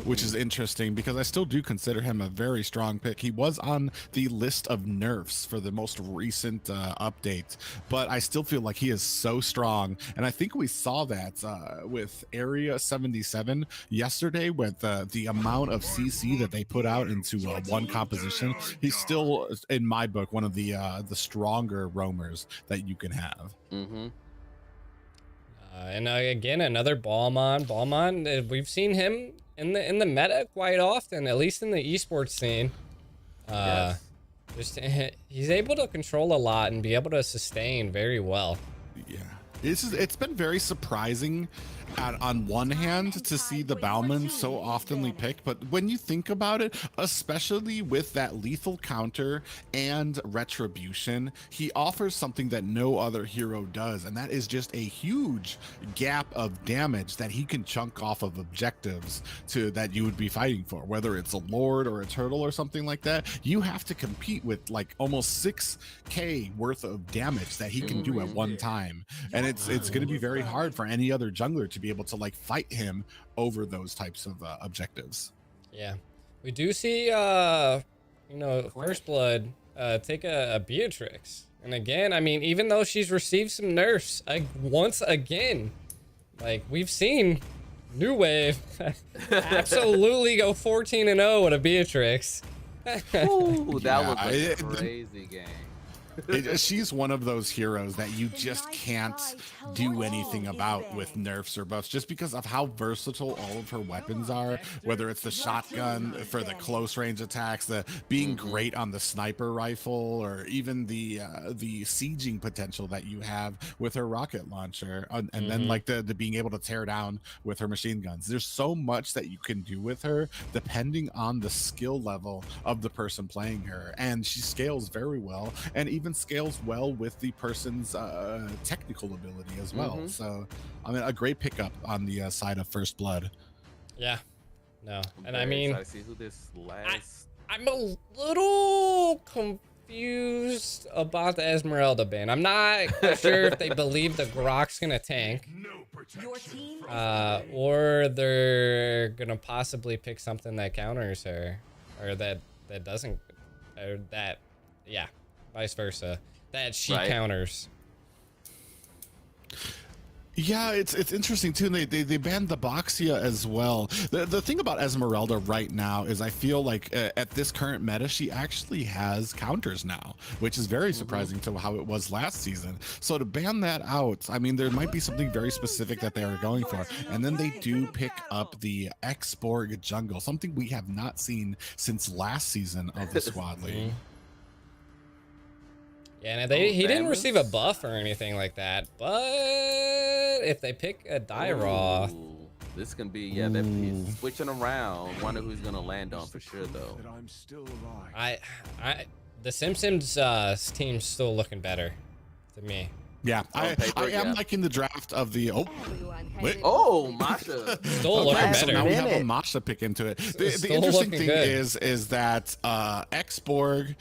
[SPEAKER 6] which is interesting because I still do consider him a very strong pick. He was on the list of nerfs for the most recent update, but I still feel like he is so strong. And I think we saw that with Area 77 yesterday with the amount of CC that they put out into one composition. He's still, in my book, one of the stronger roamers that you can have.
[SPEAKER 11] And again, another Balmon. We've seen him in the meta quite often, at least in the esports scene. Just he's able to control a lot and be able to sustain very well.
[SPEAKER 6] Yeah. It's been very surprising on one hand to see the Bauman so oftenly picked, but when you think about it, especially with that lethal counter and retribution, he offers something that no other hero does, and that is just a huge gap of damage that he can chunk off of objectives to that you would be fighting for, whether it's a lord or a turtle or something like that. You have to compete with like almost 6k worth of damage that he can do at one time, and it's going to be very hard for any other jungler to be able to like fight him over those types of objectives.
[SPEAKER 11] Yeah, we do see First Blood take a Beatrix, and again, I mean, even though she's received some nerfs, once again, like we've seen New Wave absolutely go 14-0 with a Beatrix.
[SPEAKER 9] Ooh, that was a crazy game.
[SPEAKER 6] She's one of those heroes that you just can't do anything about with nerfs or buffs, just because of how versatile all of her weapons are, whether it's the shotgun for the close range attacks, the being great on the sniper rifle, or even the sieging potential that you have with her rocket launcher, and then like the being able to tear down with her machine guns. There's so much that you can do with her depending on the skill level of the person playing her, and she scales very well, and even scales well with the person's technical ability as well. So I mean, a great pickup on the side of First Blood.
[SPEAKER 11] Yeah, and I mean,
[SPEAKER 9] I see who this last.
[SPEAKER 11] I'm a little confused about the Esmeralda ban. I'm not quite sure if they believe the Grok's gonna tank, or they're gonna possibly pick something that counters her, or that doesn't, or that, yeah, vice versa, that she counters.
[SPEAKER 6] Yeah, it's interesting too. They banned the Boxia as well. The thing about Esmeralda right now is I feel like at this current meta, she actually has counters now, which is very surprising to how it was last season. So to ban that out, I mean, there might be something very specific that they are going for. And then they do pick up the X-Borg jungle, something we have not seen since last season of the Squad League.
[SPEAKER 11] Yeah, and he didn't receive a buff or anything like that, but if they pick a Dyroth,
[SPEAKER 9] this can be, yeah, they're switching around. Wonder who's gonna land on for sure though.
[SPEAKER 11] The Simpsons team's still looking better to me.
[SPEAKER 6] Yeah, I am liking the draft of the
[SPEAKER 9] Masha.
[SPEAKER 11] Still looking better.
[SPEAKER 6] So now we have a Masha pick into it. The interesting thing is that X-Borg,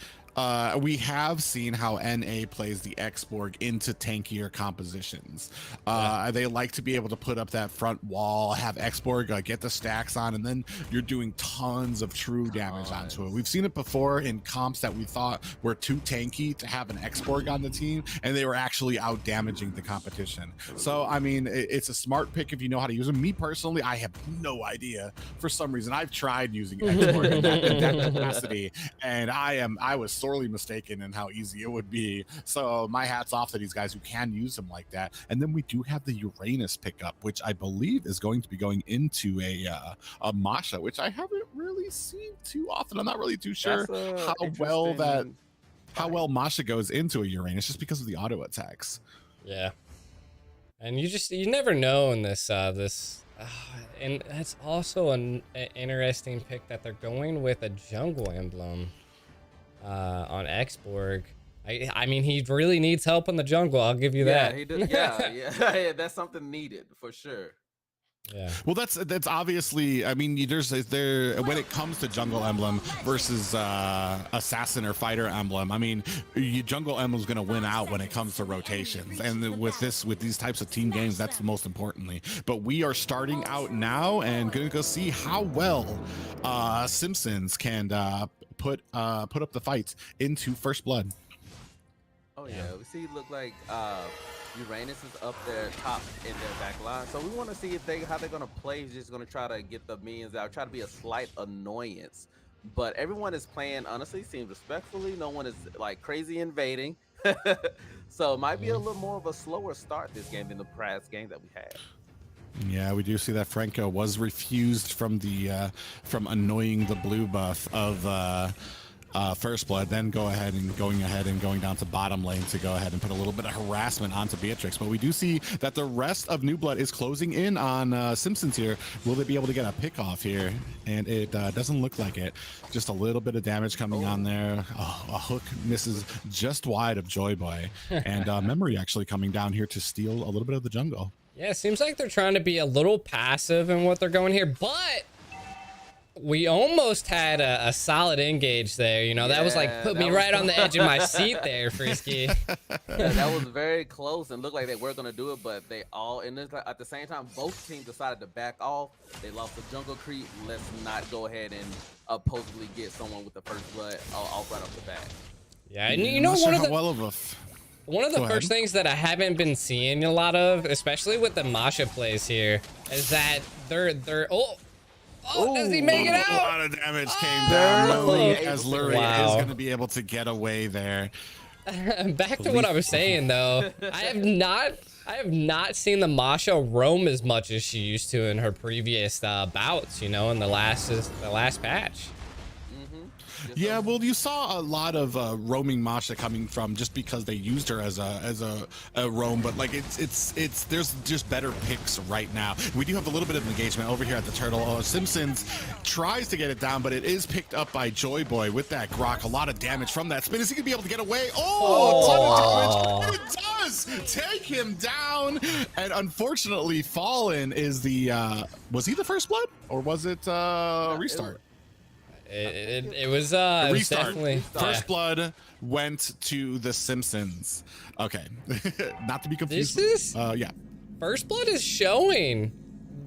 [SPEAKER 6] we have seen how NA plays the X-Borg into tankier compositions. They like to be able to put up that front wall, have X-Borg get the stacks on, and then you're doing tons of true damage onto it. We've seen it before in comps that we thought were too tanky to have an X-Borg on the team, and they were actually out damaging the competition. So, I mean, it's a smart pick if you know how to use them. Me personally, I have no idea. For some reason, I've tried using X-Borg in that capacity, and I was sorely mistaken in how easy it would be. So my hat's off to these guys who can use them like that. And then we do have the Uranus pickup, which I believe is going to be going into a Masha, which I haven't really seen too often. I'm not really too sure how well Masha goes into a Uranus, just because of the auto attacks.
[SPEAKER 11] Yeah, and you never know in this and that's also an interesting pick that they're going with a jungle emblem on X-Borg. I mean, he really needs help in the jungle. I'll give you that.
[SPEAKER 9] He does. Yeah, that's something needed for sure.
[SPEAKER 11] Yeah.
[SPEAKER 6] Well, that's obviously. I mean, there when it comes to jungle emblem versus assassin or fighter emblem. I mean, jungle emblem's going to win out when it comes to rotations, and with these types of team games, that's the most importantly. But we are starting out now and going to go see how well Simpsons can put up the fights into First Blood.
[SPEAKER 9] Oh yeah, we see. Look like Uranus is up there top in their back line, so we want to see how they're gonna play. He's just gonna try to get the minions out, try to be a slight annoyance. But everyone is playing, honestly, seems respectfully. No one is like crazy invading, so it might be a little more of a slower start this game than the past game that we had.
[SPEAKER 6] Yeah, we do see that Franco was refused from the from annoying the blue buff of First Blood, then going ahead and going down to bottom lane to go ahead and put a little bit of harassment onto Beatrix. But we do see that the rest of New Blood is closing in on Simpsons here. Will they be able to get a pick off here? And it doesn't look like it. Just a little bit of damage coming on there. Oh, a hook misses just wide of Joy Boy. And Memory actually coming down here to steal a little bit of the jungle.
[SPEAKER 11] Yeah, it seems like they're trying to be a little passive in what they're going here, but we almost had a solid engage there. You know, that was like put me right on the edge of my seat there, Frisky.
[SPEAKER 9] That was very close and looked like they were going to do it, but they all, and at the same time, both teams decided to back off. They lost the jungle creep. Let's not go ahead and supposedly get someone with the first blood off right off the bat.
[SPEAKER 11] Yeah, and you know, one of the
[SPEAKER 6] Go ahead.
[SPEAKER 11] first things that I haven't been seeing a lot of, especially with the Masha plays here, is that they're does he make it out?
[SPEAKER 6] A lot of damage came down. As Lurie
[SPEAKER 11] Wow.
[SPEAKER 6] is going to be able to get away there.
[SPEAKER 11] Back to what I was saying though, I have not seen the Masha roam as much as she used to in her previous bouts. You know, in the last patch.
[SPEAKER 6] Yeah, well, you saw a lot of roaming Masha coming from just because they used her as a roam, but like it's there's just better picks right now. We do have a little bit of engagement over here at the turtle. Simpsons tries to get it down, but it is picked up by Joy Boy with that grok. A lot of damage from that spin. Is he gonna be able to get away? A ton of damage. It does take him down, and unfortunately, Fallen is the was he the first blood or was it restart?
[SPEAKER 11] It was
[SPEAKER 6] Restart.
[SPEAKER 11] definitely
[SPEAKER 6] First blood went to the Simpsons. Okay, not to be confused. Yeah.
[SPEAKER 11] First Blood is showing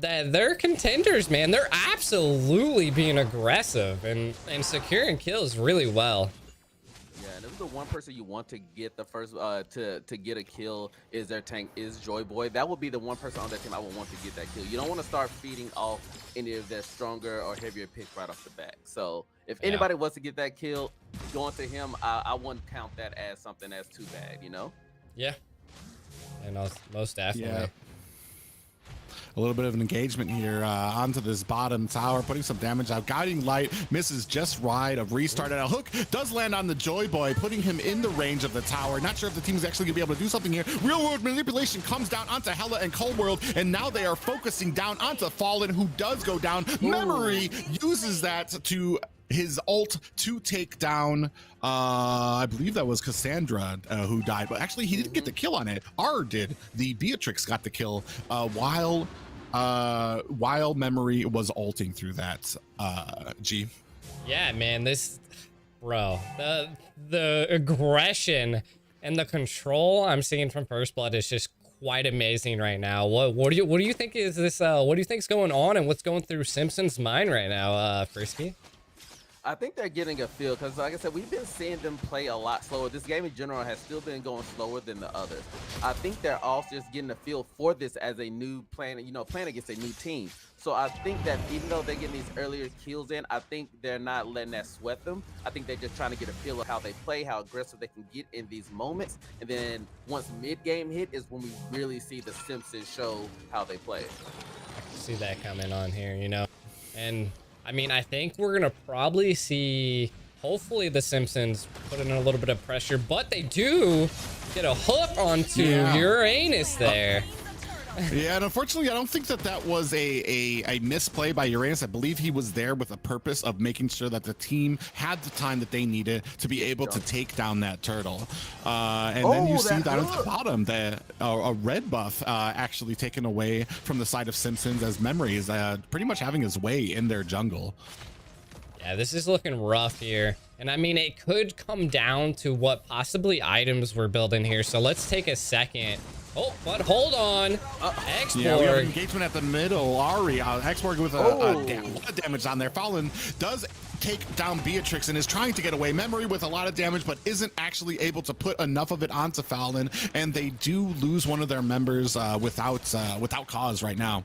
[SPEAKER 11] that they're contenders, man. They're absolutely being aggressive and securing kills really well.
[SPEAKER 9] Yeah, and if the one person you want to get the first to get a kill is their tank is Joy Boy. That would be the one person on that team I would want to get that kill. You don't want to start feeding off any of their stronger or heavier picks right off the bat. So if anybody was to get that kill, going to him, I wouldn't count that as something that's too bad, you know?
[SPEAKER 11] Yeah. And most definitely.
[SPEAKER 6] Yeah. A little bit of an engagement here onto this bottom tower, putting some damage out. Guiding Light misses just wide of restart, and a hook does land on the Joy Boy, putting him in the range of the tower. Not sure if the team is actually going to be able to do something here. Real world manipulation comes down onto Hella and Cold World, and now they are focusing down onto Fallen, who does go down. Memory uses that to his ult to take down I believe that was Cassandra who died, but actually he didn't get the kill on it. R did. The Beatrix got the kill while Memory was ulting through that. G.
[SPEAKER 11] Yeah, man, the aggression and the control I'm seeing from First Blood is just quite amazing right now. What do you think is this? What do you think's going on, and what's going through Simpsons' mind right now, Frisky?
[SPEAKER 9] I think they're getting a feel because, like I said, we've been seeing them play a lot slower. This game in general has still been going slower than the others. I think they're also just getting a feel for this as a new playing against a new team. So I think that even though they're getting these earlier kills in, I think they're not letting that sweat them. I think they're just trying to get a feel of how they play, how aggressive they can get in these moments. And then once mid-game hit is when we really see the Simpsons show how they play.
[SPEAKER 11] I can see that coming on here, you know. And I mean, I think we're gonna probably see, hopefully, the Simpsons put in a little bit of pressure, but they do get a hook onto Uranus there.
[SPEAKER 6] Yeah, and unfortunately, I don't think that was a misplay by Uranus. I believe he was there with a purpose of making sure that the team had the time that they needed to be able to take down that turtle. And then you see down at the bottom that a red buff actually taken away from the side of Simpsons, as Memory is pretty much having his way in their jungle.
[SPEAKER 11] Yeah, this is looking rough here. And I mean, it could come down to what possibly items we're building here. So let's take a second. Oh, but hold on. Exborg.
[SPEAKER 6] Yeah, we have engagement at the middle. Ari, Exborg with a lot of damage on there. Fallen does take down Beatrix and is trying to get away. Memory with a lot of damage, but isn't actually able to put enough of it onto Fallen. And they do lose one of their members without cause right now.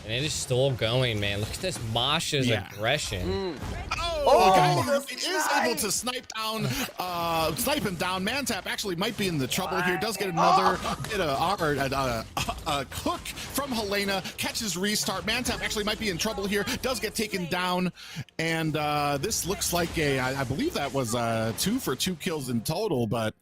[SPEAKER 11] and it is still going, man. Look at this Masha's aggression.
[SPEAKER 6] He is able to snipe him down. Mantap actually might be in the trouble here. Does get another bit of a hook from Helena. Catches restart. Mantap actually might be in trouble here. Does get taken down, and this looks like I believe that was 2 for 2 kills in total, but.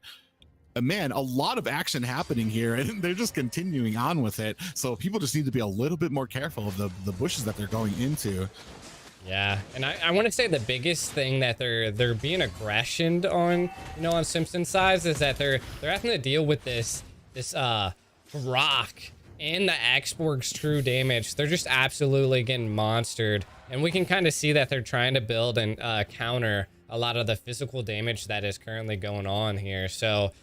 [SPEAKER 6] Man, a lot of action happening here, and they're just continuing on with it. So people just need to be a little bit more careful of the bushes that they're going into.
[SPEAKER 11] Yeah, and I want to say the biggest thing that they're being aggressioned on, you know, on Simpsons sides is that they're having to deal with this rock and the Axborg's true damage. They're just absolutely getting monstered, and we can kind of see that they're trying to build and counter a lot of the physical damage that is currently going on here. So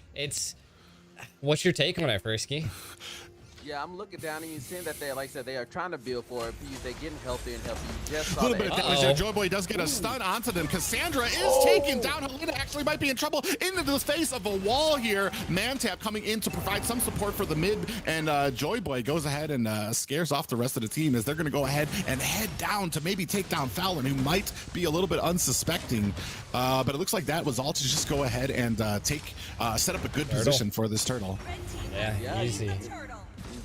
[SPEAKER 11] what's your take on it, Frisky?
[SPEAKER 9] Yeah, I'm looking down and you're seeing that they, like I said, they are trying to build for it. They're getting healthier and healthier. You just saw
[SPEAKER 6] a little bit of damage there. Joyboy does get a stun onto them. Cassandra is taken down. Helena actually might be in trouble into the face of a wall here. Mantap coming in to provide some support for the mid, and Joyboy goes ahead and scares off the rest of the team as they're going to go ahead and head down to maybe take down Fallon, who might be a little bit unsuspecting. But it looks like that was all to just go ahead and set up a good position for this turtle.
[SPEAKER 11] Yeah, easy.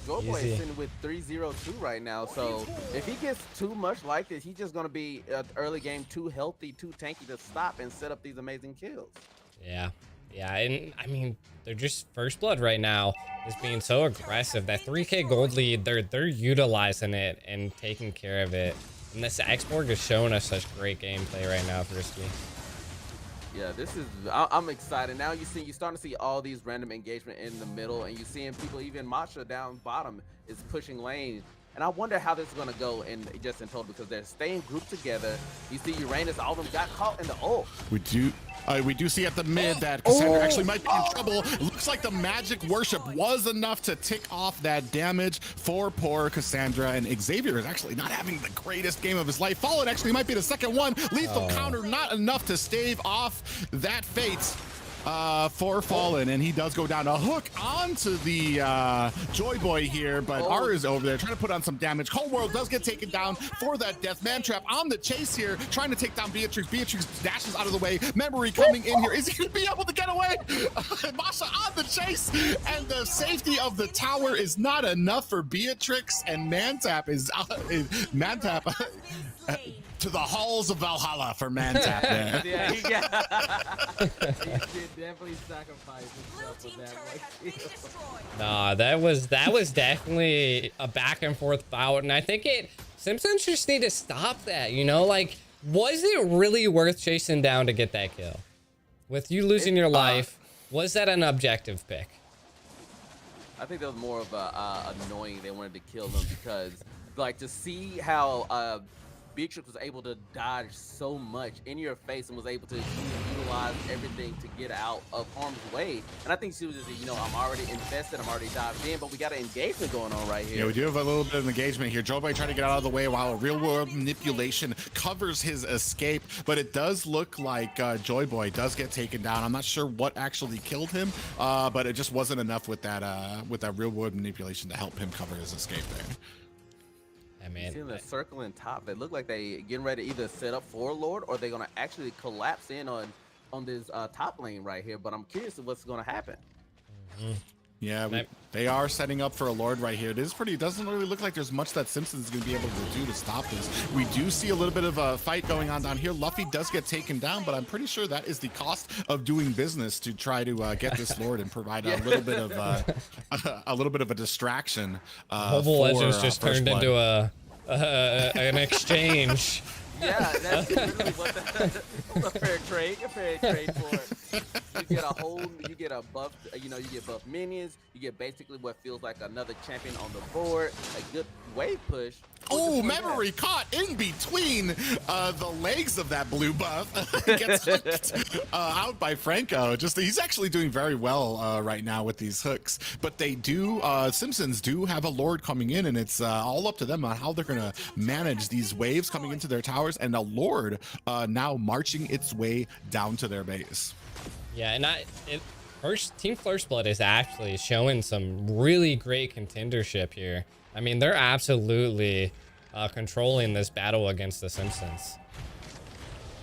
[SPEAKER 9] Joyboy is sitting with 3-0-2 right now, so if he gets too much like this, he's just going to be early game too healthy, too tanky to stop and set up these amazing kills.
[SPEAKER 11] Yeah, and I mean, they're just First Blood right now is being so aggressive. That 3K gold lead, they're utilizing it and taking care of it. And this Axborg is showing us such great gameplay right now, Frisky.
[SPEAKER 9] Yeah, this is, I'm excited. Now you're starting to see all these random engagement in the middle, and you're seeing people, even Masha down bottom is pushing lane. And I wonder how this is going to go in total, because they're staying grouped together. You see Uranus, all of them got caught in the ult.
[SPEAKER 6] We do see at the mid that Cassandra actually might be in trouble. It looks like the magic worship was enough to tick off that damage for poor Cassandra, and Xavier is actually not having the greatest game of his life. Fallen actually might be the second one. Lethal counter not enough to stave off that fate for Fallen, and he does go down a hook onto the Joyboy here, but R is over there trying to put on some damage. Cold World does get taken down for that death. Mantap on the chase here, trying to take down Beatrix. Beatrix dashes out of the way. Memory coming in here. Is he going to be able to get away? Masha on the chase, and the safety of the tower is not enough for Beatrix, and Mantap is to the halls of Valhalla for Mantap there.
[SPEAKER 9] Yeah, he did definitely sacrifice himself with that one.
[SPEAKER 11] Nah, that was definitely a back and forth bout, and I think Simpsons just need to stop that, you know? Like, was it really worth chasing down to get that kill? With you losing your life, was that an objective pick?
[SPEAKER 9] I think that was more of annoying. They wanted to kill them because, like, to see how Beatrix was able to dodge so much in your face and was able to utilize everything to get out of harm's way. And I think she was just, you know, I'm already invested, I'm already dived in, but we got an engagement going on right here.
[SPEAKER 6] Yeah, we do have a little bit of engagement here. Joyboy trying to get out of the way while a real-world manipulation covers his escape, but it does look like Joyboy does get taken down. I'm not sure what actually killed him, but it just wasn't enough with that real-world manipulation to help him cover his escape there.
[SPEAKER 9] You see the circle in top. They look like they getting ready to either set up for a Lord or they're gonna actually collapse in on this top lane right here. But I'm curious of what's gonna happen.
[SPEAKER 6] Yeah, they are setting up for a Lord right here. It doesn't really look like there's much that Simpsons is going to be able to do to stop this. We do see a little bit of a fight going on down here. Luffy does get taken down, but I'm pretty sure that is the cost of doing business to try to get this Lord and provide a little bit of a distraction.
[SPEAKER 11] Mobile Legends just turned into an exchange.
[SPEAKER 9] Yeah, that's literally what a fair trade for it. You get a buff, you get buff minions, you get basically what feels like another champion on the board, a good wave push.
[SPEAKER 6] Oh, Memory caught in between the legs of that blue buff. Gets hooked out by Franco. He's actually doing very well right now with these hooks. But they do, Simpsons do have a Lord coming in, and it's all up to them on how they're going to manage these waves coming into their towers, and a Lord now marching its way down to their base.
[SPEAKER 11] Yeah, and Team First Blood is actually showing some really great contendership here. I mean, they're absolutely controlling this battle against the Simpsons.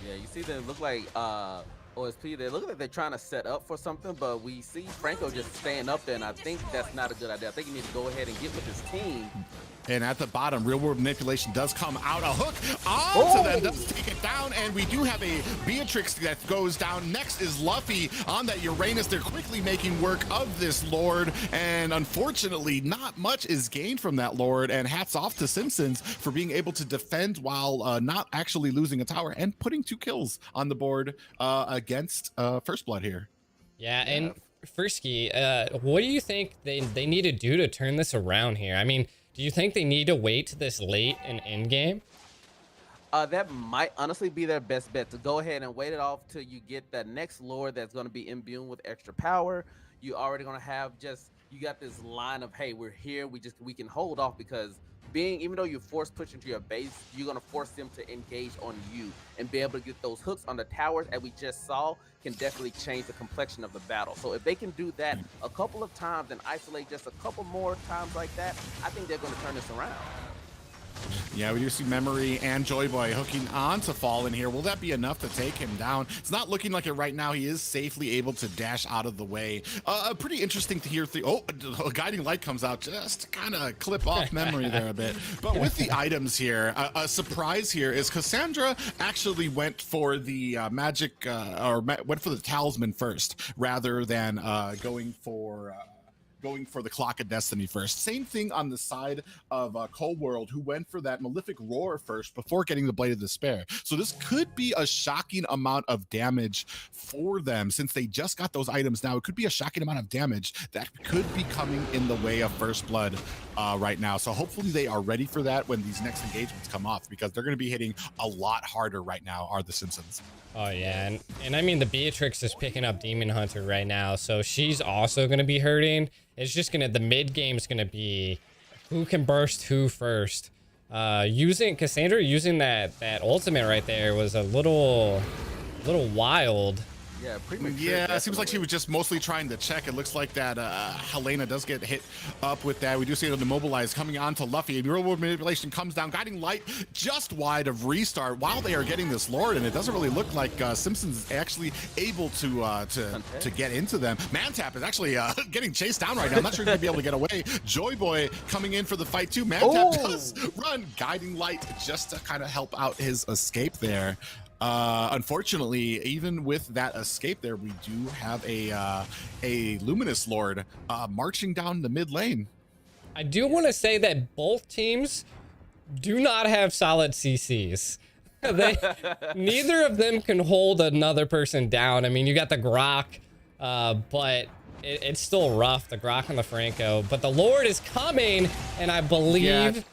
[SPEAKER 9] Yeah, you see they look like OSP, they look like they're trying to set up for something, but we see Franco just staying up there, and I think that's not a good idea. I think he needs to go ahead and get with his team.
[SPEAKER 6] And at the bottom, real world manipulation does come out. A hook onto them, does take it down, and we do have a Beatrix that goes down. Next is Luffy on that Uranus. They're quickly making work of this Lord, and unfortunately, not much is gained from that Lord. And hats off to Simpsons for being able to defend while not actually losing a tower and putting 2 kills on the board against First Blood here.
[SPEAKER 11] Yeah, and Frisky, what do you think they need to do to turn this around here? I mean, do you think they need to wait to this late in endgame?
[SPEAKER 9] That might honestly be their best bet, to go ahead and wait it off till you get that next Lord that's going to be imbued with extra power. You already going to have you got this line of, hey, we're here, we can hold off, because even though you force push into your base, you're going to force them to engage on you, and be able to get those hooks on the towers, as we just saw, can definitely change the complexion of the battle. So if they can do that a couple of times and isolate just a couple more times like that, I think they're going to turn this around.
[SPEAKER 6] Yeah, we do see Memory and Joy Boy hooking on to Fallen here. Will that be enough to take him down? It's not looking like it right now. He is safely able to dash out of the way. Pretty interesting to hear. A Guiding Light comes out just to kind of clip off Memory there a bit. But with the items here, a surprise here is Cassandra actually went for the went for the Talisman first, rather than going for the Clock of Destiny first. Same thing on the side of Cold World, who went for that Malefic Roar first before getting the Blade of Despair. So this could be a shocking amount of damage for them, since they just got those items now. It could be a shocking amount of damage that could be coming in the way of First Blood right now. So hopefully they are ready for that when these next engagements come off, because they're going to be hitting a lot harder right now, are the Simpsons.
[SPEAKER 11] Oh yeah, and I mean, the Beatrix is picking up Demon Hunter right now, so she's also going to be hurting. It's just the mid game is going to be who can burst who first. Cassandra using that ultimate right there was a little wild.
[SPEAKER 9] Yeah, premature.
[SPEAKER 6] Yeah, it seems like she was just mostly trying to check. It looks like that Helena does get hit up with that. We do see it immobilized coming on to Luffy, and Real World Manipulation comes down. Guiding Light just wide of restart while they are getting this Lord, and it doesn't really look like Simpsons is actually able to get into them. Mantap is actually getting chased down right now. I'm not sure he's going to be able to get away. Joy Boy coming in for the fight too. Mantap does run. Guiding Light just to kind of help out his escape there. Unfortunately, even with that escape there, we do have a Luminous Lord marching down the mid lane.
[SPEAKER 11] I do want to say that both teams do not have solid CCs. Neither of them can hold another person down. I mean, you got the Grok, but it's still rough, the Grok and the Franco. But the Lord is coming, and I believe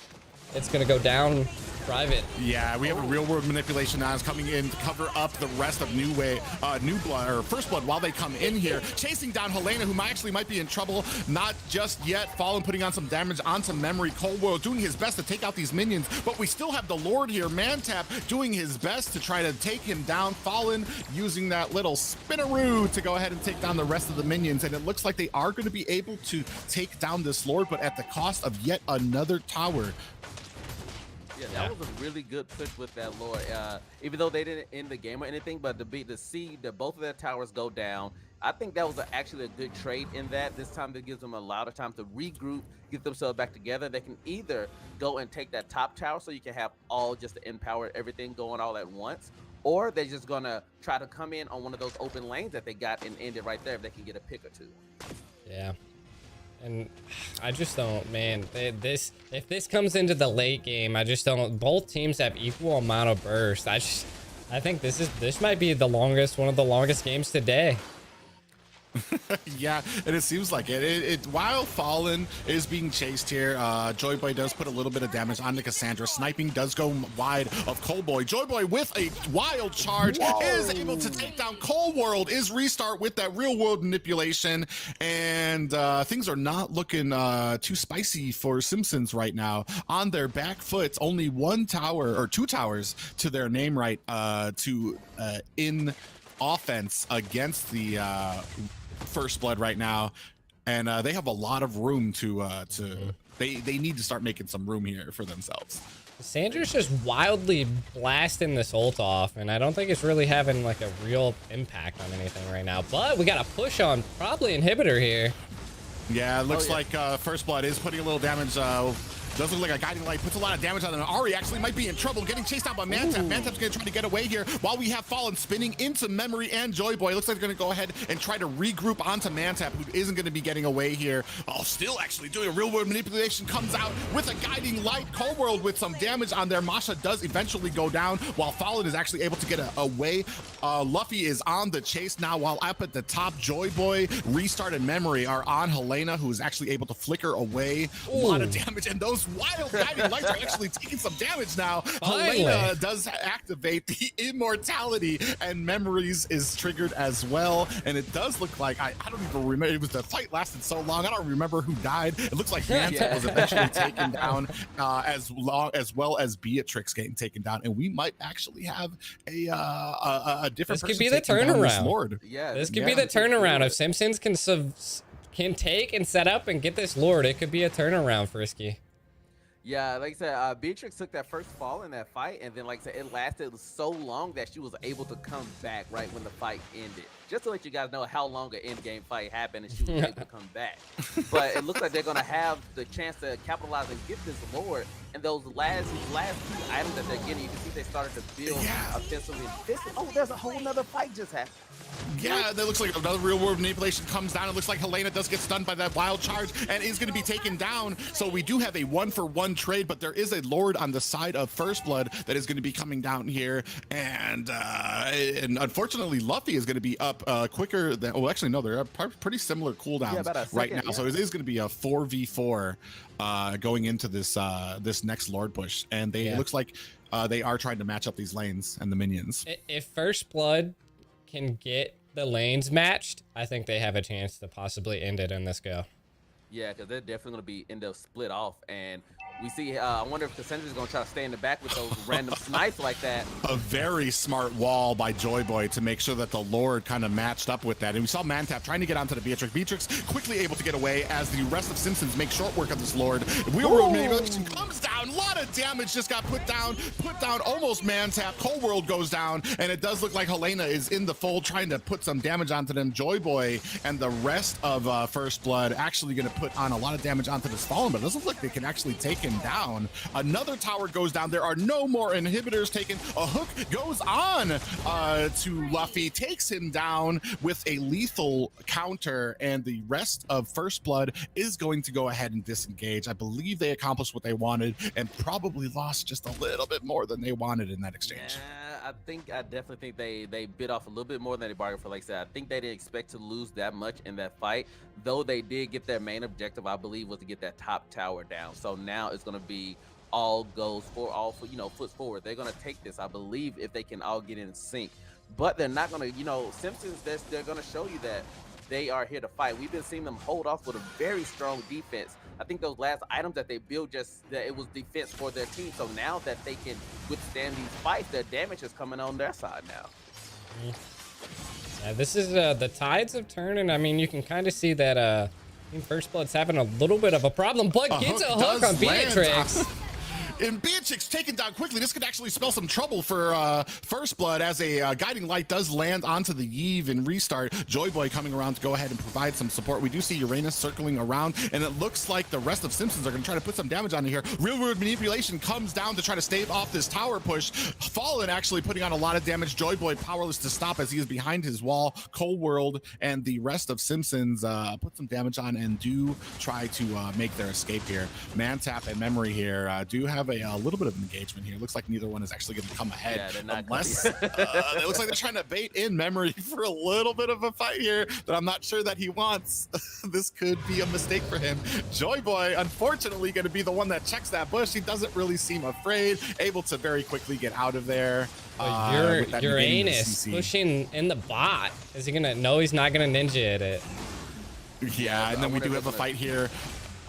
[SPEAKER 11] it's going to go down private.
[SPEAKER 6] Yeah, we have a Real World Manipulation now is coming in to cover up the rest of New Blood, or First Blood, while they come in here, chasing down Helena, who might be in trouble. Not just yet. Fallen putting on some damage onto Memory. Cold World doing his best to take out these minions, but we still have the Lord here. Mantap doing his best to try to take him down. Fallen using that little spinneroo to go ahead and take down the rest of the minions, and it looks like they are going to be able to take down this Lord, but at the cost of yet another tower.
[SPEAKER 9] Yeah, that was a really good push with that Lord. Even though they didn't end the game or anything, but to see that both of their towers go down, I think that was actually a good trade in that. This time that gives them a lot of time to regroup, get themselves back together. They can either go and take that top tower, so you can have all just the empower everything going all at once, or they're just gonna try to come in on one of those open lanes that they got and end it right there if they can get a pick or two.
[SPEAKER 11] Yeah. And I just don't, man, if this comes into the late game, I just don't. Both teams have equal amount of burst. I think this might be one of the longest games today.
[SPEAKER 6] Yeah, and it seems like it. While Fallen is being chased here, Joy Boy does put a little bit of damage onto Cassandra. Sniping does go wide of Cold Boy. Joy Boy with a wild charge is able to take down Cold World. Is restart with that Real World Manipulation, and things are not looking too spicy for Simpsons right now. On their back foot, only one tower or two towers to their name right in offense against the First Blood right now, and they have a lot of room to they need to start making some room here for themselves.
[SPEAKER 11] Sandra's just wildly blasting this ult off, and I don't think it's really having like a real impact on anything right now. But we got a push on probably inhibitor here.
[SPEAKER 6] Yeah, it looks like First Blood is putting a little damage. Does look like a guiding light, puts a lot of damage on it. Ari actually might be in trouble, getting chased out by Mantap. Mantap's gonna try to get away here while we have Fallen spinning into Memory and Joy Boy. Looks like they're gonna go ahead and try to regroup onto Mantap, who isn't gonna be getting away here. Oh, still actually doing a real world manipulation, comes out with a guiding light. Cold World with some damage on there. Masha does eventually go down while Fallen is actually able to get away. Luffy is on the chase now, while up at the top, Joy Boy, Restart, and Memory are on Helena, who is actually able to flicker away. A lot of damage, and those wild guiding lights are actually taking some damage now. Helena does activate the immortality, and Memories is triggered as well. And it does look like, I don't even remember, it was the fight lasted so long, I don't remember who died. It looks like Mantap was eventually taken down, as well as Beatrix getting taken down. And we might actually have a different
[SPEAKER 11] This could be the turnaround.
[SPEAKER 6] Lord.
[SPEAKER 9] Yeah,
[SPEAKER 11] this could be the turnaround. If Simpsons can take and set up and get this Lord, it could be a turnaround for Risky.
[SPEAKER 9] Yeah, like I said, Beatrix took that first fall in that fight, and then, like I said, it lasted so long that she was able to come back right when the fight ended. Just to let you guys know how long an in-game fight happened, and she was able to come back. But it looks like they're going to have the chance to capitalize and get this Lord. And those last two items that they're getting, you can see they started to build offensively. Oh, there's a whole nother fight just happened.
[SPEAKER 6] Yeah, that looks like another real world manipulation comes down. It looks like Helena does get stunned by that wild charge and is going to be taken down. So we do have a 1-for-1 trade, but there is a Lord on the side of First Blood that is going to be coming down here. And unfortunately, Luffy is going to be up quicker than, well, actually, no, they're pretty similar cooldowns right now. So it is going to be a 4v4 going into this this next Lord push. And it looks like they are trying to match up these lanes and the minions.
[SPEAKER 11] If First Blood can get the lanes matched, I think they have a chance to possibly end it in this go.
[SPEAKER 9] Yeah, because they're definitely going to be end up split off. And we see, I wonder if Cassandra's going to try to stay in the back with those random snipes like that.
[SPEAKER 6] A very smart wall by Joy Boy to make sure that the Lord kind of matched up with that. And we saw Mantap trying to get onto the Beatrix. Beatrix quickly able to get away as the rest of Simpsons make short work of this Lord. Wheel World manipulation comes down. A lot of damage just got put down almost Mantap. Cold World goes down, and it does look like Helena is in the fold trying to put some damage onto them. Joy Boy and the rest of First Blood actually going to put on a lot of damage onto this Fallen, but it doesn't look like they can actually take him down. Another tower goes down. There are no more inhibitors taken. A hook goes on to Luffy, takes him down with a lethal counter, and the rest of First Blood is going to go ahead and disengage. I believe they accomplished what they wanted and probably lost just a little bit more than they wanted in that exchange.
[SPEAKER 9] I definitely think they bit off a little bit more than they bargained for. Like I said, I think they didn't expect to lose that much in that fight, though they did get their main objective, I believe, was to get that top tower down. So now it's going to be all foot forward. They're going to take this, I believe, if they can all get in sync. But they're not going to, Simpsons, they're going to show you that they are here to fight. We've been seeing them hold off with a very strong defense. I think those last items that they built, it was defense for their team. So now that they can withstand these fights, their damage is coming on their side now.
[SPEAKER 11] Yeah, this is the tides have turned, and I mean, you can kind of see that First Blood's having a little bit of a problem, but gets a hook on Beatrix.
[SPEAKER 6] And Beatrix taken down quickly. This could actually spell some trouble for First Blood, as a guiding light does land onto the Eve and Restart. Joy Boy coming around to go ahead and provide some support. We do see Uranus circling around, and it looks like the rest of Simpsons are going to try to put some damage on here. Real world manipulation comes down to try to stave off this tower push. Fallen actually putting on a lot of damage. Joy Boy powerless to stop as he is behind his wall. Cold World and the rest of Simpsons put some damage on and do try to make their escape here. Mantap and Memory here do have a little bit of engagement here. Looks like neither one is actually going to come ahead, unless it looks like they're trying to bait in Memory for a little bit of a fight here that I'm not sure that he wants. This could be a mistake for him. Joy Boy, unfortunately, going to be the one that checks that bush. He doesn't really seem afraid, able to very quickly get out of there.
[SPEAKER 11] Uranus pushing in the bot. Is he gonna? No, he's not gonna ninja at it.
[SPEAKER 6] Yeah, and then we do have a fight here.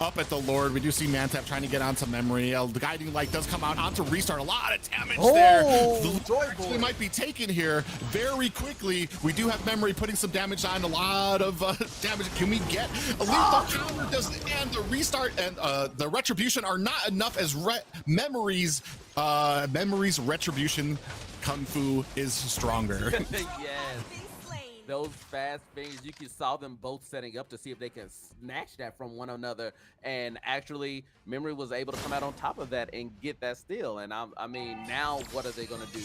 [SPEAKER 6] up at the Lord. We do see Mantap trying to get onto memory. The guiding light does come out onto restart. A lot of damage there. The Lord actually might be taken here very quickly. We do have memory putting some damage on. A lot of damage. Can we get a lethal counter? Does and the restart and the retribution are not enough as memories retribution kung fu is stronger.
[SPEAKER 9] Yes. Those fast fingers, you saw them both setting up to see if they can snatch that from one another, and actually Memory was able to come out on top of that and get that steal. And I mean, now what are they gonna do?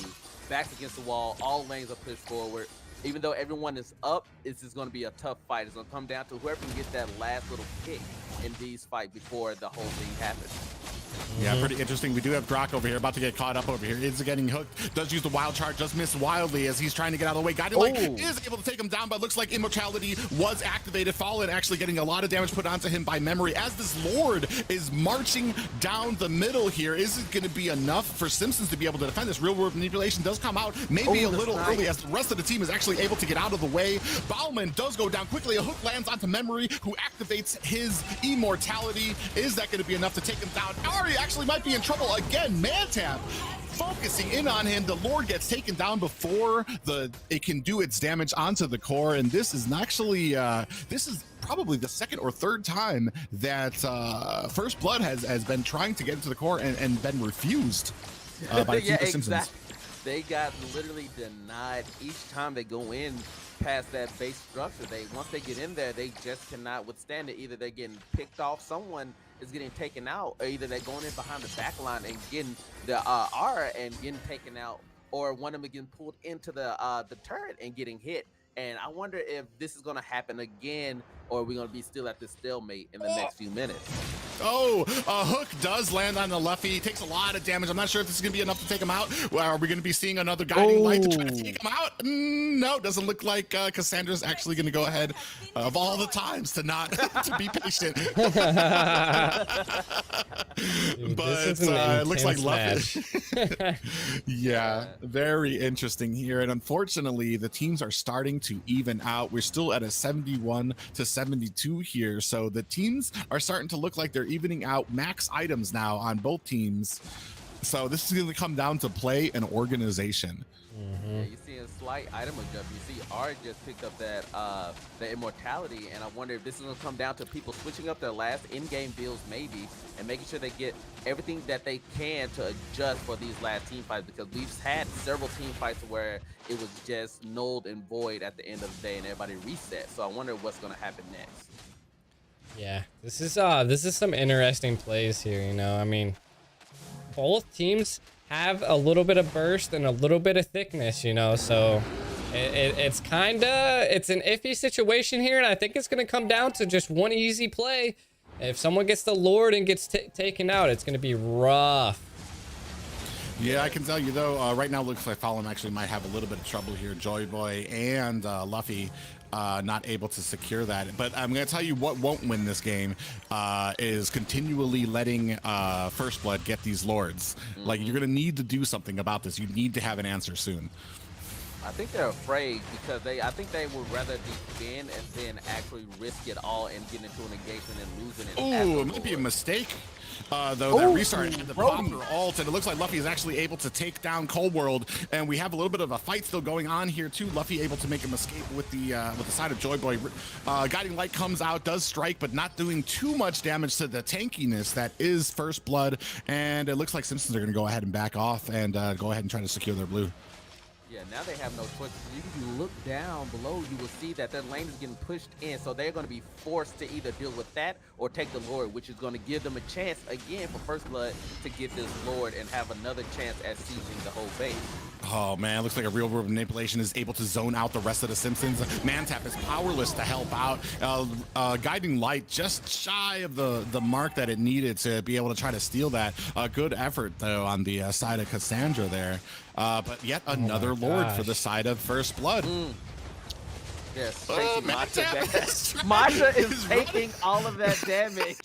[SPEAKER 9] Backs against the wall, all lanes are pushed forward. Even though everyone is up, it's just gonna be a tough fight. It's gonna come down to whoever can get that last little kick in these fights before the whole thing happens.
[SPEAKER 6] Yeah, pretty interesting. We do have Brock over here, about to get caught up over here. Is getting hooked. Does use the wild charge, does miss wildly as he's trying to get out of the way. Guiding Light is able to take him down, but looks like Immortality was activated. Fallen actually getting a lot of damage put onto him by Memory as this Lord is marching down the middle here. Is it going to be enough for Simpsons to be able to defend this? Real world manipulation does come out maybe a little early as the rest of the team is actually able to get out of the way. Bauman does go down quickly. A hook lands onto Memory, who activates his Immortality. Is that going to be enough to take him down? Ari actually might be in trouble again. Mantap focusing in on him. The Lord gets taken down before it can do its damage onto the core, and this is actually this is probably the second or third time that First Blood has been trying to get into the core and been refused by the Simpsons.
[SPEAKER 9] Exactly. They got literally denied each time they go in past that base structure. Once they get in there, they just cannot withstand it. Either they're getting picked off, someone is getting taken out, or either they're going in behind the back line and getting the R and getting taken out, or one of them getting pulled into the turret and getting hit. And I wonder if this is going to happen again, or are we going to be still at this stalemate in the next few minutes?
[SPEAKER 6] Oh, a hook does land on the Luffy. He takes a lot of damage. I'm not sure if this is going to be enough to take him out. Are we going to be seeing another guiding light to try to take him out? No, doesn't look like Cassandra's actually going to go ahead of all the times to not to be patient.
[SPEAKER 11] Dude,
[SPEAKER 6] but it looks like Luffy. Yeah, very interesting here. And unfortunately, the teams are starting to even out. We're still at a 71 to 72 here. So the teams are starting to look like they're evening out. Max items now on both teams. So this is going to come down to play and organization.
[SPEAKER 9] Yeah, you see a slight item adjustment. You see R just picked up that the Immortality, and I wonder if this is going to come down to people switching up their last in-game builds maybe, and making sure they get everything that they can to adjust for these last team fights, because we've had several team fights where it was just nulled and void at the end of the day and everybody reset. So I wonder what's going to happen next.
[SPEAKER 11] Yeah, this is some interesting plays here, you know. I mean, both teams have a little bit of burst and a little bit of thickness, you know, so it's an iffy situation here, and I think it's going to come down to just one easy play. If someone gets the Lord and gets taken out, it's going to be rough.
[SPEAKER 6] Yeah, I can tell you though, right now looks like Fallen actually might have a little bit of trouble here. Joy Boy and Luffy not able to secure that. But I'm going to tell you what won't win this game is continually letting First Blood get these Lords. Like, you're going to need to do something about this. You need to have an answer soon.
[SPEAKER 9] I think they're afraid because I think they would rather defend and then actually risk it all and get into an engagement and losing it.
[SPEAKER 6] Oh, it might be a mistake. Though that restart had the proper ult, and it looks like Luffy is actually able to take down Cold World, and we have a little bit of a fight still going on here too. Luffy able to make him escape with the side of Joy Boy. Guiding Light comes out, does strike, but not doing too much damage to the tankiness that is First Blood, and it looks like Simpsons are going to go ahead and back off and go ahead and try to secure their blue.
[SPEAKER 9] Yeah, now they have no choice. If you look down below, you will see that their lane is getting pushed in, so they're going to be forced to either deal with that or take the Lord, which is going to give them a chance again for First Blood to get this Lord and have another chance at seizing the whole base.
[SPEAKER 6] Oh man, looks like a real world manipulation is able to zone out the rest of the Simpsons. Mantap is powerless to help out. Guiding Light just shy of the mark that it needed to be able to try to steal that. Good effort though on the side of Cassandra there. But yet another Lord for the side of First Blood.
[SPEAKER 9] Yes,
[SPEAKER 6] Masha
[SPEAKER 9] Masha is taking all of that damage.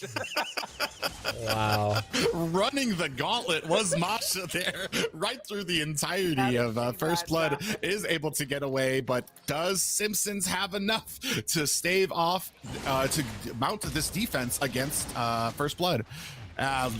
[SPEAKER 11] Wow.
[SPEAKER 6] Running the gauntlet was Masha there, right through the entirety of First Blood, is able to get away, but does Simpsons have enough to stave off, to mount this defense against First Blood?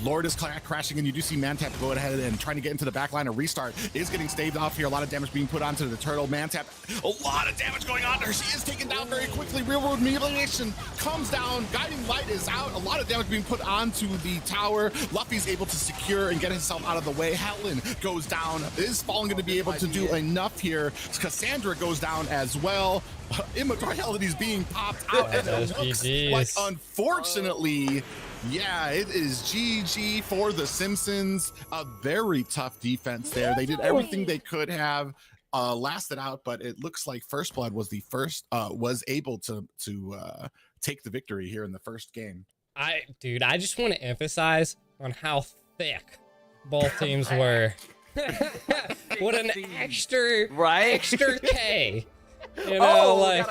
[SPEAKER 6] Lord is crashing, and you do see Mantap go ahead and trying to get into the back line. A restart is getting staved off here. A lot of damage being put onto the turtle. Mantap, a lot of damage going on to her. She is taken down very quickly. Real world humiliation comes down. Guiding light is out. A lot of damage being put onto the tower. Luffy's able to secure and get himself out of the way. Helen goes down. Is Fallen going to be able to do enough here? Cassandra goes down as well. Immortality is being popped out, and it looks like, unfortunately, yeah, it is GG for the Simpsons. A very tough defense there. They did everything they could have, lasted out, but it looks like First Blood was the first, was able to take the victory here in the first game.
[SPEAKER 11] Dude, I just want to emphasize on how thick both teams were. What an extra K. You know,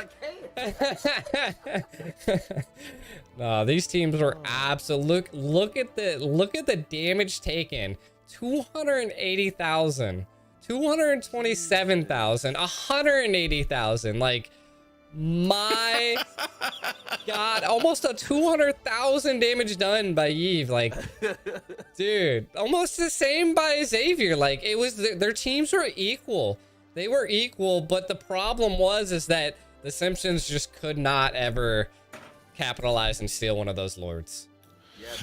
[SPEAKER 11] no, these teams were absolute. Look at the damage taken. 280,000, 227,000, 180,000. Like, my God, almost a 200,000 damage done by Yves. Like, dude, almost the same by Xavier. Like, it was their teams were equal. They were equal, but the problem is that the Simpsons just could not ever capitalize and steal one of those lords.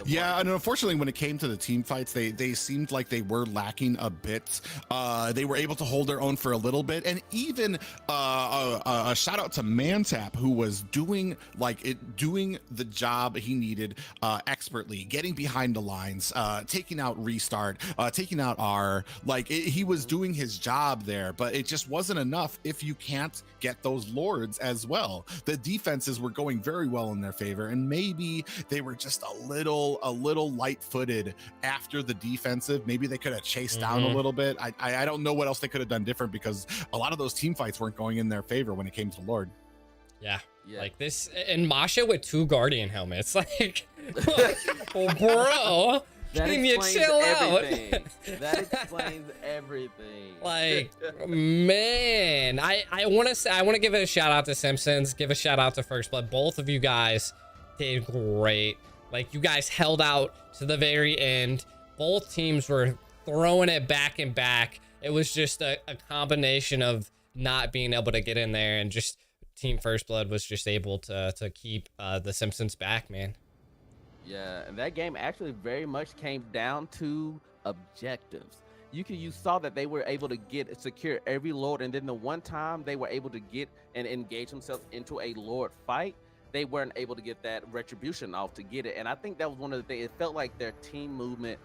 [SPEAKER 6] Yeah, and unfortunately, when it came to the team fights, they seemed like they were lacking a bit. They were able to hold their own for a little bit, and even a shout out to Mantap, who was doing the job he needed expertly, getting behind the lines, taking out restart, taking out R. He was doing his job there, but it just wasn't enough if you can't get those lords as well. The defenses were going very well in their favor, and maybe they were just a little light-footed after the defensive. Maybe they could have chased down a little bit. I don't know what else they could have done different, because a lot of those team fights weren't going in their favor when it came to Lord.
[SPEAKER 11] Yeah. Like this, and Masha with 2 Guardian helmets. Like, well, bro, can you chill out?
[SPEAKER 9] That explains everything.
[SPEAKER 11] Like, man, I want to give a shout out to Simpsons, give a shout out to First Blood. Both of you guys did great. Like, you guys held out to the very end. Both teams were throwing it back and back. It was just a combination of not being able to get in there, and just Team First Blood was just able to keep the Simpsons back, man.
[SPEAKER 9] Yeah, and that game actually very much came down to objectives. You saw that they were able to secure every lord, and then the one time they were able to get and engage themselves into a lord fight, they weren't able to get that retribution off to get it. And I think that was one of the things. It felt like their team movement,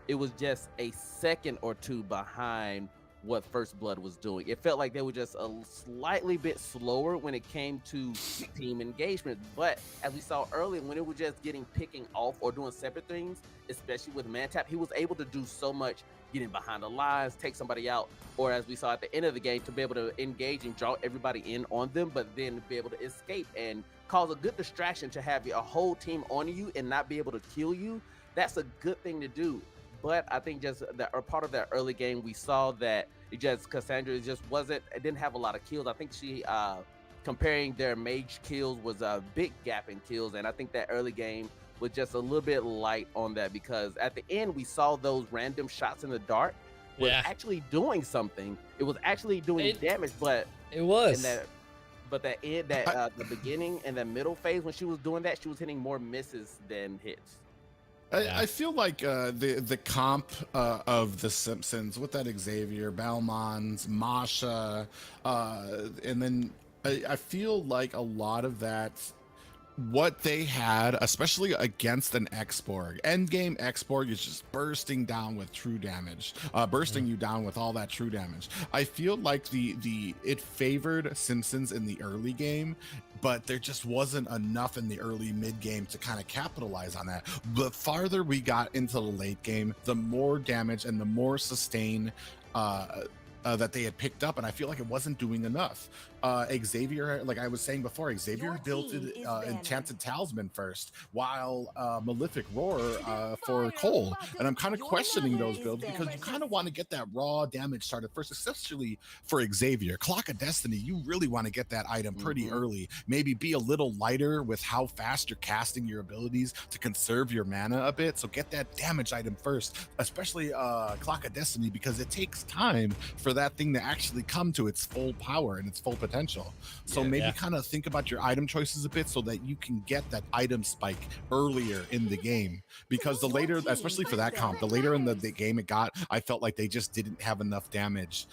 [SPEAKER 9] it was just a second or two behind what First Blood was doing. It felt like they were just a slightly bit slower when it came to team engagement. But as we saw earlier, when it was just picking off or doing separate things, especially with Mantap, he was able to do so much, getting behind the lines, take somebody out, or as we saw at the end of the game, to be able to engage and draw everybody in on them, but then be able to escape and cause a good distraction to have a whole team on you and not be able to kill you. That's a good thing to do. But I think just part of that early game, we saw that Cassandra didn't have a lot of kills. I think she, comparing their mage kills, was a big gap in kills. And I think that early game was just a little bit light on that, because at the end, we saw those random shots in the dark was actually doing something. It was actually doing damage, but
[SPEAKER 11] it was.
[SPEAKER 9] But the beginning and the middle phase, when she was doing that, she was hitting more misses than hits.
[SPEAKER 6] I feel like the comp of the Simpsons with that Xavier, Balmond, Masha, and then I feel like a lot of that, what they had, especially against an X-Borg. Endgame X-Borg is just bursting down with true damage, bursting you down with all that true damage. I feel like it favored Simpsons in the early game, but there just wasn't enough in the early mid game to kind of capitalize on that. The farther we got into the late game, the more damage and the more sustain that they had picked up, and I feel like it wasn't doing enough. Xavier, like I was saying before, Xavier built Enchanted Talisman first, while Malefic Roar for Cole. And I'm kind of questioning those builds because you kind of want to get that raw damage started first, especially for Xavier. Clock of Destiny, you really want to get that item pretty early. Maybe be a little lighter with how fast you're casting your abilities to conserve your mana a bit. So get that damage item first, especially Clock of Destiny, because it takes time for that thing to actually come to its full power and its full potential. So maybe kind of think about your item choices a bit so that you can get that item spike earlier in the game, because the later, especially for that comp, the later in the game it got, I felt like they just didn't have enough damage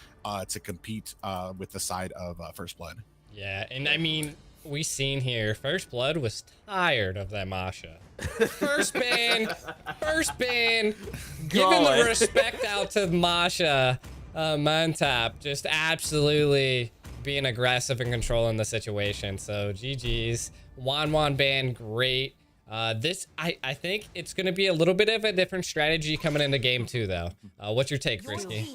[SPEAKER 6] to compete with the side of First Blood.
[SPEAKER 11] Yeah, and I mean, we seen here, First Blood was tired of that Masha. First ban, giving the respect out to Masha. Mantap, just absolutely being aggressive and controlling the situation. So GG's. Wan ban, great. This, I think it's going to be a little bit of a different strategy coming into game 2, though. What's your take, Frisky?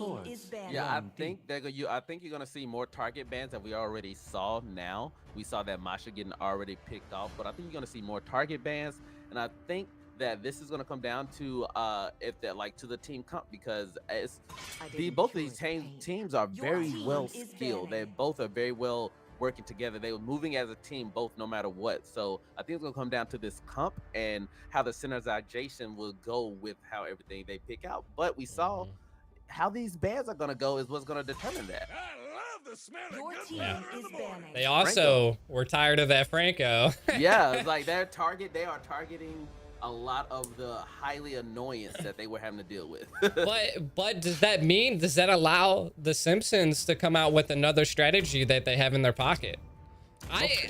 [SPEAKER 9] Yeah, I think I think you're gonna see more target bans that we already saw. Now we saw that Masha getting already picked off, but I think you're gonna see more target bans, and I think that this is gonna come down to if that like to the team comp, because it's both of these teams are very well skilled. They both are very well working together. They were moving as a team, both, no matter what. So I think it's gonna come down to this comp and how the synergization will go with how everything they pick out. But we saw how these bans are gonna go is what's gonna determine that.
[SPEAKER 11] They also were tired of that Franco.
[SPEAKER 9] Yeah, it's like they are targeting a lot of the highly annoyance that they were having to deal with.
[SPEAKER 11] but does that allow the Simpsons to come out with another strategy that they have in their pocket?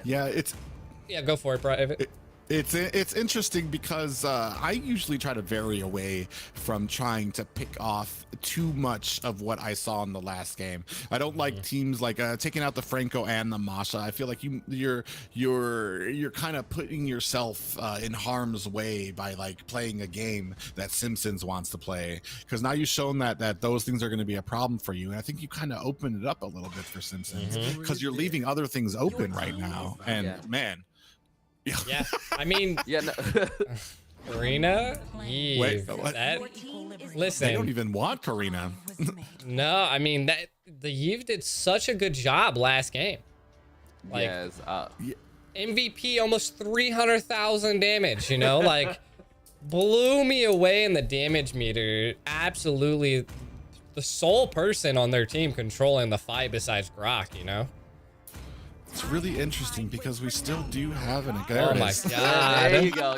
[SPEAKER 11] Go for it, Private.
[SPEAKER 6] It's interesting because I usually try to vary away from trying to pick off too much of what I saw in the last game. I don't like teams like taking out the Franco and the Masha. I feel like you're kind of putting yourself in harm's way by like playing a game that Simpsons wants to play, because now you've shown that those things are going to be a problem for you, and I think you kind of open it up a little bit for Simpsons because you're leaving other things open right now, and man.
[SPEAKER 11] Yeah, I mean, Karina,
[SPEAKER 6] Wait,
[SPEAKER 11] listen,
[SPEAKER 6] they don't even want Karina.
[SPEAKER 11] No, I mean that the Yves did such a good job last game. Like, MVP, almost 300,000 damage. You know, like blew me away in the damage meter. Absolutely, the sole person on their team controlling the fight besides Grok. You know.
[SPEAKER 6] It's really interesting because we still do have an
[SPEAKER 11] Oh my god.
[SPEAKER 9] There you go.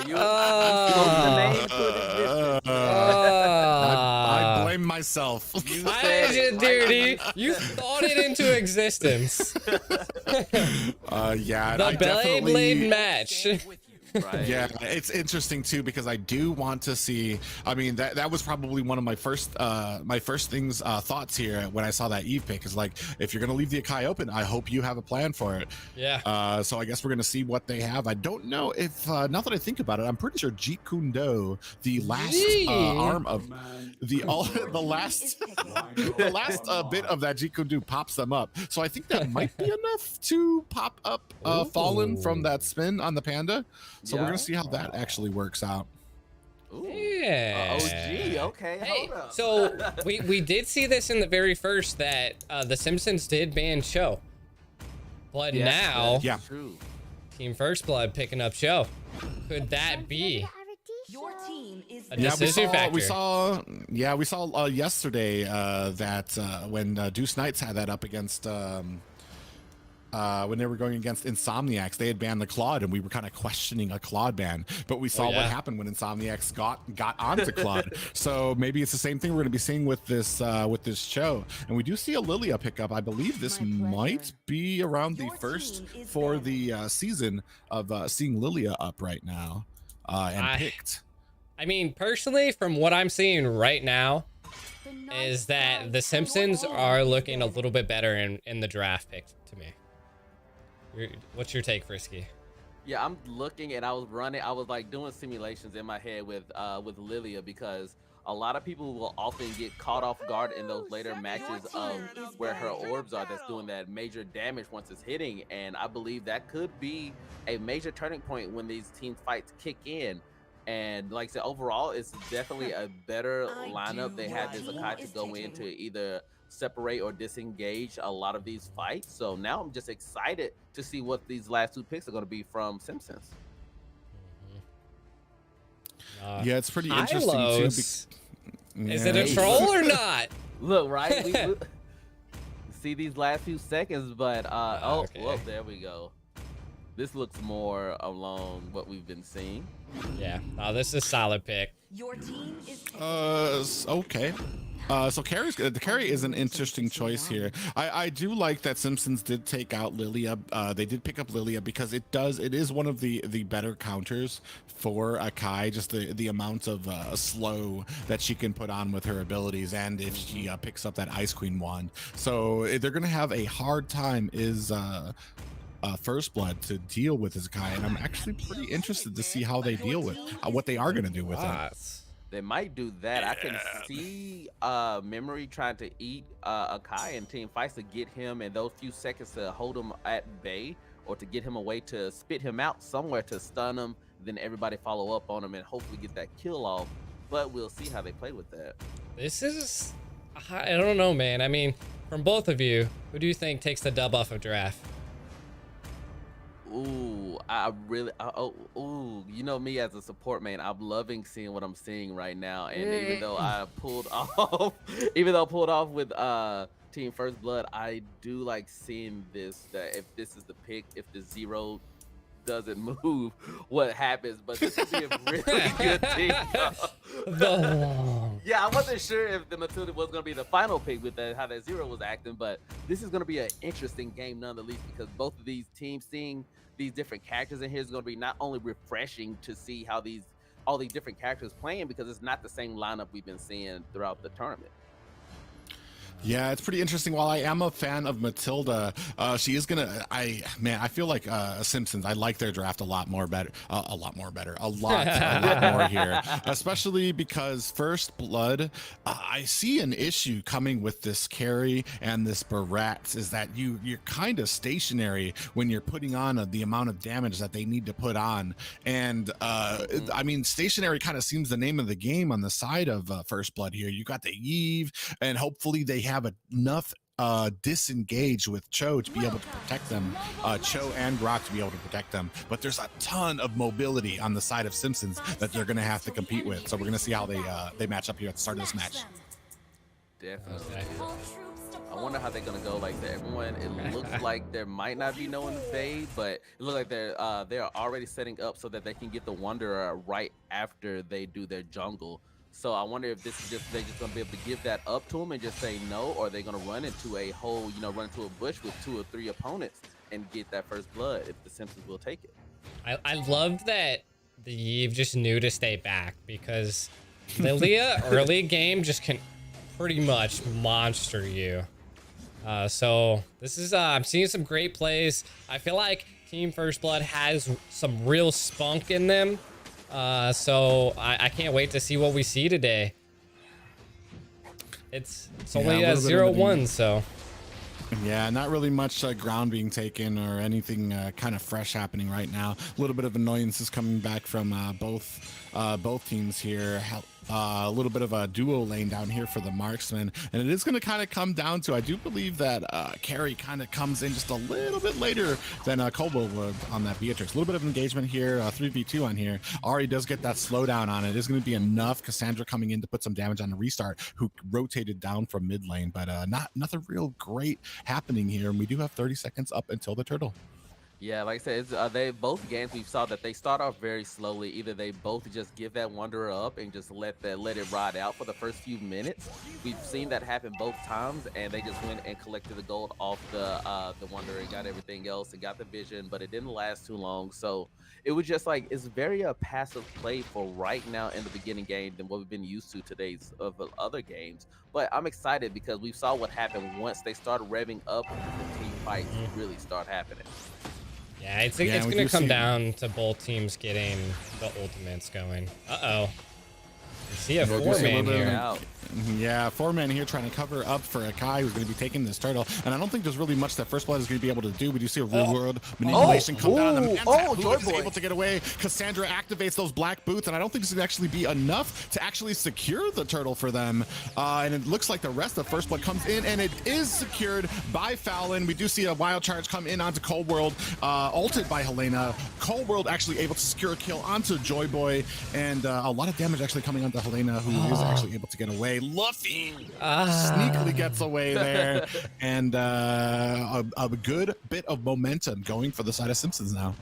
[SPEAKER 6] I blame myself.
[SPEAKER 11] You thought it into existence.
[SPEAKER 6] Yeah.
[SPEAKER 11] The Blade match.
[SPEAKER 6] Right. Yeah, it's interesting too because I do want to see. I mean, that was probably one of my first thoughts here when I saw that Eve pick is like, if you're gonna leave the Akai open, I hope you have a plan for it.
[SPEAKER 11] Yeah.
[SPEAKER 6] So I guess we're gonna see what they have. I don't know if now that I think about it, I'm pretty sure Jeet Kune Do, the last arm of the last bit of that Jeet Kune Do pops them up. So I think that might be enough to pop up Fallen from that spin on the Panda. So we're gonna see how that actually works out.
[SPEAKER 11] Yeah.
[SPEAKER 9] OG. Okay.
[SPEAKER 11] Hey,
[SPEAKER 9] hold up.
[SPEAKER 11] so we did see this in the very first that the Simpsons did ban Show, but now
[SPEAKER 9] true.
[SPEAKER 11] Team First Blood picking up Show. Could that be
[SPEAKER 13] Your team is
[SPEAKER 11] a decision factor?
[SPEAKER 6] We saw yesterday that when Deuce Knights had that up against. When they were going against Insomniacs, they had banned the Claude, and we were kind of questioning a Claude ban. But we saw what happened when Insomniacs got onto Claude. So maybe it's the same thing we're going to be seeing with this show. And we do see a Lilia pickup. I believe this might be around the first for the season of seeing Lilia up right now and picked.
[SPEAKER 11] I mean, personally, from what I'm seeing right now, is that the Simpsons are looking a little bit better in the draft pick to me. What's your take, Frisky?
[SPEAKER 9] Yeah, I'm looking and I was like doing simulations in my head with Lilia, because A lot of people will often get caught off guard in those later matches of where her orbs are that's doing that major damage once it's hitting. And I believe that could be a major turning point when these team fights kick in. And like I said, overall, it's definitely a better lineup. They had this Akai to go in to either separate or disengage a lot of these fights. So now I'm just excited to see what these last 2 picks are going to be from Simpsons.
[SPEAKER 6] Yeah, it's pretty interesting too.
[SPEAKER 11] Is it a troll or not?
[SPEAKER 9] Look, right? We see these last few seconds, but
[SPEAKER 11] okay.
[SPEAKER 9] well, there we go. This looks more along what we've been seeing.
[SPEAKER 11] Yeah. Oh, this is a solid pick.
[SPEAKER 13] Your team is
[SPEAKER 6] okay. So the carry is an interesting choice here. I do like that Simpsons did take out Lilia. They did pick up Lilia because it is one of the better counters for Akai, just the amount of slow that she can put on with her abilities, and if she picks up that Ice Queen wand. So they're gonna have a hard time First Blood to deal with Akai, and I'm actually pretty interested to see how they deal with what they are gonna do with it.
[SPEAKER 9] They might do that. I can see Memory trying to eat Akai in team fights to get him in those few seconds to hold him at bay, or to get him away to spit him out somewhere to stun him, then everybody follow up on him and hopefully get that kill off. But we'll see how they play with that.
[SPEAKER 11] This is, I don't know, man. I mean, from both of you, who do you think takes the dub off of Giraffe?
[SPEAKER 9] Ooh, you know me as a support man, I'm loving seeing what I'm seeing right now. And even though I pulled off, with Team First Blood, I do like seeing this, that if this is the pick, if the zero doesn't move, what happens. But this would be a really good team. Yeah, I wasn't sure if the Matilda was going to be the final pick with how that zero was acting, but this is going to be an interesting game nonetheless, because both of these teams, seeing these different characters in here, is going to be not only refreshing to see how all these different characters playing, because it's not the same lineup we've been seeing throughout the tournament.
[SPEAKER 6] Yeah, it's pretty interesting. While I am a fan of Matilda, she is gonna. I feel like Simpsons. I like their draft a lot more better. A lot more here, especially because First Blood. I see an issue coming with this carry and this Barats is that you're kind of stationary when you're putting on the amount of damage that they need to put on, and I mean, stationary kind of seems the name of the game on the side of First Blood here. You got the Eve, and hopefully they have enough disengage with Cho to be able to protect them, Cho and Grok to be able to protect them, but there's a ton of mobility on the side of Simpsons that they're going to have to compete with. So we're going to see how they match up here at the start of this match.
[SPEAKER 9] Definitely. I wonder how they're going to go. Like, everyone, it looks like there might not be no one invade, but it looks like they're already setting up so that they can get the Wanderer right after they do their jungle. So I wonder if this is they're just gonna be able to give that up to them and just say no, or they're gonna run into a hole, run into a bush with 2 or 3 opponents and get that First Blood if the Simpsons will take it.
[SPEAKER 11] I love that the Eve just knew to stay back, because Lilia early game just can pretty much monster you. So this is I'm seeing some great plays. I feel like Team First Blood has some real spunk in them. So I can't wait to see what we see today. It's only 0-1, so
[SPEAKER 6] yeah, not really much ground being taken or anything kind of fresh happening right now. A little bit of annoyances coming back from both teams here. A little bit of a duo lane down here for the marksman, and it is going to kind of come down to, I do believe that Carrie kind of comes in just a little bit later than Kobo would on that Beatrix. A little bit of engagement here, 3v2 on here. Ari does get that slowdown on it. It's going to be enough. Cassandra coming in to put some damage on the restart, who rotated down from mid lane, but nothing real great happening here, and we do have 30 seconds up until the turtle.
[SPEAKER 9] Yeah, like I said, they both games we saw that they start off very slowly. Either they both just give that Wanderer up and just let it ride out for the first few minutes. We've seen that happen both times, and they just went and collected the gold off the Wanderer and got everything else and got the vision, but it didn't last too long. So it was just like, it's very passive play for right now in the beginning game than what we've been used to today's of other games. But I'm excited because we saw what happened once they started revving up and the team fights really start happening.
[SPEAKER 11] Yeah, it's going to come down to both teams getting the ultimates going. Uh-oh. See a
[SPEAKER 6] We'll do see a
[SPEAKER 11] 4-man
[SPEAKER 6] little bit
[SPEAKER 11] here.
[SPEAKER 6] of- Yeah, 4-man here trying to cover up for a Kai who's going to be taking this turtle. And I don't think there's really much that First Blood is going to be able to do. We do see a real world manipulation come down on the Mantap, who is able to get away. Cassandra activates those black boots, and I don't think this is going to actually be enough to actually secure the turtle for them. And it looks like the rest of First Blood comes in, and it is secured by Fallon. We do see a wild charge come in onto Cold World, ulted by Helena. Cold World actually able to secure a kill onto Joy Boy, and a lot of damage actually coming onto Helena, who is actually able to get away. Luffy sneakily gets away there, and a good bit of momentum going for the side of Simpsons now.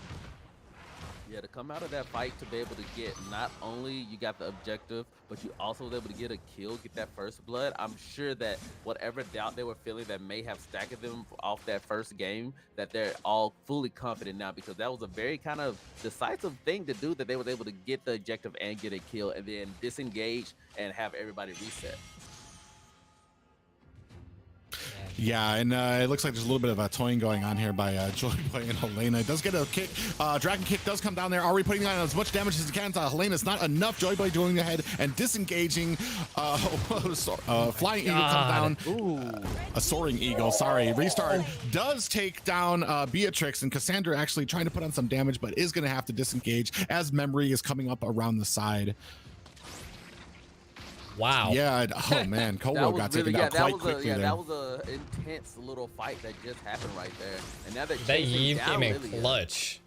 [SPEAKER 9] Yeah, to come out of that fight to be able to get not only you got the objective, but you also was able to get a kill, get that first blood. I'm sure that whatever doubt they were feeling that may have staggered them off that first game, that they're all fully confident now, because that was a very kind of decisive thing to do, that they was able to get the objective and get a kill and then disengage and have everybody reset.
[SPEAKER 6] Yeah, and it looks like there's a little bit of a toying going on here by Joy Boy and Helena. It does get a kick. Dragon kick does come down there. Ari putting on as much damage as he can to Helena. It's not enough. Joy Boy going ahead and disengaging. Flying Eagle come down. Ooh. A Soaring Eagle, sorry. Restart does take down Beatrix, and Cassandra actually trying to put on some damage, but is going to have to disengage as Memory is coming up around the side.
[SPEAKER 11] Wow.
[SPEAKER 6] Yeah. Oh man, Cold World got taken down quite quickly there.
[SPEAKER 9] That was a intense little fight that just happened right there. And now
[SPEAKER 11] that Yves came in clutch.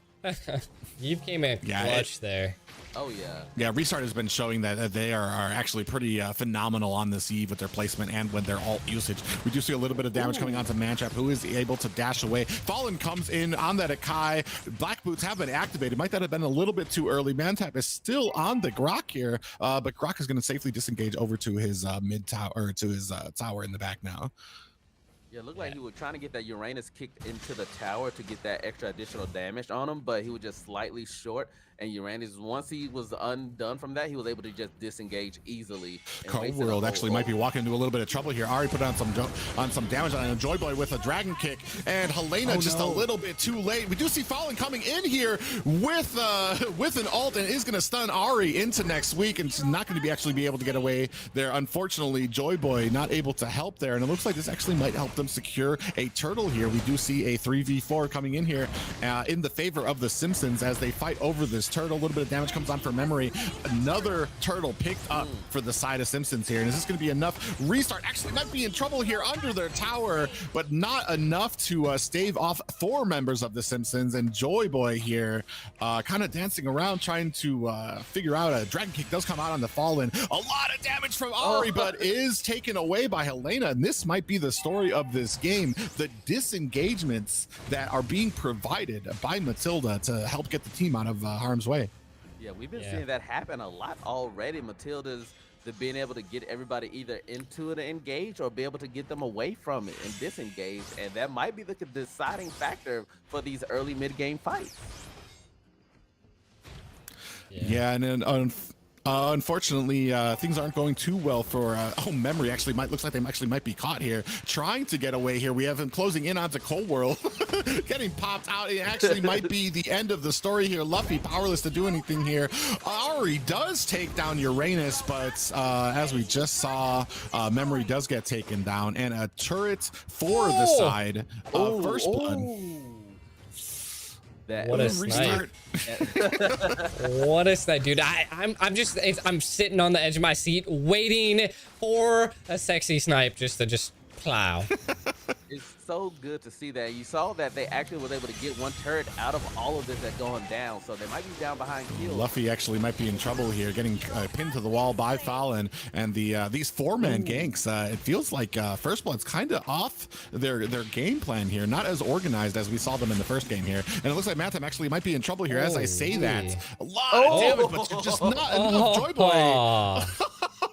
[SPEAKER 11] Yves came in clutch there.
[SPEAKER 9] Oh yeah.
[SPEAKER 6] Yeah, Restart has been showing that they are actually pretty phenomenal on this Eve with their placement and when their ult usage. We do see a little bit of damage coming onto Mantrap, who is able to dash away. Fallen comes in on that Akai. Black Boots have been activated. Might that have been a little bit too early? Mantrap is still on the Grok here, but Grok is going to safely disengage over to his mid tower, or to his tower in the back now.
[SPEAKER 9] Yeah, it looked like he was trying to get that Uranus kicked into the tower to get that extra additional damage on him, but he was just slightly short. And Uranus, once he was undone from that, he was able to just disengage easily.
[SPEAKER 6] Cold World actually might be walking into a little bit of trouble here. Ari put on some damage on Joy Boy with a dragon kick, and Helena a little bit too late. We do see Fallen coming in here with an ult, and is going to stun Ari into next week, and she's not going to be able to get away there. Unfortunately, Joy Boy not able to help there, and it looks like this actually might help them secure a turtle here. We do see a 3v4 coming in here in the favor of the Simpsons as they fight over this turtle. A little bit of damage comes on for Memory. Another turtle picked up for the side of Simpsons here. And is this going to be enough? Restart actually might be in trouble here under their tower, but not enough to stave off 4 members of the Simpsons. And Joy Boy here kind of dancing around trying to figure out a dragon kick does come out on the Fallen. A lot of damage from Ari, but is taken away by Helena. And this might be the story of this game. The disengagements that are being provided by Matilda to help get the team out of harm's way.
[SPEAKER 9] Yeah, we've been seeing that happen a lot already. Matilda's being able to get everybody either into it and engage, or be able to get them away from it and disengage. And that might be the deciding factor for these early mid-game fights.
[SPEAKER 6] Yeah, and then unfortunately, things aren't going too well for Memory. Actually, looks like they actually might be caught here, trying to get away here. We have him closing in onto Cold World, getting popped out. It actually might be the end of the story here. Luffy powerless to do anything here. Ari does take down Uranus, but as we just saw, Memory does get taken down, and a turret for the side of First Blood.
[SPEAKER 11] What a snipe. What a snipe, dude. I'm sitting on the edge of my seat waiting for a sexy snipe just to plow.
[SPEAKER 9] It's so good to see that. You saw that they actually was able to get one turret out of all of this that's going down, so they might be down behind kills.
[SPEAKER 6] Luffy actually might be in trouble here, getting pinned to the wall by Fallon, and these 4-man ganks. It feels like First Blood's kind of off their game plan here, not as organized as we saw them in the first game here. And it looks like Matam actually might be in trouble here as I say that. A lot of damage, but just not enough. Joy Boy.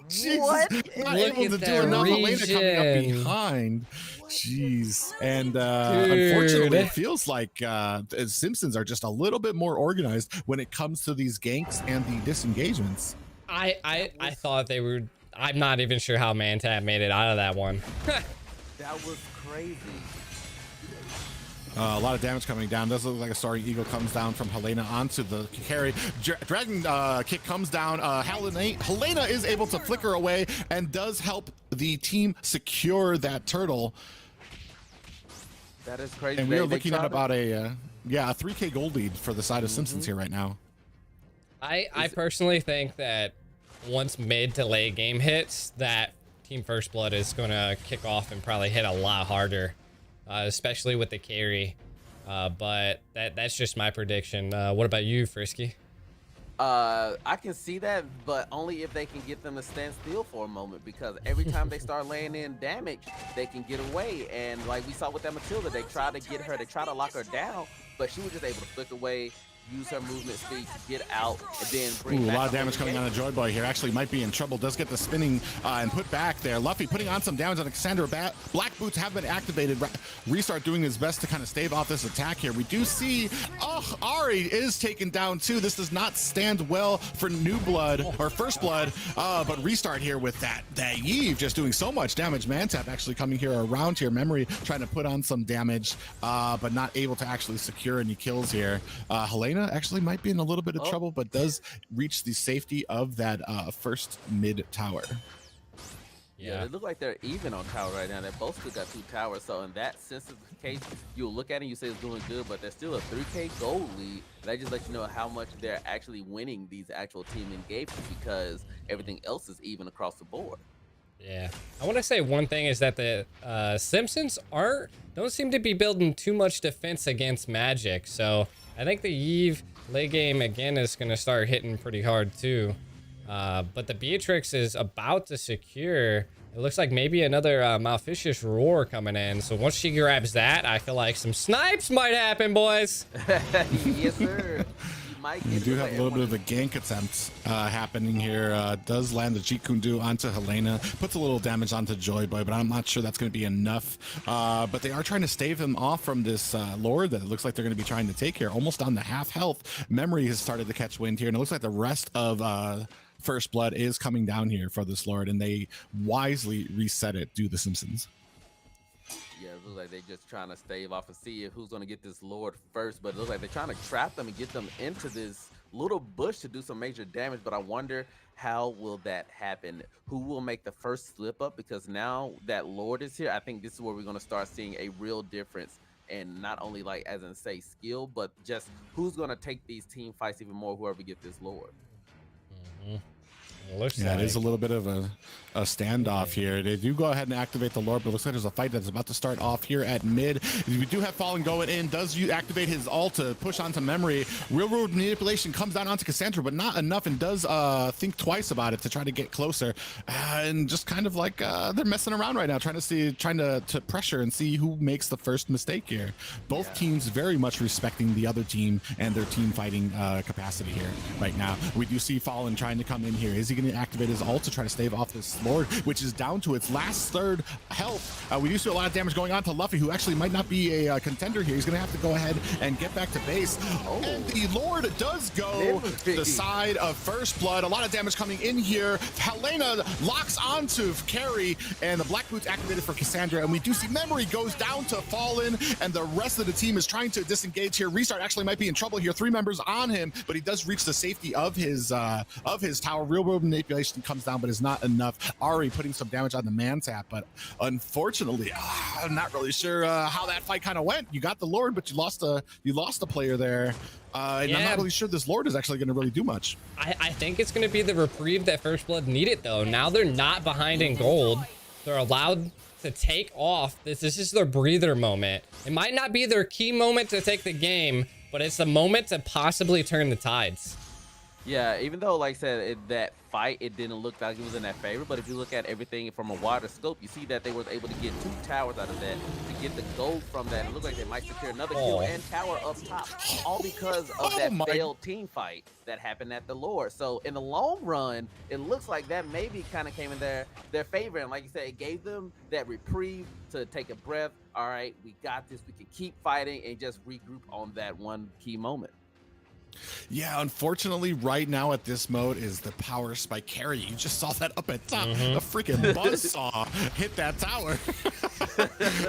[SPEAKER 6] Jesus, not able to do enough. Helena coming up behind. Jeez. And unfortunately, it feels like Simpsons are just a little bit more organized when it comes to these ganks and the disengagements.
[SPEAKER 11] I thought they were. I'm not even sure how Mantab made it out of that one.
[SPEAKER 9] That was crazy.
[SPEAKER 6] A lot of damage coming down. Does look like a Starry Eagle comes down from Helena onto the carry. Dragon kick comes down. Helena is able to flicker away and does help the team secure that turtle.
[SPEAKER 9] That is crazy.
[SPEAKER 6] And we are looking at about a 3K gold lead for the side of Simpsons here right now.
[SPEAKER 11] I personally think that once mid to late game hits, that Team First Blood is going to kick off and probably hit a lot harder. Especially with the carry, but that's just my prediction. What about you, Frisky?
[SPEAKER 9] I can see that, but only if they can get them to stand still for a moment, because every time they start laying in damage, they can get away. And like we saw with that Matilda, they tried to get her, they tried to lock her down, but she was just able to flick away, use her movement speed to get out, and then bring
[SPEAKER 6] a
[SPEAKER 9] back
[SPEAKER 6] lot of damage coming on the Joy Boy here. Actually might be in trouble. Does get the spinning and put back there. Luffy putting on some damage on Cassandra. Black Boots have been activated. Restart doing his best to kind of stave off this attack here. We do see, Ari is taken down too. This does not stand well for New Blood, or First Blood, but Restart here with that Eve just doing so much damage. Mantap actually coming here around here. Memory trying to put on some damage, but not able to actually secure any kills here. Helena actually might be in a little bit of trouble, but does reach the safety of that first mid tower.
[SPEAKER 9] Yeah, they look like they're even on tower right now. They both still got 2 towers, so in that sense of the case, you'll look at it and you say it's doing good, but there's still a 3K gold lead. That just lets you know how much they're actually winning these actual team engagements, because everything else is even across the board.
[SPEAKER 11] Yeah, I want to say one thing is that the Simpsons don't seem to be building too much defense against magic, so I think the Eve late game again is going to start hitting pretty hard too. But the Beatrix is about to secure. It looks like maybe another Malficious Roar coming in. So once she grabs that, I feel like some snipes might happen, boys.
[SPEAKER 9] Yes, sir.
[SPEAKER 6] We do have a little bit of a gank attempt happening here. Does land the Jikundu onto Helena. Puts a little damage onto Joy Boy, but I'm not sure that's going to be enough. But they are trying to stave him off from this Lord that it looks like they're going to be trying to take here. Almost on the half health. Memory has started to catch wind here, and it looks like the rest of First Blood is coming down here for this Lord, and they wisely reset it due to the Simpsons.
[SPEAKER 9] Yeah, it looks like they're just trying to stave off and see who's going to get this Lord first, but it looks like they're trying to trap them and get them into this little bush to do some major damage, but I wonder how will that happen? Who will make the first slip up? Because now that Lord is here, I think this is where we're going to start seeing a real difference, and not only like as in say skill, but just who's going to take these team fights even more, whoever get this Lord.
[SPEAKER 6] It is a little bit of a standoff here. They do go ahead and activate the Lord, but it looks like there's a fight that's about to start off here at mid. We do have Fallen going in. Does you activate his ult to push onto Memory? Railroad manipulation comes down onto Cassandra, but not enough, and does think twice about it to try to get closer. And just kind of like they're messing around right now, trying to pressure and see who makes the first mistake here. Both teams very much respecting the other team and their team fighting capacity here right now. We do see Fallen trying to come in here. Is he going to activate his ult to try to stave off this Lord, which is down to its last third health? We do see a lot of damage going on to Luffy, who actually might not be a contender here. He's going to have to go ahead and get back to base. And the Lord does go to the side of First Blood. A lot of damage coming in here. Helena locks onto Carry, and the Black Boots activated for Cassandra. And we do see Memory goes down to Fallen, and the rest of the team is trying to disengage here. Restart actually might be in trouble here. 3 members on him, but he does reach the safety of his tower. Real world manipulation comes down, but is not enough. Ari putting some damage on the Mantap, but unfortunately, I'm not really sure how that fight kind of went. You got the Lord, but you lost a player there. And I'm not really sure this Lord is actually going to really do much.
[SPEAKER 11] I think it's going to be the reprieve that First Blood needed, though. Now they're not behind in gold. They're allowed to take off. This is their breather moment. It might not be their key moment to take the game, but it's the moment to possibly turn the tides.
[SPEAKER 9] Yeah, even though, like I said, that fight, it didn't look like it was in their favor, but if you look at everything from a wider scope, you see that they were able to get 2 towers out of that, to get the gold from that. It looked like they might secure another kill and tower up top, all because of that failed team fight that happened at the Lord. So in the long run, it looks like that maybe kind of came in their favor, and like you said, it gave them that reprieve to take a breath. All right, we got this, we can keep fighting and just regroup on that one key moment.
[SPEAKER 6] Yeah, unfortunately, right now at this mode is the power spike carry. You just saw that up at top. A freaking buzzsaw hit that tower.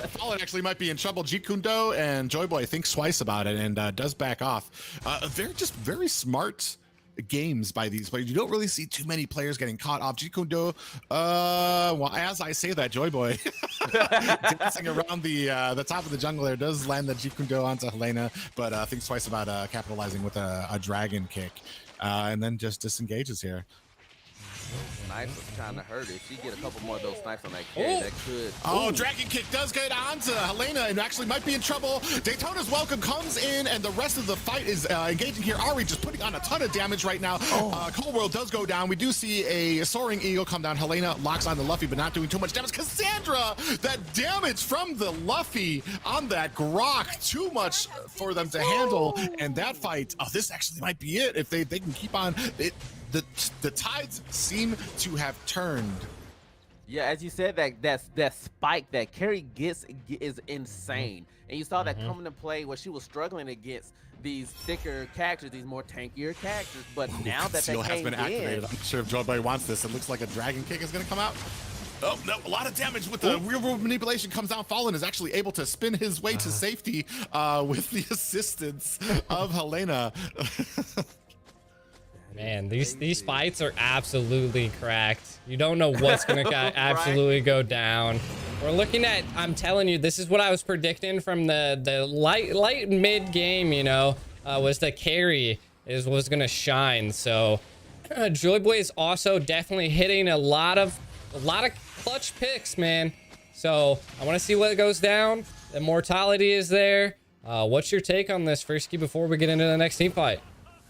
[SPEAKER 6] Fallen actually might be in trouble. Jeet Kune Do and Joy Boy thinks twice about it and does back off. They're just very smart games by these players. You don't really see too many players getting caught off. Jeet Kune Do, well, as I say that, Joy Boy dancing around the top of the jungle there does land the Jeet Kune Do onto Helena, but thinks twice about capitalizing with a dragon kick, and then just disengages here.
[SPEAKER 9] Snipes was kind of hurt. If she get a couple more of those snipes on that carry, that could.
[SPEAKER 6] Oh, dragon kick does get onto Helena and actually might be in trouble. Daytona's welcome comes in, and the rest of the fight is engaging here. Ari just putting on a ton of damage right now. Cold World does go down. We do see a soaring eagle come down. Helena locks on the Luffy, but not doing too much damage. Cassandra, that damage from the Luffy on that Grok, too much for them to handle. And that fight, this actually might be it if they can keep on it. The tides seem to have turned.
[SPEAKER 9] Yeah, as you said, that spike that Carrie gets is insane, and you saw that come into play where she was struggling against these thicker characters, these more tankier characters. But now that
[SPEAKER 6] Seal
[SPEAKER 9] they
[SPEAKER 6] has
[SPEAKER 9] came
[SPEAKER 6] been activated.
[SPEAKER 9] in,
[SPEAKER 6] I'm not sure if Joy Boy wants this. It looks like a dragon kick is going to come out. Oh, no, a lot of damage with the real world manipulation comes down. Fallen is actually able to spin his way to safety with the assistance of Helena.
[SPEAKER 11] Man, these fights are absolutely cracked. You don't know what's gonna absolutely go down. We're looking at, I'm telling you, this is what I was predicting from the light mid game, you know, was the carry was gonna shine. So Joy Boy is also definitely hitting a lot of clutch picks, man. So I want to see what goes down. The mortality is there. What's your take on this, Frisky, before we get into the next team fight?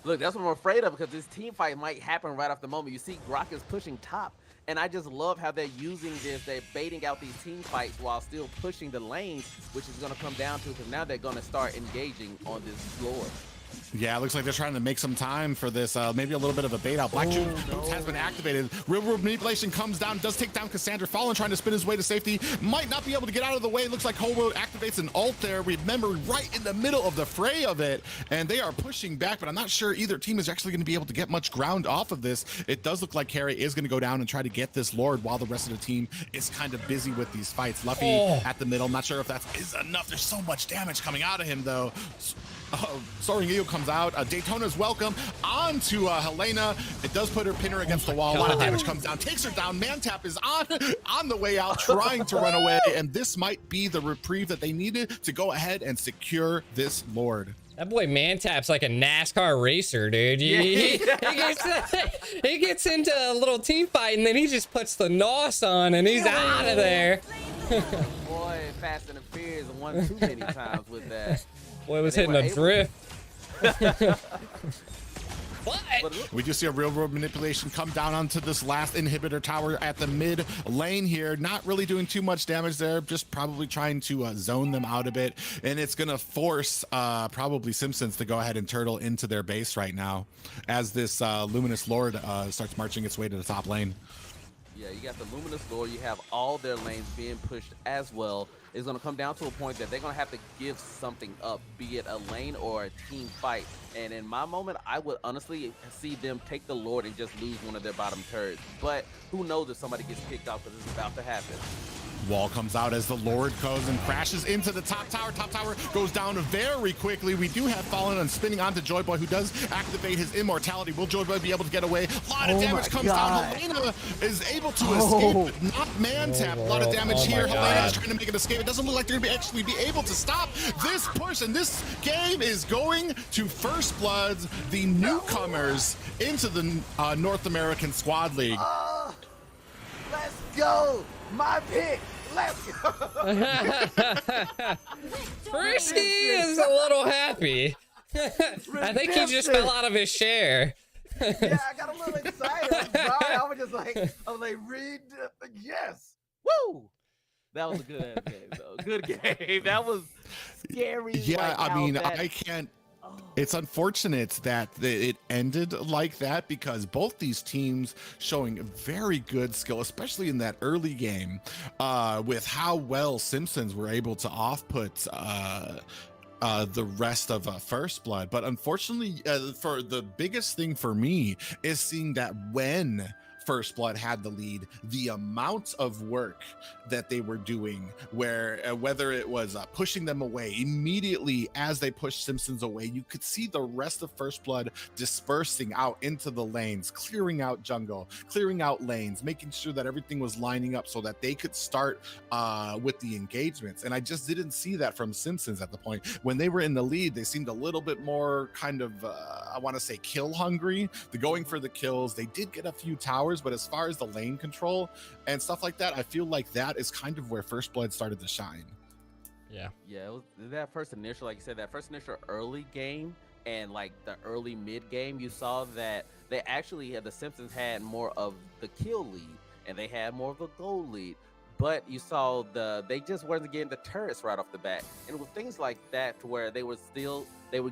[SPEAKER 9] look, that's what I'm afraid of, because this team fight might happen right off the moment. You see Grok is pushing top, and I just love how they're using this. They're baiting out these team fights while still pushing the lanes, which is going to come down to, because now they're going to start engaging on this floor.
[SPEAKER 6] Yeah, it looks like they're trying to make some time for this. Maybe a little bit of a bait out. Black June has been activated. Real world manipulation comes down, does take down Cassandra. Fallen trying to spin his way to safety. Might not be able to get out of the way. It looks like Whole World activates an ult there. Remember, right in the middle of the fray of it. And they are pushing back, but I'm not sure either team is actually going to be able to get much ground off of this. It does look like Carrie is going to go down and try to get this Lord while the rest of the team is kind of busy with these fights. Luffy at the middle. I'm not sure if that is enough. There's so much damage coming out of him, though. Soaring Eagle comes out. Daytona's welcome onto Helena. It does put her pinner against the wall. A lot of damage comes down, takes her down. Mantap is on the way out, trying to run away, and this might be the reprieve that they needed to go ahead and secure this Lord.
[SPEAKER 11] That boy Mantap's like a NASCAR racer, dude. He gets into a little team fight, and then he just puts the NOS on, and he's out of there.
[SPEAKER 9] Boy, Fast and the Furious won too many times with that.
[SPEAKER 11] Boy was hitting a drift.
[SPEAKER 6] We do see a real world manipulation come down onto this last inhibitor tower at the mid lane here. Not really doing too much damage there, just probably trying to zone them out a bit. And it's going to force probably Simpsons to go ahead and turtle into their base right now as this Luminous Lord starts marching its way to the top lane.
[SPEAKER 9] Yeah, you got the Luminous Lord. You have all their lanes being pushed as well. It's going to come down to a point that they're going to have to give something up, be it a lane or a team fight. And in my moment, I would honestly see them take the Lord and just lose one of their bottom turrets. But who knows if somebody gets picked off, because it's about to happen.
[SPEAKER 6] Wall comes out as the Lord goes and crashes into the top tower. Top tower goes down very quickly. We do have Fallen and spinning onto Joy Boy, who does activate his immortality. Will Joy Boy be able to get away? A lot of damage comes down. Helena is able to escape, but not Mantap. A lot of damage here. Helena is trying to make an escape. It doesn't look like they're going to actually be able to stop this push, and this game is going to First Bloods, the newcomers into the North American Squad League.
[SPEAKER 9] Let's go! My pick! Let's go!
[SPEAKER 11] Frisky is a little happy. I think he just fell out of his chair.
[SPEAKER 9] Yeah, I got a little excited. I'm sorry. I was like, read, yes. Woo! That was a good game, though. Good game. That was scary.
[SPEAKER 6] Yeah, I mean, I can't. It's unfortunate that it ended like that, because both these teams showing very good skill, especially in that early game, with how well Simpsons were able to off-put the rest of First Blood. But unfortunately, for the biggest thing for me is seeing that when First Blood had the lead, the amount of work that they were doing, where whether it was pushing them away immediately as they pushed Simpsons away, you could see the rest of First Blood dispersing out into the lanes, clearing out jungle, clearing out lanes, making sure that everything was lining up so that they could start with the engagements. And I just didn't see that from Simpsons at the point. When they were in the lead, they seemed a little bit more kind of, I want to say, kill hungry. They're going for the kills. They did get a few towers, but as far as the lane control and stuff like that, I feel like that is kind of where First Blood started to shine.
[SPEAKER 9] Yeah, it was that first initial, like you said, that first initial early game and like the early mid game, you saw that they actually had, the Simpsons had more of the kill lead and they had more of the goal lead, but you saw they just weren't getting the turrets right off the bat. And with things like that, to where they were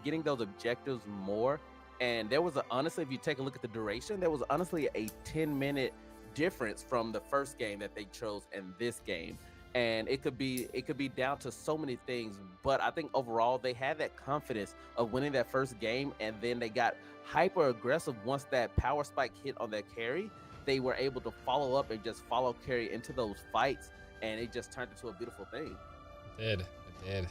[SPEAKER 9] getting those objectives more. And there was honestly, if you take a look at the duration, there was honestly a 10-minute difference from the first game that they chose and this game. And it could be down to so many things, but I think overall they had that confidence of winning that first game, and then they got hyper aggressive once that power spike hit on that carry. They were able to follow up and just follow carry into those fights, and it just turned into a beautiful thing.
[SPEAKER 11] It did.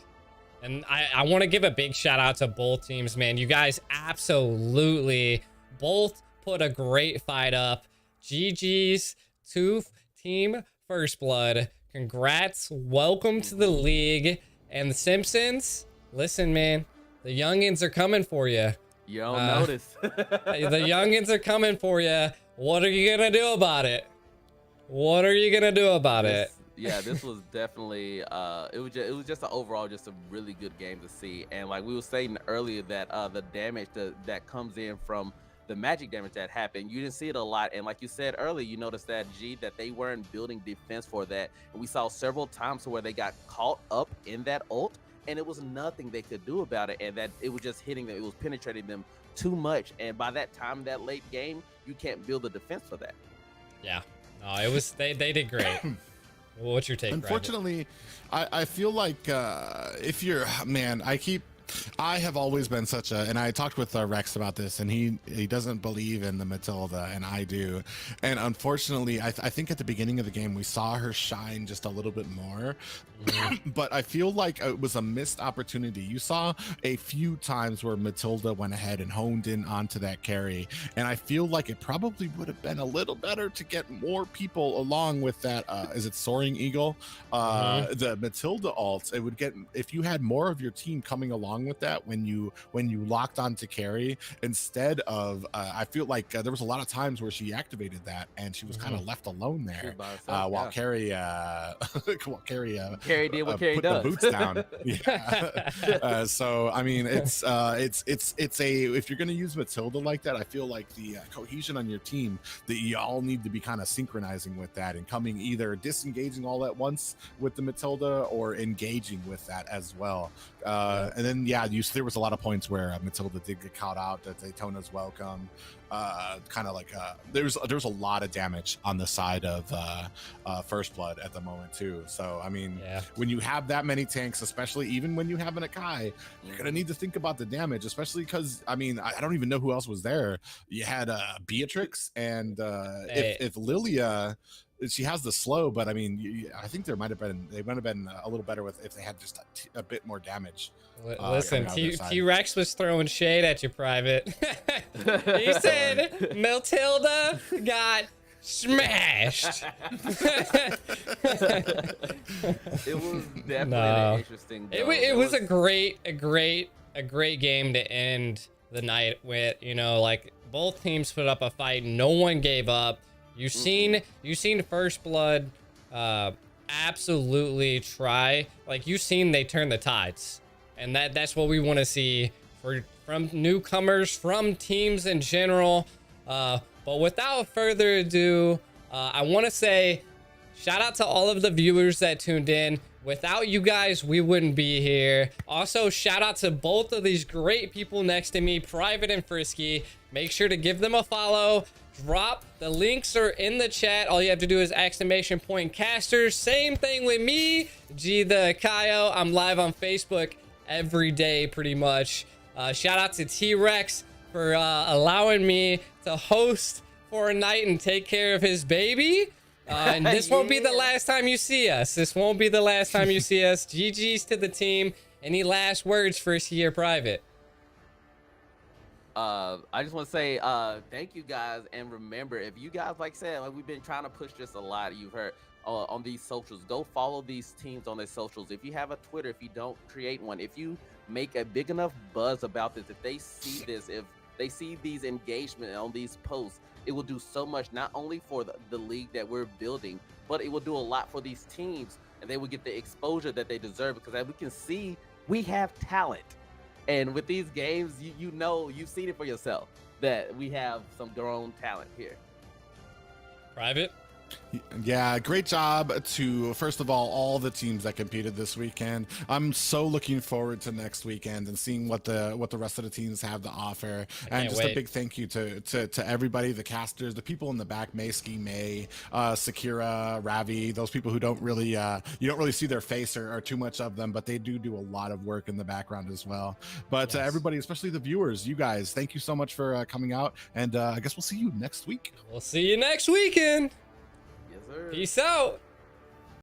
[SPEAKER 11] And I want to give a big shout out to both teams, man. You guys absolutely both put a great fight up. GG's to Team First Blood. Congrats. Welcome to the league. And the Simpsons, listen, man, the youngins are coming for you.
[SPEAKER 9] You don't notice.
[SPEAKER 11] The youngins are coming for you. What are you going to do about it? What are you going to do about it?
[SPEAKER 9] Yeah, this was definitely it was just an overall just a really good game to see. And like we were saying earlier, that the damage that comes in from the magic damage that happened, you didn't see it a lot. And like you said earlier, you noticed that that they weren't building defense for that, and we saw several times where they got caught up in that ult and it was nothing they could do about it, and that it was just hitting them, it was penetrating them too much. And by that time, that late game, you can't build a defense for that.
[SPEAKER 11] Yeah, no, it was they did great. What's your take?
[SPEAKER 6] Unfortunately, I feel like if you're, man, I have always been such a, and I talked with Rex about this, and he doesn't believe in the Matilda, and I do. And unfortunately, I think at the beginning of the game, we saw her shine just a little bit more. But I feel like it was a missed opportunity. You saw a few times where Matilda went ahead and honed in onto that carry, and I feel like it probably would have been a little better to get more people along with that. Is it Soaring Eagle? The Matilda ult. It would get, if you had more of your team coming along with that when you locked onto carry instead of I feel like there was a lot of times where she activated that and she was kind of left alone there while Carrie
[SPEAKER 9] Carrie did what Carrie
[SPEAKER 6] put
[SPEAKER 9] does.
[SPEAKER 6] the boots down. Yeah. So I mean, it's a, if you're gonna use Matilda like that, I feel like the cohesion on your team, that you all need to be kind of synchronizing with that and coming either disengaging all at once with the Matilda or engaging with that as well. And then there was a lot of points where Matilda did get caught out. That Daytona's welcome. Kind of like there's a lot of damage on the side of First Blood at the moment too. So I mean, when you have that many tanks, especially even when you have an Akai, you're gonna need to think about the damage, especially because I mean, I don't even know who else was there. You had Beatrix, and if Lilia, she has the slow, but I mean, I think they might have been a little better if they had just a bit more damage.
[SPEAKER 11] Listen, T-Rex was throwing shade at you, Private. He said Matilda got smashed.
[SPEAKER 9] It was definitely an interesting game.
[SPEAKER 11] It was a great game to end the night with. You know, like both teams put up a fight. No one gave up. You've seen First Blood absolutely try. Like you've seen they turn the tides, and that's what we want to see from newcomers, from teams in general. But without further ado, I want to say shout out to all of the viewers that tuned in. Without you guys, we wouldn't be here. Also, shout out to both of these great people next to me, Private and Frisky. Make sure to give them a follow. Drop the links are in the chat. All you have to do is !casters. Same thing with me, G the Kaio. I'm live on Facebook every day pretty much. Shout out to T-Rex for allowing me to host for a night and take care of his baby. And this won't be the last time you see us. This won't be the last time you see us. GG's to the team. Any last words for Sierra Private?
[SPEAKER 9] I just want to say thank you guys, and remember, if you guys, like I said, like we've been trying to push this a lot, you've heard on these socials, go follow these teams on their socials. If you have a Twitter, if you don't, create one. If you make a big enough buzz about this, if they see this, if they see these engagement on these posts, it will do so much, not only for the league that we're building, but it will do a lot for these teams, and they will get the exposure that they deserve, because as we can see, we have talent. And with these games, you know, you've seen it for yourself that we have some grown talent here.
[SPEAKER 11] Private?
[SPEAKER 6] Yeah, great job to, first of all the teams that competed this weekend. I'm so looking forward to next weekend and seeing what the rest of the teams have to offer. And just a big thank you to everybody, the casters, the people in the back, Mayski, May, Sakura, Ravi, those people who don't really you don't really see their face or too much of them, but they do a lot of work in the background as well. But everybody, especially the viewers, you guys, thank you so much for coming out, and I guess we'll see you next week.
[SPEAKER 11] We'll see you next weekend. Peace out.